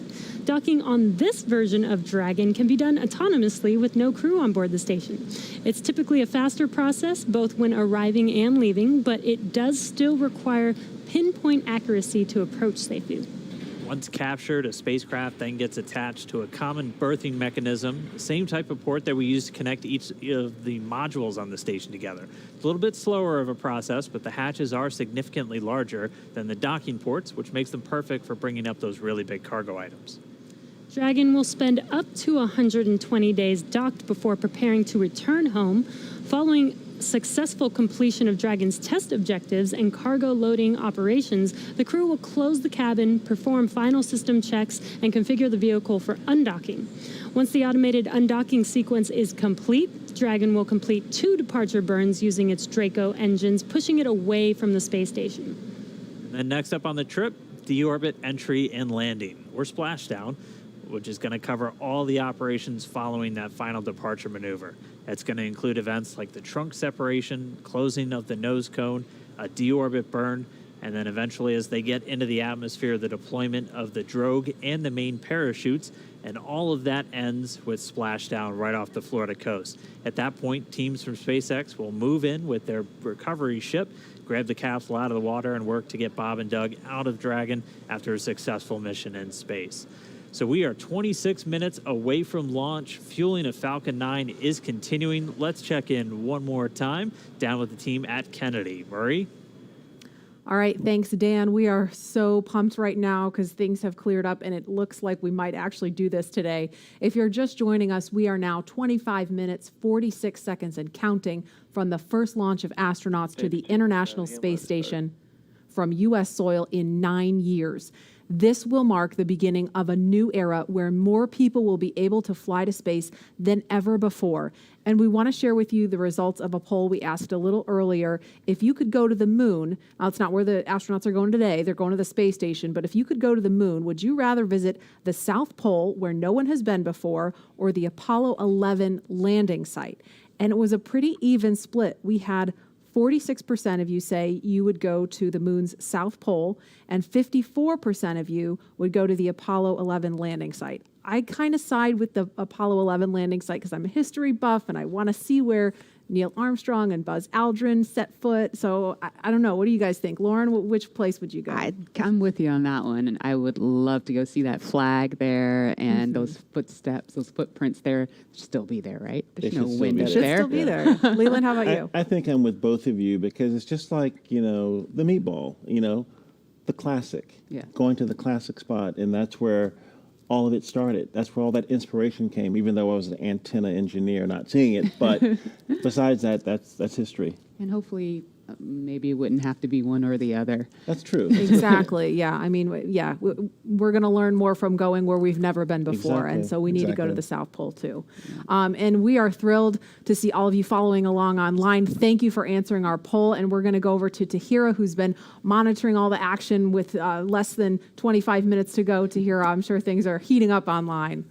Docking on this version of Dragon can be done autonomously with no crew on board the station. It's typically a faster process, both when arriving and leaving, but it does still require pinpoint accuracy to approach safely. Once captured, a spacecraft then gets attached to a common berthing mechanism, the same type of port that we use to connect each of the modules on the station together. It's a little bit slower of a process, but the hatches are significantly larger than the docking ports, which makes them perfect for bringing up those really big cargo items. Dragon will spend up to 120 days docked before preparing to return home. Following successful completion of Dragon's test objectives and cargo loading operations, the crew will close the cabin, perform final system checks, and configure the vehicle for undocking. Once the automated undocking sequence is complete, Dragon will complete 2 departure burns using its Draco engines, pushing it away from the space station. And then next up on the trip, deorbit entry and landing, or splashdown, which is going to cover all the operations following that final departure maneuver. It's going to include events like the trunk separation, closing of the nose cone, a deorbit burn, and then eventually as they get into the atmosphere, the deployment of the drogue and the main parachutes, and all of that ends with splashdown right off the Florida coast. At that point, teams from SpaceX will move in with their recovery ship, grab the capsule out of the water, and work to get Bob and Doug out of Dragon after a successful mission in space. So we are 26 minutes away from launch. Fueling of Falcon 9 is continuing. Let's check in one more time down with the team at Kennedy. Murray? All right, thanks, Dan. We are so pumped right now because things have cleared up and it looks like we might actually do this today. If you're just joining us, we are now 25 minutes, 46 seconds and counting from the first launch of astronauts to the International Space Station from U.S. soil in 9 years. This will mark the beginning of a new era where more people will be able to fly to space than ever before. And we want to share with you the results of a poll we asked a little earlier. If you could go to the moon, now it's not where the astronauts are going today, they're going to the space station, but if you could go to the moon, would you rather visit the South Pole where no one has been before or the Apollo 11 landing site? And it was a pretty even split. We had 46% of you say you would go to the moon's South Pole, and 54% of you would go to the Apollo 11 landing site. I kind of side with the Apollo 11 landing site because I'm a history buff and I want to see where Neil Armstrong and Buzz Aldrin set foot. So I don't know. What do you guys think? Lauren, which place would you go? I'm with you on that one. And I would love to go see that flag there and those footsteps, those footprints there. Still be there, right? There's no wind up there. Should still be there. Leland, how about you? I think I'm with both of you because it's just like, the meatball, the classic. Yeah. Going to the classic spot. And that's where all of it started. That's where all that inspiration came, even though I was an antenna engineer not seeing it. But besides that, that's history. And hopefully, maybe it wouldn't have to be one or the other. That's true. Exactly. Yeah. I mean, yeah, we're going to learn more from going where we've never been before. Exactly. And so we need to go to the South Pole too. And we are thrilled to see all of you following along online. Thank you for answering our poll. And we're going to go over to Tahira, who's been monitoring all the action with less than 25 minutes to go. Tahira, I'm sure things are heating up online.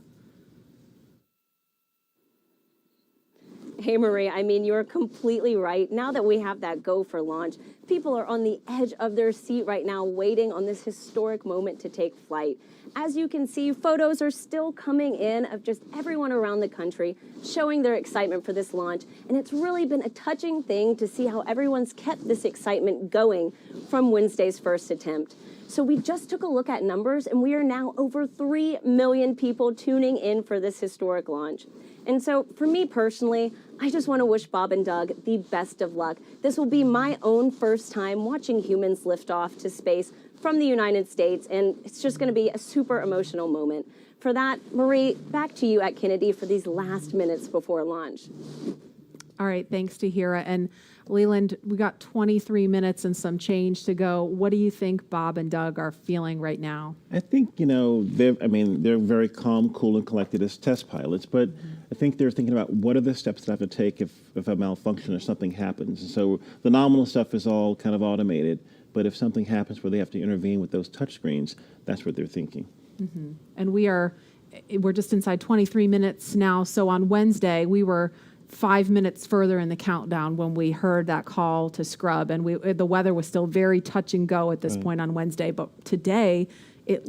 Hey, Marie, I mean, you're completely right. Now that we have that go for launch, people are on the edge of their seat right now, waiting on this historic moment to take flight. As you can see, photos are still coming in of just everyone around the country showing their excitement for this launch. And it's really been a touching thing to see how everyone's kept this excitement going from Wednesday's first attempt. So we just took a look at numbers, and we are now over 3 million people tuning in for this historic launch. And so for me personally, I just want to wish Bob and Doug the best of luck. This will be my own first time watching humans lift off to space from the United States, and it's just going to be a super emotional moment. For that, Marie, back to you at Kennedy for these last minutes before launch. All right. Thanks, Tahira. And Leland, we got 23 minutes and some change to go. What do you think Bob and Doug are feeling right now? I think, they're very calm, cool, and collected as test pilots, but I think they're thinking about what are the steps that I have to take if a malfunction or something happens. And so the nominal stuff is all kind of automated, but if something happens where they have to intervene with those touch screens, that's what they're thinking. Mm-hmm. And we're just inside 23 minutes now. So on Wednesday, we were 5 minutes further in the countdown when we heard that call to scrub, and the weather was still very touch and go at this point on Wednesday. But today, it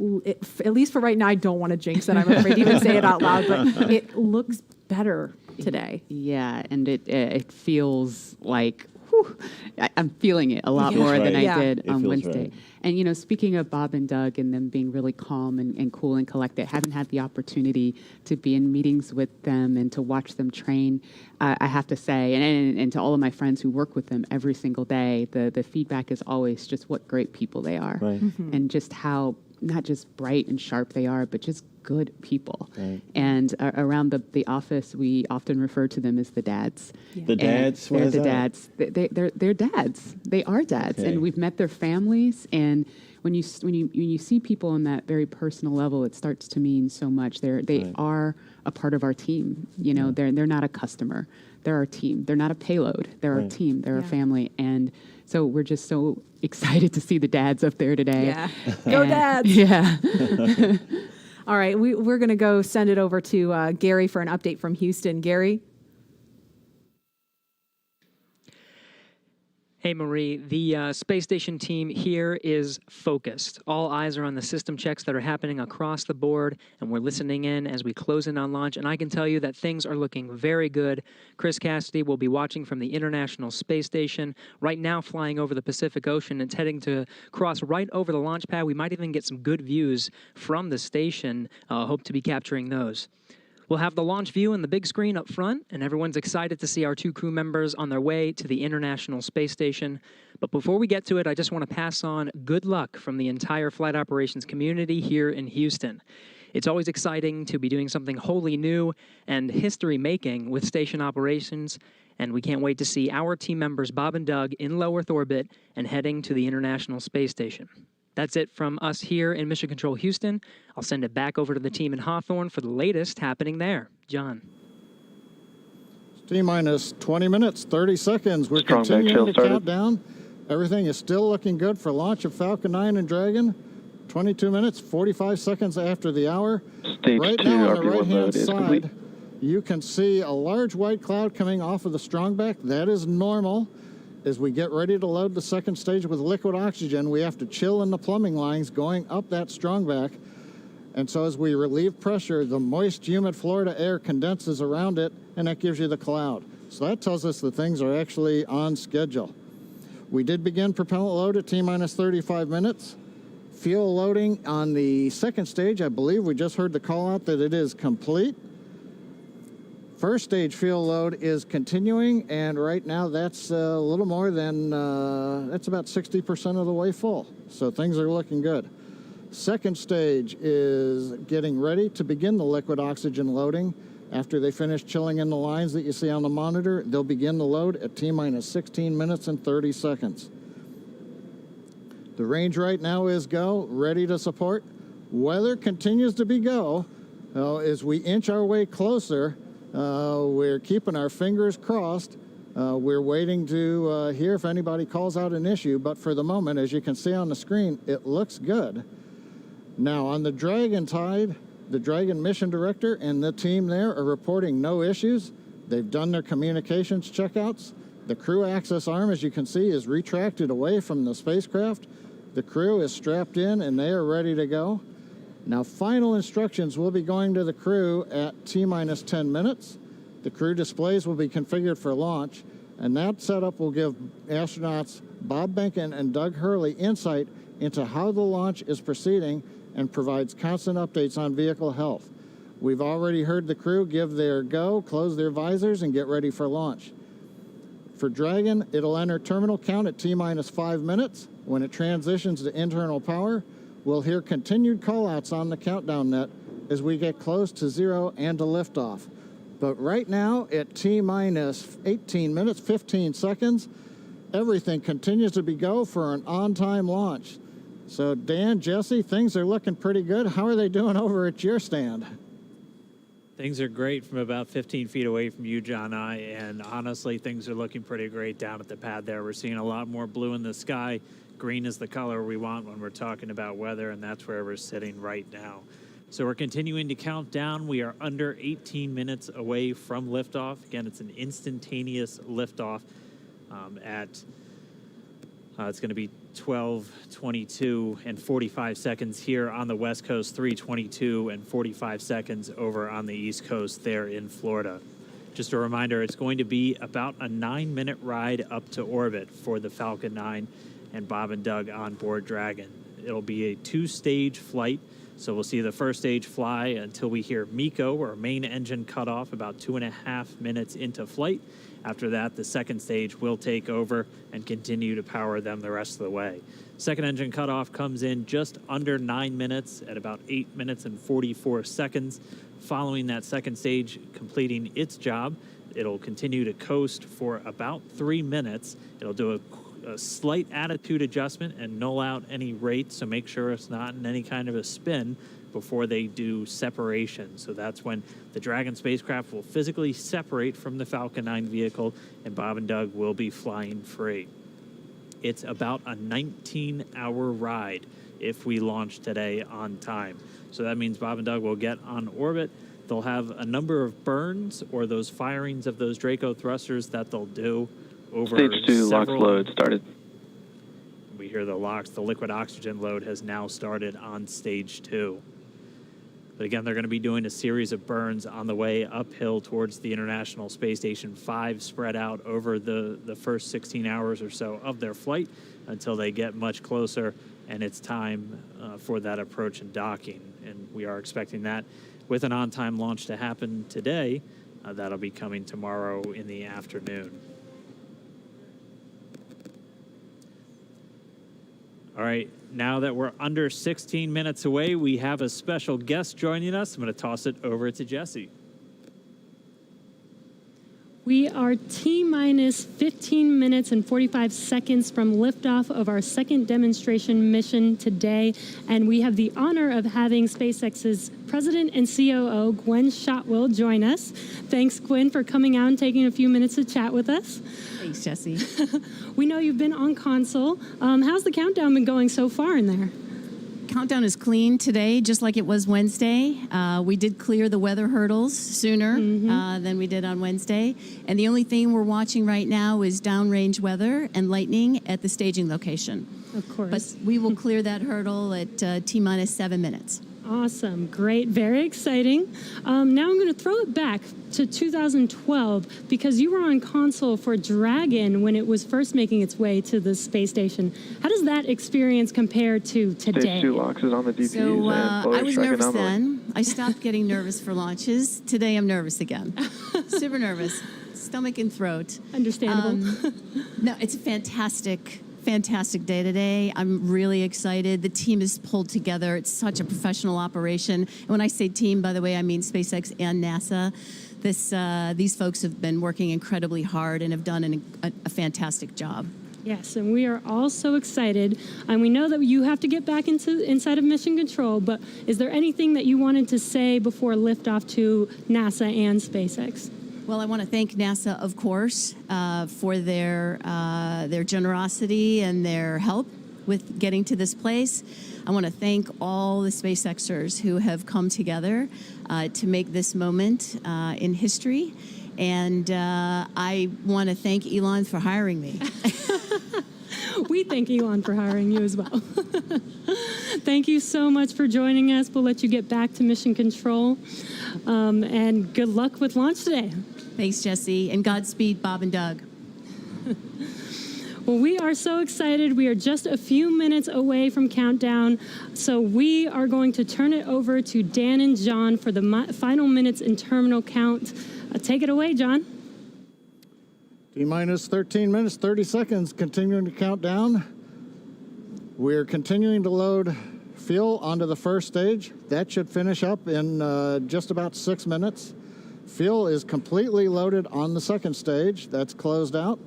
at least for right now, I don't want to jinx it. I'm afraid to even say it out loud, but it looks better today. Yeah, and it feels like I'm feeling it a lot more than I did on Wednesday. Right. And, speaking of Bob and Doug and them being really calm and cool and collected, haven't had the opportunity to be in meetings with them and to watch them train. I have to say, and to all of my friends who work with them every single day, the feedback is always just what great people they are. Right. Mm-hmm. And just how not just bright and sharp they are, but just good people. Right. And around the office, we often refer to them as the dads. Yeah. The dads? They're the dads. They're dads. They are dads. Okay. And we've met their families. And when you see people on that very personal level, it starts to mean so much. They are a part of our team. They're not a customer. They're our team. They're not a payload. They're our team. They're a family. And so we're just so excited to see the dads up there today. Yeah. Go dads. Yeah. All right. We're going to go send it over to Gary for an update from Houston. Gary? Hey, Marie, the space station team here is focused. All eyes are on the system checks that are happening across the board, and we're listening in as we close in on launch. And I can tell you that things are looking very good. Chris Cassidy will be watching from the International Space Station, right now flying over the Pacific Ocean. It's heading to cross right over the launch pad. We might even get some good views from the station. Hope to be capturing those. We'll have the launch view on the big screen up front, and everyone's excited to see our two crew members on their way to the International Space Station. But before we get to it, I just want to pass on good luck from the entire flight operations community here in Houston. It's always exciting to be doing something wholly new and history-making with station operations, and we can't wait to see our team members Bob and Doug in low Earth orbit and heading to the International Space Station. That's it from us here in Mission Control Houston. I'll send it back over to the team in Hawthorne for the latest happening there. John. T-minus 20 minutes, 30 seconds. We're Strong continuing to count down. Everything is still looking good for launch of Falcon 9 and Dragon. 22 minutes, 45 seconds after the hour. Stage right 2 now on the RP1 right-hand mode is side, complete. you can see a large white cloud coming off of the strongback. That is normal. As we get ready to load the second stage with liquid oxygen, we have to chill in the plumbing lines going up that strongback. And so as we relieve pressure, the moist, humid Florida air condenses around it, and that gives you the cloud. So that tells us that things are actually on schedule. We did begin propellant load at T-minus 35 minutes. Fuel loading on the second stage, I believe we just heard the call out that it is complete. First stage fuel load is continuing, and right now that's a little more than, that's about 60% of the way full. So things are looking good. Second stage is getting ready to begin the liquid oxygen loading. After they finish chilling in the lines that you see on the monitor, they'll begin the load at T-minus 16 minutes and 30 seconds. The range right now is go, ready to support. Weather continues to be go. As we inch our way closer, we're keeping our fingers crossed. We're waiting to hear if anybody calls out an issue, but for the moment, as you can see on the screen, it looks good. Now, on the Dragon side, the Dragon mission director and the team there are reporting no issues. They've done their communications checkouts. The crew access arm, as you can see, is retracted away from the spacecraft. The crew is strapped in and they are ready to go. Now, final instructions will be going to the crew at T-minus 10 minutes. The crew displays will be configured for launch, and that setup will give astronauts Bob Behnken and Doug Hurley insight into how the launch is proceeding and provides constant updates on vehicle health. We've already heard the crew give their go, close their visors, and get ready for launch. For Dragon, it'll enter terminal count at T-minus 5 minutes. When it transitions to internal power, we'll hear continued callouts on the countdown net as we get close to zero and to liftoff. But right now, at T-minus 18 minutes, 15 seconds, everything continues to be go for an on-time launch. So Dan, Jesse, things are looking pretty good. How are they doing over at your stand? Things are great from about 15 feet away from you, John, and honestly, things are looking pretty great down at the pad there. We're seeing a lot more blue in the sky. Green is the color we want when we're talking about weather, and that's where we're sitting right now. So we're continuing to count down. We are under 18 minutes away from liftoff. Again, it's an instantaneous liftoff it's going to be 12:22 and 45 seconds here on the West Coast, 3:22 and 45 seconds over on the East Coast there in Florida. Just a reminder, it's going to be about a 9-minute ride up to orbit for the Falcon 9 and Bob and Doug on board Dragon. It'll be a 2-stage flight, so we'll see the first stage fly until we hear MECO, or main engine cutoff, about 2.5 minutes into flight. After that, the second stage will take over and continue to power them the rest of the way. Second engine cutoff comes in just under 9 minutes at about 8 minutes and 44 seconds. Following that second stage completing its job, it'll continue to coast for about 3 minutes. It'll do a slight attitude adjustment and null out any rates, so make sure it's not in any kind of a spin before they do separation. So that's when the Dragon spacecraft will physically separate from the Falcon 9 vehicle and Bob and Doug will be flying free. It's about a 19-hour ride if we launch today on time. So that means Bob and Doug will get on orbit. They'll have a number of burns or those firings of those Draco thrusters that they'll do over Stage 2 LOX load started. We hear the LOX, the liquid oxygen load has now started on stage 2. But again, they're going to be doing a series of burns on the way uphill towards the International Space Station 5, spread out over the first 16 hours or so of their flight until they get much closer and it's time for that approach and docking. And we are expecting that with an on-time launch to happen today. That'll be coming tomorrow in the afternoon. All right, now that we're under 16 minutes away, we have a special guest joining us. I'm going to toss it over to Jesse. We are T-minus 15 minutes and 45 seconds from liftoff of our second demonstration mission today, and we have the honor of having SpaceX's President and COO, Gwen Shotwell, join us. Thanks, Gwen, for coming out and taking a few minutes to chat with us. Thanks, Jesse. We know you've been on console. How's the countdown been going so far in there? Countdown is clean today, just like it was Wednesday. We did clear the weather hurdles sooner than we did on Wednesday. And the only thing we're watching right now is downrange weather and lightning at the staging location. Of course. But we will clear that hurdle at T-minus 7 minutes. Awesome. Great. Very exciting. Now I'm going to throw it back to 2012 because you were on console for Dragon when it was first making its way to the space station. How does that experience compare to today? Stage 2 LOX is on the DTs. So I was nervous anomaly. then. I stopped getting nervous for launches. Today I'm nervous again. Super nervous. Stomach and throat. Understandable. No, it's a fantastic fantastic day today. I'm really excited. The team is pulled together. It's such a professional operation. And when I say team, by the way, I mean SpaceX and NASA. These folks have been working incredibly hard and have done a fantastic job. Yes, and we are all so excited. And we know that you have to get back inside of Mission Control, but is there anything that you wanted to say before liftoff to NASA and SpaceX? Well, I want to thank NASA, of course, for their generosity and their help with getting to this place. I want to thank all the SpaceXers who have come together to make this moment in history. And I want to thank Elon for hiring me. We thank Elon for hiring you as well. Thank you so much for joining us. We'll let you get back to Mission Control. And good luck with launch today. Thanks, Jesse. And Godspeed, Bob and Doug. Well, we are so excited. We are just a few minutes away from countdown. So we are going to turn it over to Dan and John for the final minutes in terminal count. Take it away, John. T-minus 13 minutes, 30 seconds, continuing to count down. We're continuing to load fuel onto the first stage. That should finish up in just about 6 minutes. Fuel is completely loaded on the second stage. That's closed out.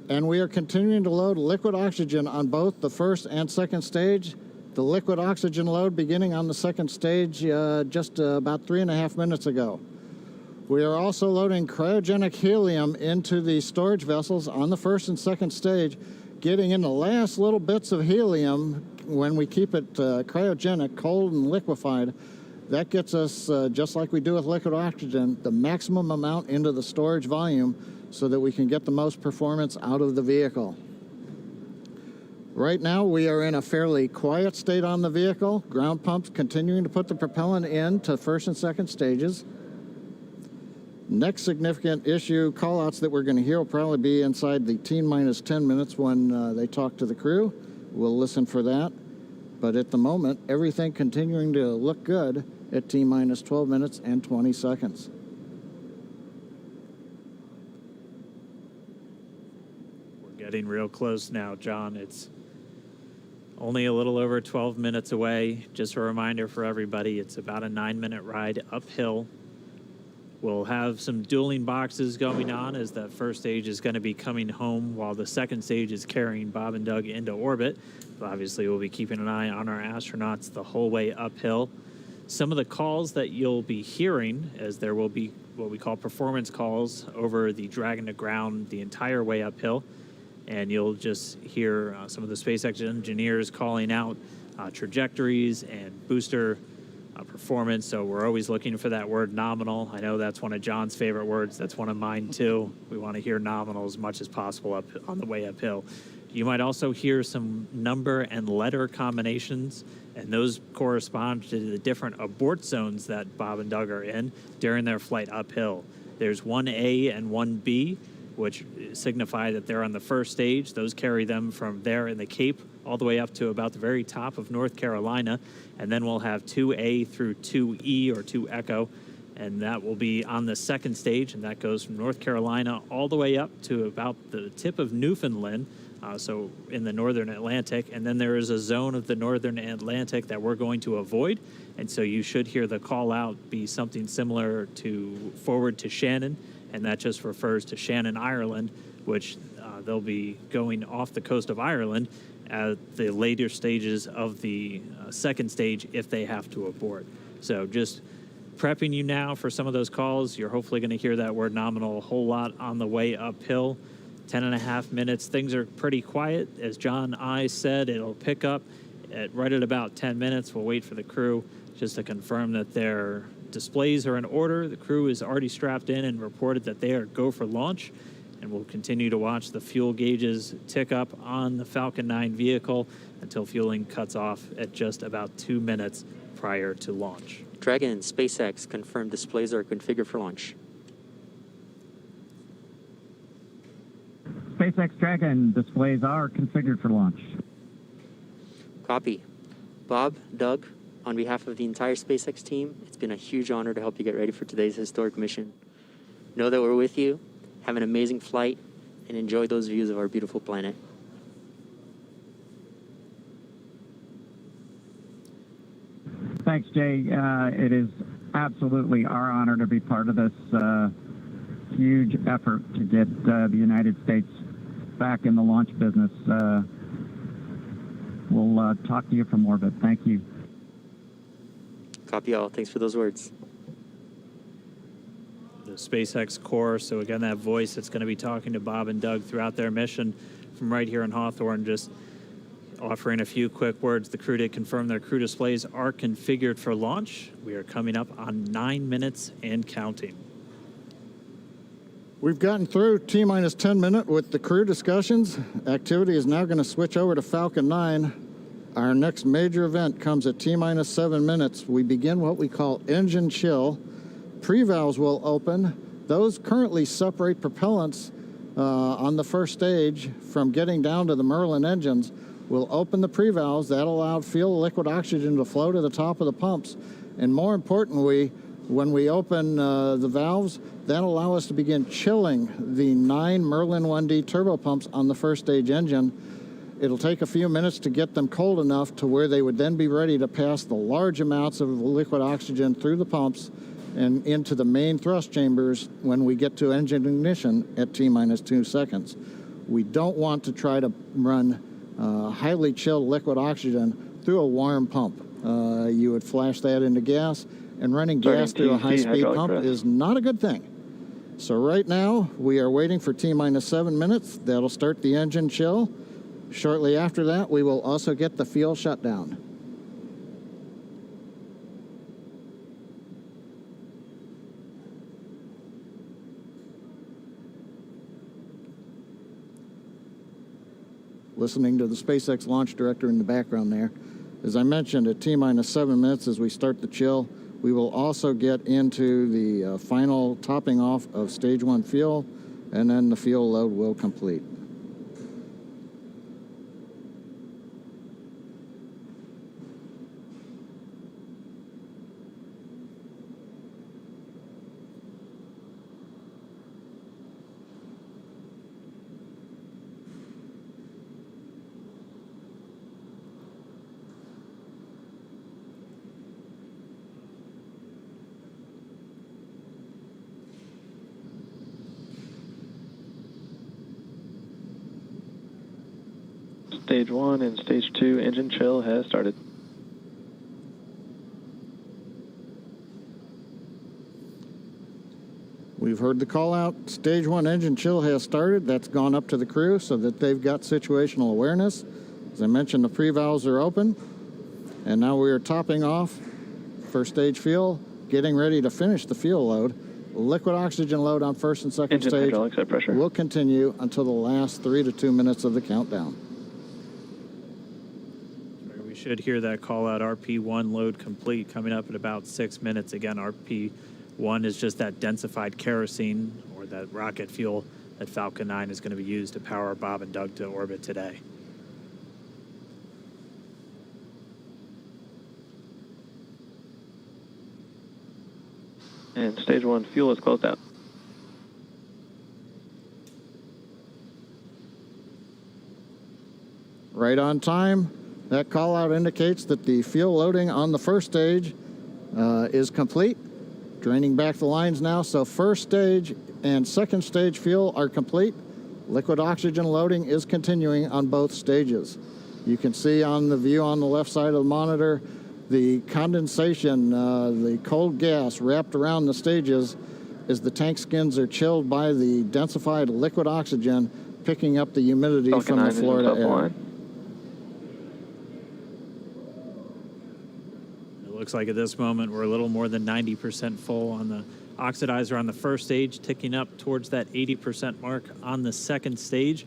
And we are continuing to load liquid oxygen on both the first and second stage. The liquid oxygen load beginning on the second stage just about 3.5 minutes ago. We are also loading cryogenic helium into the storage vessels on the first and second stage, getting in the last little bits of helium when we keep it cryogenic, cold and liquefied. That gets us, just like we do with liquid oxygen, the maximum amount into the storage volume so that we can get the most performance out of the vehicle. Right now, we are in a fairly quiet state on the vehicle. Ground pumps continuing to put the propellant in to first and second stages. Next significant issue, callouts that we're going to hear will probably be inside the T-minus 10 minutes when they talk to the crew. We'll listen for that. But at the moment, everything continuing to look good at T-minus 12 minutes and 20 seconds. We're getting real close now, John. It's only a little over 12 minutes away. Just a reminder for everybody, it's about a 9-minute ride uphill. We'll have some dueling boxes going on as that first stage is going to be coming home while the second stage is carrying Bob and Doug into orbit. But obviously, we'll be keeping an eye on our astronauts the whole way uphill. Some of the calls that you'll be hearing, as there will be what we call performance calls over the Dragon to ground the entire way uphill. And you'll just hear some of the SpaceX engineers calling out trajectories and booster performance. So we're always looking for that word nominal. I know that's one of John's favorite words. That's one of mine too. We want to hear nominal as much as possible up on the way uphill. You might also hear some number and letter combinations, and those correspond to the different abort zones that Bob and Doug are in during their flight uphill. There's 1A and 1B, which signify that they're on the first stage. Those carry them from there in the Cape all the way up to about the very top of North Carolina. And then we'll have 2A through 2E or 2 Echo, and that will be on the second stage, and that goes from North Carolina all the way up to about the tip of Newfoundland, so in the northern Atlantic. And then there is a zone of the northern Atlantic that we're going to avoid, and so you should hear the call out be something similar to forward to Shannon, and that just refers to Shannon, Ireland, which they'll be going off the coast of Ireland at the later stages of the second stage if they have to abort. So just prepping you now for some of those calls. You're hopefully going to hear that word nominal a whole lot on the way uphill. 10.5 minutes. Things are pretty quiet. As John I said, it'll pick up right at about 10 minutes. We'll wait for the crew just to confirm that their displays are in order. The crew is already strapped in and reported that they are go for launch. And we'll continue to watch the fuel gauges tick up on the Falcon 9 vehicle until fueling cuts off at just about 2 minutes prior to launch. Dragon, SpaceX confirmed displays are configured for launch. SpaceX Dragon displays are configured for launch. Copy. Bob, Doug, on behalf of the entire SpaceX team, it's been a huge honor to help you get ready for today's historic mission. Know that we're with you. Have an amazing flight and enjoy those views of our beautiful planet. Thanks, Jay. It is absolutely our honor to be part of this huge effort to get the United States back in the launch business. We'll talk to you for more, but thank you. Copy all. Thanks for those words. The SpaceX core. So again, that voice that's going to be talking to Bob and Doug throughout their mission from right here in Hawthorne, just offering a few quick words. The crew did confirm their crew displays are configured for launch. We are coming up on 9 minutes and counting. We've gotten through T-minus 10 minute with the crew discussions. Activity is now going to switch over to Falcon 9. Our next major event comes at T-minus 7 minutes. We begin what we call engine chill. Pre-valves will open. Those currently separate propellants on the first stage from getting down to the Merlin engines. We'll open the pre-valves. That allowed fuel liquid oxygen to flow to the top of the pumps. And more importantly, when we open the valves, that allow us to begin chilling the 9 Merlin 1D turbopumps on the first stage engine. It'll take a few minutes to get them cold enough to where they would then be ready to pass the large amounts of liquid oxygen through the pumps and into the main thrust chambers when we get to engine ignition at T-minus 2 seconds. We don't want to try to run highly chilled liquid oxygen through a warm pump. You would flash that into gas, and running gas through a high-speed pump is not a good thing. So right now, we are waiting for T-minus 7 minutes. That'll start the engine chill. Shortly after that, we will also get the fuel shutdown. Listening to the SpaceX launch director in the background there. As I mentioned, at T-minus 7 minutes as we start the chill, we will also get into the final topping off of stage 1 fuel, and then the fuel load will complete. Stage 1 and Stage 2 engine chill has started. We've heard the call out. Stage 1 engine chill has started. That's gone up to the crew so that they've got situational awareness. As I mentioned, the pre-valves are open. And now we are topping off first stage fuel, getting ready to finish the fuel load. Liquid oxygen load on first and second stage will continue until the last 3 to 2 minutes of the countdown. We should hear that call out, RP1 load complete, coming up at about 6 minutes. Again, RP1 is just that densified kerosene or that rocket fuel that Falcon 9 is going to be used to power Bob and Doug to orbit today. And Stage 1 fuel is closed out. Right on time. That call out indicates that the fuel loading on the first stage is complete. Draining back the lines now, so first stage and second stage fuel are complete. Liquid oxygen loading is continuing on both stages. You can see on the view on the left side of the monitor the condensation, the cold gas wrapped around the stages as the tank skins are chilled by the densified liquid oxygen picking up the humidity from the Florida air. Looks like at this moment we're a little more than 90% full on the oxidizer on the first stage, ticking up towards that 80% mark on the second stage.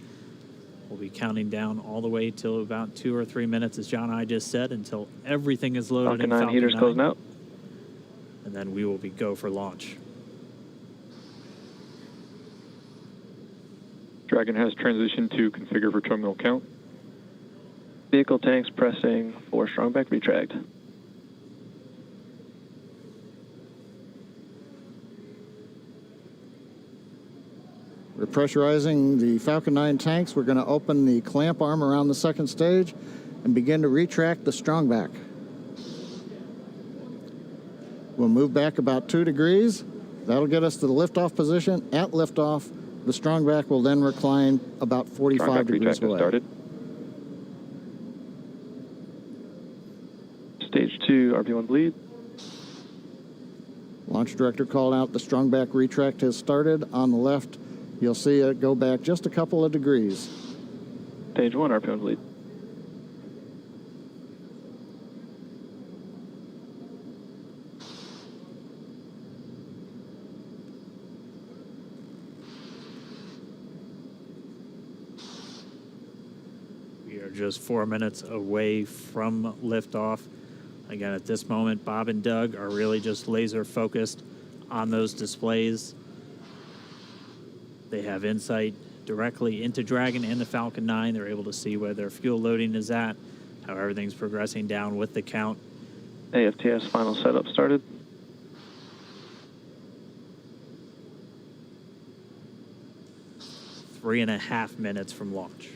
We'll be counting down all the way till about 2 or 3 minutes, as John and I just said, until everything is loaded in Falcon 9. Heaters closing out. And then we will be go for launch. Dragon has transitioned to configure for terminal count. Vehicle tanks pressing for strong back retract. We're pressurizing the Falcon 9 tanks. We're going to open the clamp arm around the second stage and begin to retract the strongback. We'll move back about 2 degrees. That'll get us to the liftoff position. At liftoff, the strong back will then recline about 45 degrees away. Started. Stage 2, RP1 bleed. Launch director called out the strong back retract has started. On the left, you'll see it go back just a couple of degrees. Stage 1, RP1 bleed. We are just 4 minutes away from liftoff. Again, at this moment, Bob and Doug are really just laser focused on those displays. They have insight directly into Dragon and the Falcon 9. They're able to see where their fuel loading is at, how everything's progressing down with the count. AFTS final setup started. Three and a half minutes from launch.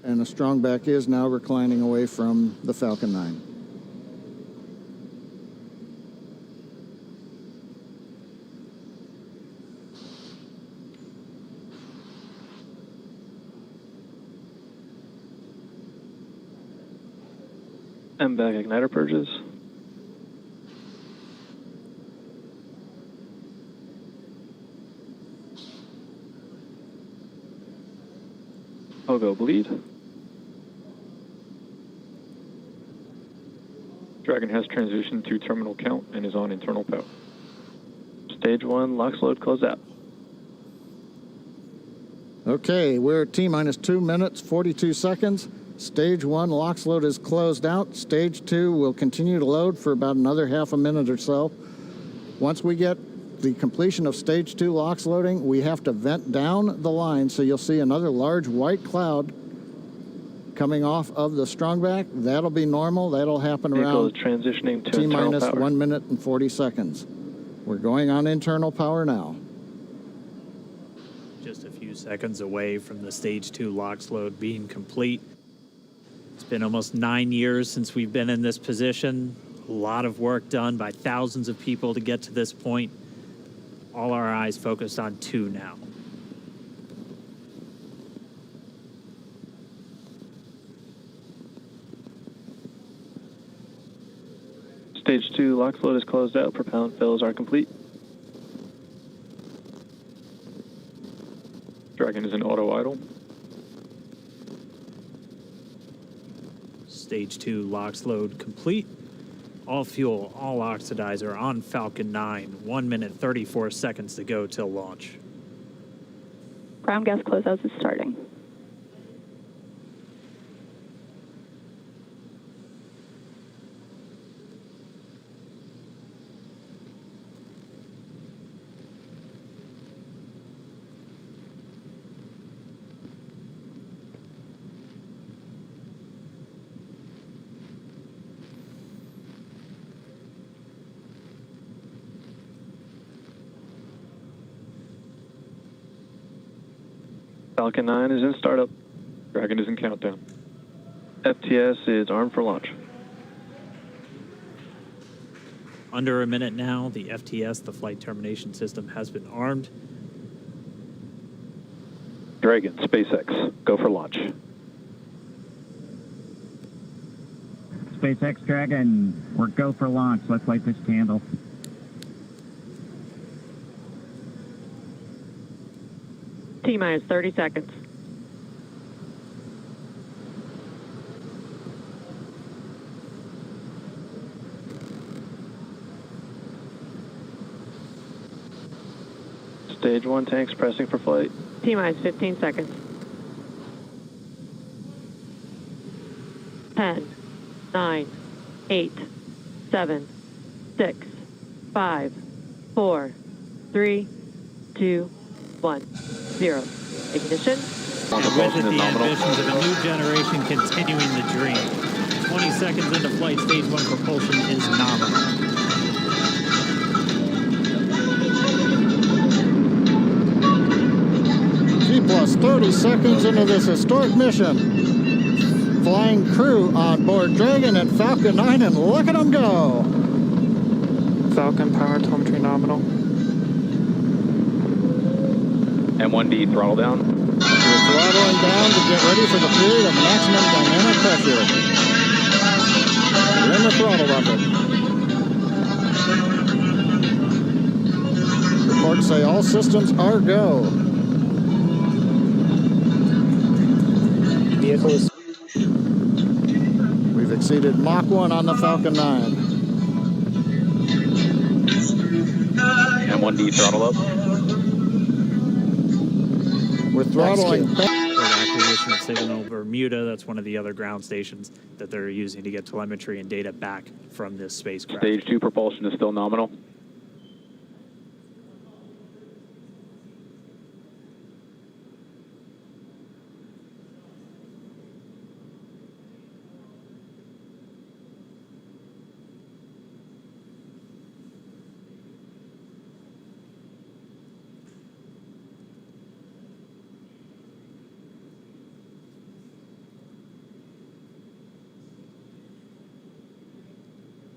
And the strong back is now reclining away from the Falcon 9. MVAC igniter purges. Pogo bleed. Dragon has transitioned to terminal count and is on internal power. Stage 1, LOX load closed out. Okay, we're at T-minus 2 minutes, 42 seconds. Stage 1 LOX load is closed out. Stage 2 will continue to load for about another half a minute or so. Once we get the completion of Stage 2 LOX loading, we have to vent down the line, so you'll see another large white cloud coming off of the strong back. That'll be normal. That'll happen Vehicle around is transitioning to T-minus internal power. 1 minute and 40 seconds. We're going on internal power now. Just a few seconds away from the Stage 2 LOX load being complete. It's been almost 9 years since we've been in this position. A lot of work done by thousands of people to get to this point. All our eyes focused on 2 now. Stage 2 LOX load is closed out. Propellant fills are complete. Dragon is in auto idle. Stage 2 LOX load complete. All fuel, all oxidizer on Falcon 9. 1 minute, 34 seconds to go till launch. Ground gas closeouts is starting. Falcon 9 is in startup. Dragon is in countdown. FTS is armed for launch. Under a minute now, the FTS, the flight termination system, has been armed. Dragon, SpaceX, go for launch. SpaceX Dragon, we're go for launch. Let's light this candle. T-minus 30 seconds. Stage 1 tanks pressing for flight. T-minus 15 seconds. 10, 9, 8, 7, 6, 5, 4, 3, 2, 1, 0. Ignition. Visit the ambitions of a new generation continuing the dream. 20 seconds into flight, stage 1 propulsion is nominal. T-plus 30 seconds into this historic mission. Flying crew on board Dragon and Falcon 9, and look at them go. Falcon, power telemetry nominal. M1D throttle down. We're throttling down to get ready for the period of maximum dynamic pressure. We're in the throttle bucket. Reports say all systems are go. Vehicle is... We've exceeded Mach 1 on the Falcon 9. M1D throttle up. We're throttling back. Acquisition of signal Bermuda. That's one of the other ground stations that they're using to get telemetry and data back from this spacecraft. Stage 2 propulsion is still nominal.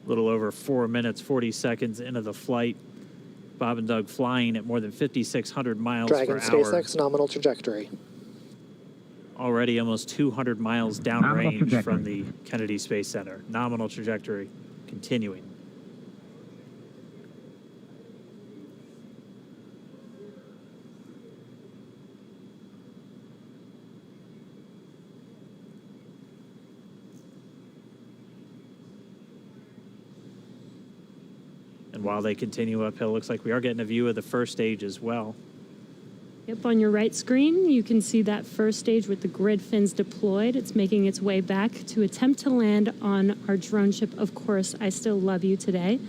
A little over 4 minutes, 40 seconds into the flight. Bob and Doug flying at more than 5,600 miles Dragon per hour. SpaceX nominal trajectory. Already almost 200 miles downrange from the Kennedy Space Center. Nominal trajectory continuing. And while they continue uphill, looks like we are getting a view of the first stage as well. Yep, on your right screen, you can see that first stage with the grid fins deployed. It's making its way back to attempt to land on our drone ship, Of Course, I Still Love You today.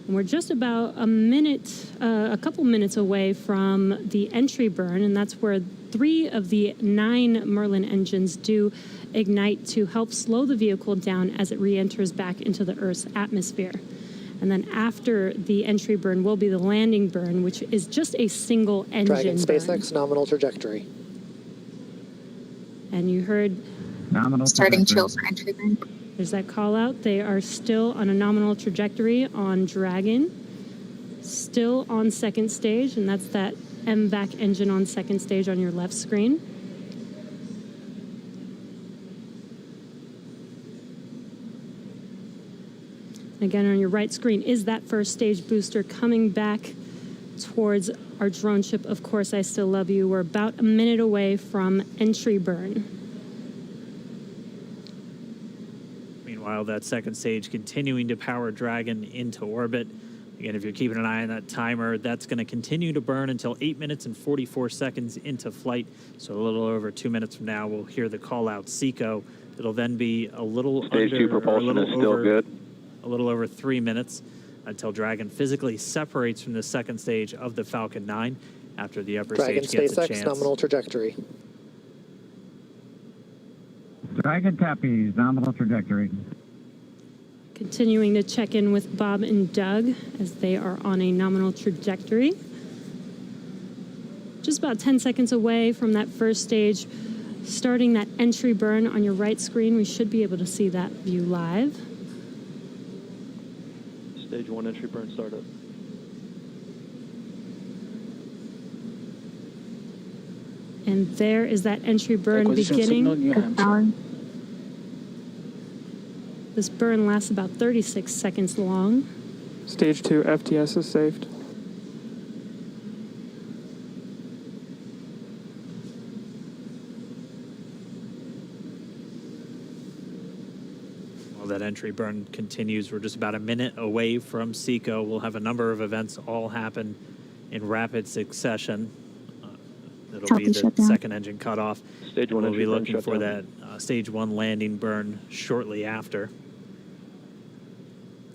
And we're just about a couple minutes away from the entry burn, and that's where 3 of the 9 Merlin engines do ignite to help slow the vehicle down as it re-enters back into the Earth's atmosphere. And then after the entry burn will be the landing burn, which is just a single engine Dragon burn. SpaceX nominal trajectory. And you heard Nominal starting trajectory. chill for entry burn. there's that call out. They are still on a nominal trajectory on Dragon, still on second stage, and that's that MVAC engine on second stage on your left screen. Again, on your right screen is that first stage booster coming back towards our drone ship, Of Course, I Still Love You. We're about a minute away from entry burn. Meanwhile, that second stage continuing to power Dragon into orbit. Again, if you're keeping an eye on that timer, that's going to continue to burn until 8 minutes and 44 seconds into flight. So a little over 2 minutes from now, we'll hear the call out SECO. It'll then be a little Stage 2 propulsion is still good. A little over 3 minutes until Dragon physically separates from the second stage of the Falcon 9 after the upper Dragon stage gets a SpaceX chance. nominal trajectory. Dragon Tappies, nominal trajectory. Continuing to check in with Bob and Doug as they are on a nominal trajectory. Just about 10 seconds away from that first stage, starting that entry burn on your right screen. We should be able to see that view live. Stage 1 entry burn startup. And there is that entry burn beginning. This burn lasts about 36 seconds long. Stage 2 FTS is saved. While that entry burn continues, we're just about a minute away from SECO. We'll have a number of events all happen in rapid succession. It'll be the second engine cutoff. Stage 1 we'll entry be burn looking shut for down. that stage 1 landing burn shortly after.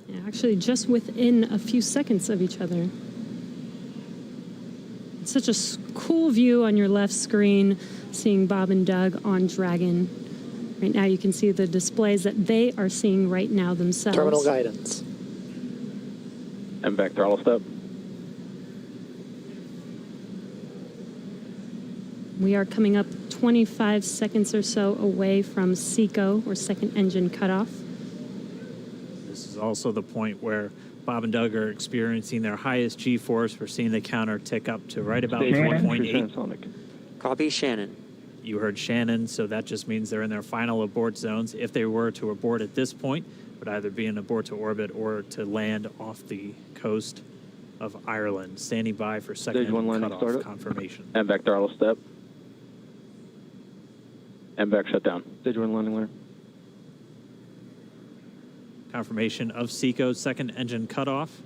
Yeah, actually, just within a few seconds of each other. It's such a cool view on your left screen, seeing Bob and Doug on Dragon. Right now, you can see the displays that they are seeing right now themselves. Terminal guidance. MVAC throttle step. We are coming up 25 seconds or so away from SECO, or second engine cutoff. This is also the point where Bob and Doug are experiencing their highest G-force. We're seeing the counter tick up to right about Stage 1.8. Copy, Shannon. You heard Shannon, so that just means they're in their final abort zones. If they were to abort at this point, it would either be an abort to orbit or to land off the coast of Ireland. Standing by for second Stage 1 landing cutoff startup. confirmation. MVAC throttle step. MVAC shut down. Stage 1 landing letter. Confirmation of SECO's second engine cutoff.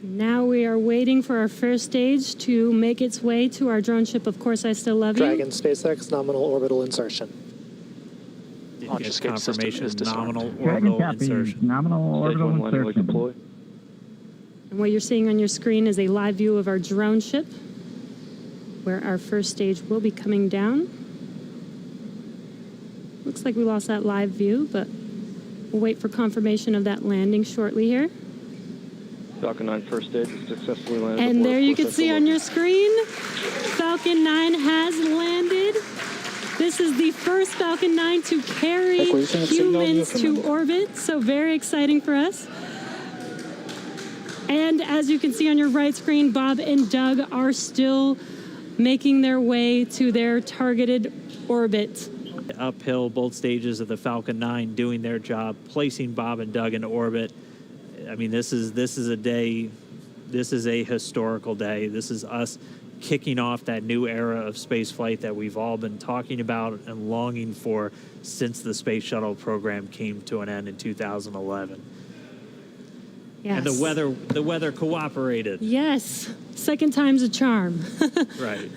Now we are waiting for our first stage to make its way to our drone ship. Of course, I still love you. Dragon SpaceX nominal orbital insertion. Launch escape confirmation, nominal Dragon orbital copies. insertion. Nominal orbital insertion. And what you're seeing on your screen is a live view of our drone ship, where our first stage will be coming down. Looks like we lost that live view, but we'll wait for confirmation of that landing shortly here. Falcon 9 first stage is successfully landed. And aboard there you can course see on your screen, Falcon 9 has landed. This is the first Falcon 9 to carry humans to orbit, so very exciting for us. And as you can see on your right screen, Bob and Doug are still making their way to their targeted orbit. Uphill, both stages of the Falcon 9 doing their job, placing Bob and Doug in orbit. I mean, this is a day, this is a historical day. This is us kicking off that new era of space flight that we've all been talking about and longing for since the Space Shuttle program came to an end in 2011. Yes. And the weather cooperated. Yes, second time's a charm. Right.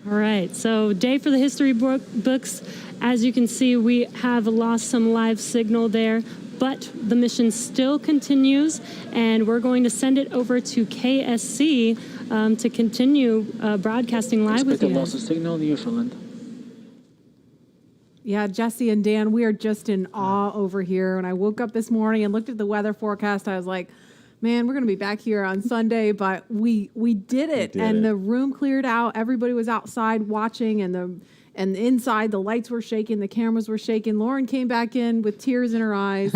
All right, so day for the history books. As you can see, we have lost some live signal there, but the mission still continues, and we're going to send it over to KSC to continue broadcasting live with you. Loss of signal in Newfoundland. Yeah, Jesse and Dan, we are just in awe over here. When I woke up this morning and looked at the weather forecast, I was like, man, we're going to be back here on Sunday, but we did it. The room cleared out. Everybody was outside watching, and inside the lights were shaking, the cameras were shaking. Lauren came back in with tears in her eyes.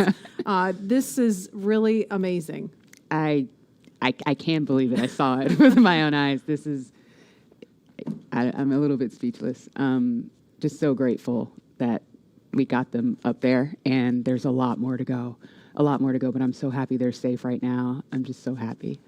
This is really amazing. I can't believe it. I saw it with my own eyes. This is, I'm a little bit speechless. Just so grateful that we got them up there, and there's a lot more to go. But I'm so happy they're safe right now. I'm just so happy.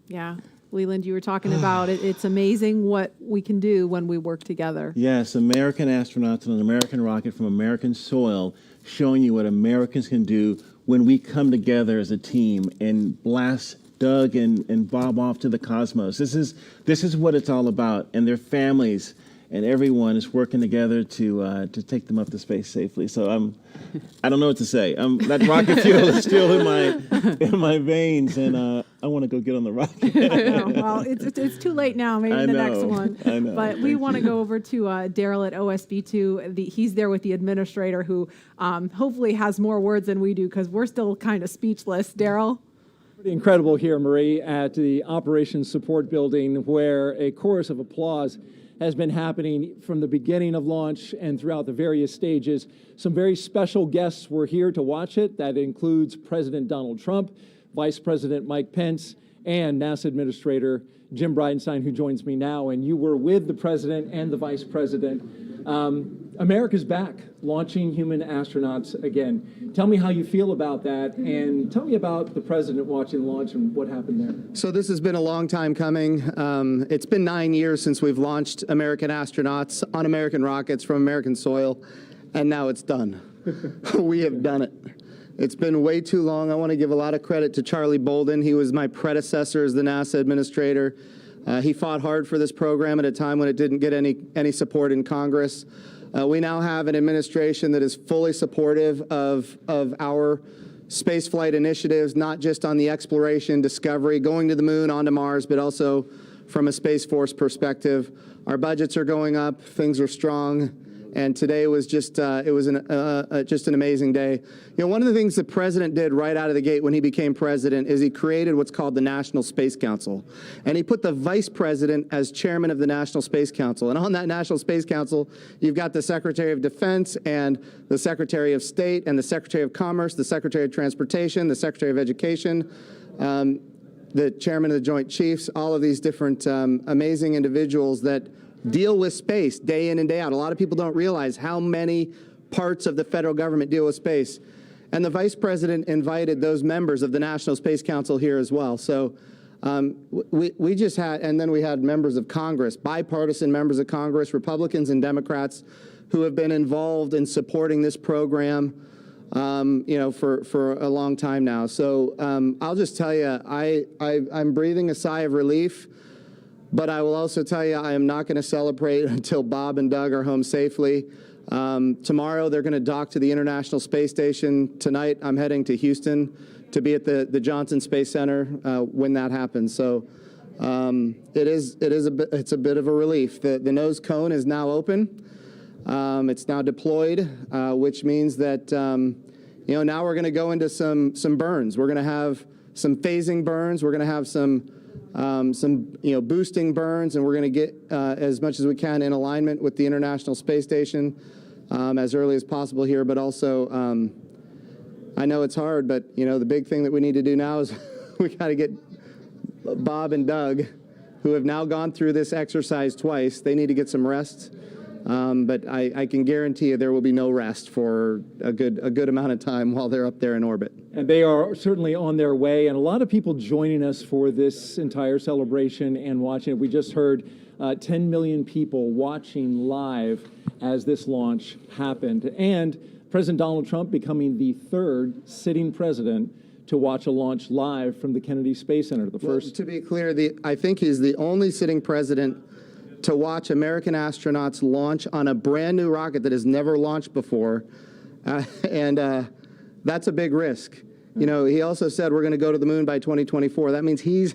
Yeah. Leland, you were talking about it. It's amazing what we can do when we work together. Yes, American astronauts on an American rocket from American soil, showing you what Americans can do when we come together as a team and blast Doug and Bob off to the cosmos. This is what it's all about, and their families and everyone is working together to take them up to space safely. So I don't know what to say. That rocket fuel is still in my veins, and I want to go get on the rocket. I know. Well, it's too late now. Maybe the next one. I know. But we want to go over to Daryl at OSB2. He's there with the administrator, who hopefully has more words than we do, because we're still kind of speechless. Daryl? Pretty incredible here, Marie, at the Operations Support Building, where a chorus of applause has been happening from the beginning of launch and throughout the various stages. Some very special guests were here to watch it. That includes President Donald Trump, Vice President Mike Pence, and NASA Administrator Jim Bridenstine, who joins me now. And you were with the President and the Vice President. America's back, launching human astronauts again. Tell me how you feel about that, and tell me about the President watching the launch and what happened there. So this has been a long time coming. It's been 9 years since we've launched American astronauts on American rockets from American soil, and now it's done. We have done it. It's been way too long. I want to give a lot of credit to Charlie Bolden. He was my predecessor as the NASA administrator. He fought hard for this program at a time when it didn't get any support in Congress. We now have an administration that is fully supportive of our spaceflight initiatives, not just on the exploration, discovery, going to the moon, onto Mars, but also from a Space Force perspective. Our budgets are going up, things are strong, And today was just just an amazing day. You know, one of the things the president did right out of the gate when he became president is he created what's called the National Space Council. And he put the vice president as chairman of the National Space Council. And on that National Space Council, you've got the Secretary of Defense and the Secretary of State and the Secretary of Commerce, the Secretary of Transportation, the Secretary of Education, the chairman of the Joint Chiefs, all of these different amazing individuals that deal with space day in and day out. A lot of people don't realize how many parts of the federal government deal with space. And the vice president invited those members of the National Space Council here as well. So we just had, and then we had members of Congress, bipartisan members of Congress, Republicans and Democrats, who have been involved in supporting this program, you know, for a long time now. So I'll just tell you, I'm breathing a sigh of relief. But I will also tell you, I am not going to celebrate until Bob and Doug are home safely. Tomorrow, they're going to dock to the International Space Station. Tonight, I'm heading to Houston to be at the Johnson Space Center when that happens. So it's a bit of a relief. The nose cone is now open. It's now deployed, which means that you know, now we're going to go into some burns. We're going to have some phasing burns. We're going to have some you know, boosting burns, and we're going to get as much as we can in alignment with the International Space Station as early as possible here. But also, I know it's hard, but you know, the big thing that we need to do now is we got to get Bob and Doug, who have now gone through this exercise twice. They need to get some rest. But I can guarantee you there will be no rest for a good amount of time while they're up there in orbit. And they are certainly on their way, and a lot of people joining us for this entire celebration and watching it. We just heard 10 million people watching live as this launch happened, and President Donald Trump becoming the third sitting president to watch a launch live from the Kennedy Space Center. The first. To be clear, I think he's the only sitting president to watch American astronauts launch on a brand new rocket that has never launched before, and that's a big risk. You know, he also said we're going to go to the moon by 2024. That means he's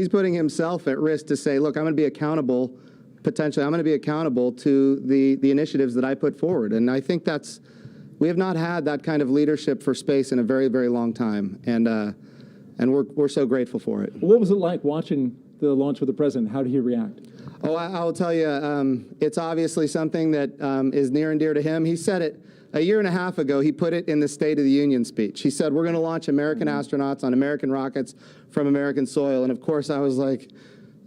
putting himself at risk to say, look, I'm going to be accountable. Potentially, I'm going to be accountable to the initiatives that I put forward, and I think we have not had that kind of leadership for space in a very, very long time, and we're so grateful for it. What was it like watching the launch with the president? How did he react? Oh, I'll tell you, it's obviously something that is near and dear to him. He said it a year and a half ago. He put it in the State of the Union speech. He said, we're going to launch American astronauts on American rockets from American soil. And of course, I was like,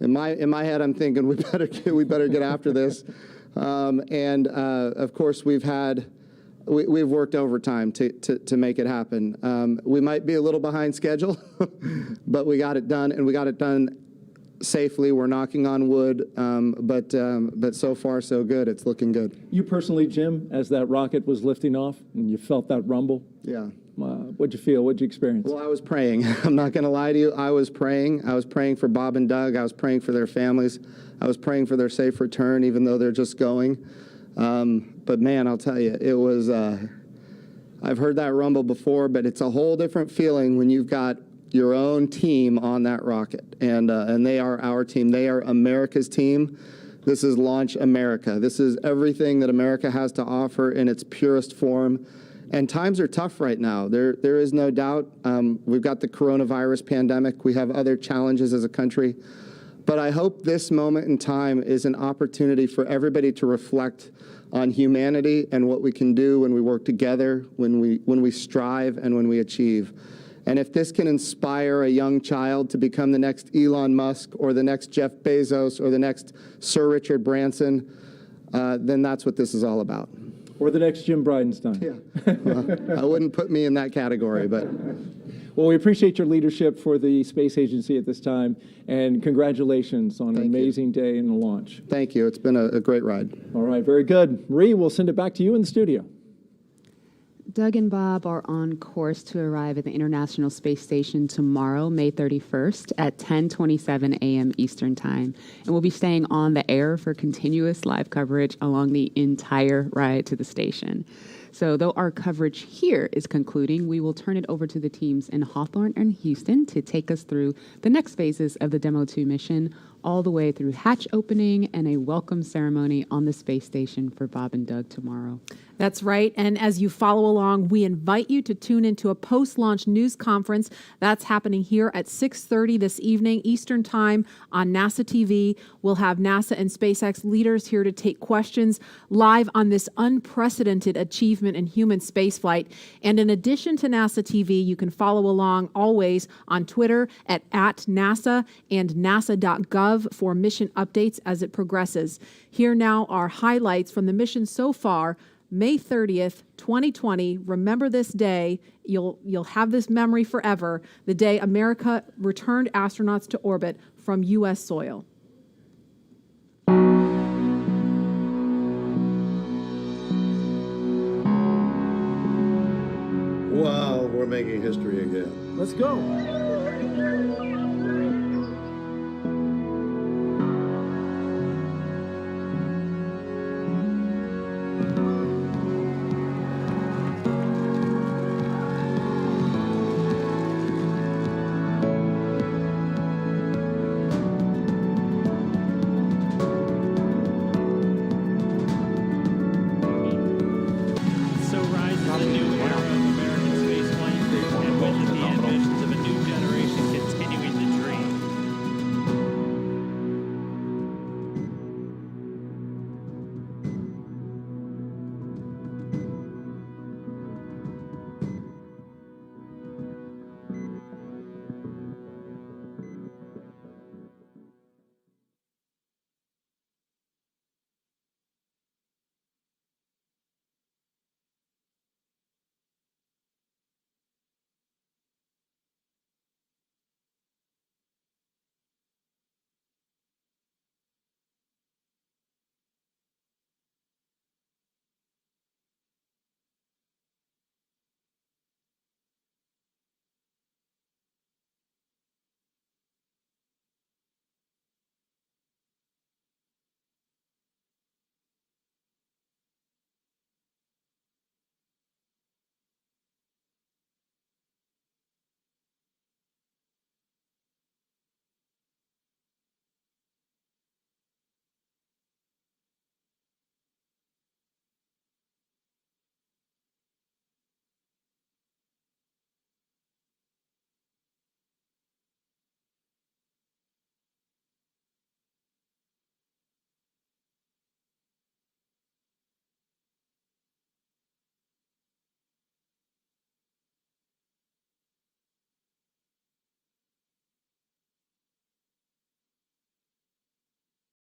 in my head, I'm thinking, we better get after this. Of course, we've worked overtime to make it happen. We might be a little behind schedule, but we got it done, and we got it done safely. We're knocking on wood, but so far so good. It's looking good. You personally, Jim, as that rocket was lifting off and you felt that rumble? Yeah. What'd you feel? What'd you experience? Well, I was praying. I'm not going to lie to you. I was praying. I was praying for Bob and Doug. I was praying for their families. I was praying for their safe return, even though they're just going. But man, I'll tell you, it was, I've heard that rumble before, but it's a whole different feeling when you've got your own team on that rocket, and they are our team. They are America's team. This is Launch America. This is everything that America has to offer in its purest form. And times are tough right now. There is no doubt. We've got the coronavirus pandemic. We have other challenges as a country. But I hope this moment in time is an opportunity for everybody to reflect on humanity and what we can do when we work together, when we strive, and when we achieve. And if this can inspire a young child to become the next Elon Musk or the next Jeff Bezos or the next Sir Richard Branson, then that's what this is all about. Or the next Jim Bridenstine. Yeah. Well, I wouldn't put me in that category, but. Well, we appreciate your leadership for the Space Agency at this time, and congratulations on an amazing day in the launch. Thank you. It's been a great ride. All right, very good. Marie, we'll send it back to you in the studio. Doug and Bob are on course to arrive at the International Space Station tomorrow, May 31st at 10:27 a.m. Eastern Time. And we'll be staying on the air for continuous live coverage along the entire ride to the station. So though our coverage here is concluding, we will turn it over to the teams in Hawthorne and Houston to take us through the next phases of the Demo-2 mission all the way through hatch opening and a welcome ceremony on the space station for Bob and Doug tomorrow. That's right. And as you follow along, we invite you to tune into a post-launch news conference that's happening here at 6:30 this evening Eastern Time on NASA TV. We'll have NASA and SpaceX leaders here to take questions live on this unprecedented achievement in human spaceflight. And in addition to NASA TV, you can follow along always on Twitter at @NASA and nasa.gov for mission updates as it progresses. Here now are highlights from the mission so far. May 30th, 2020. Remember this day. You'll have this memory forever. The day America returned astronauts to orbit from U.S. soil. Wow, we're making history again. Let's go.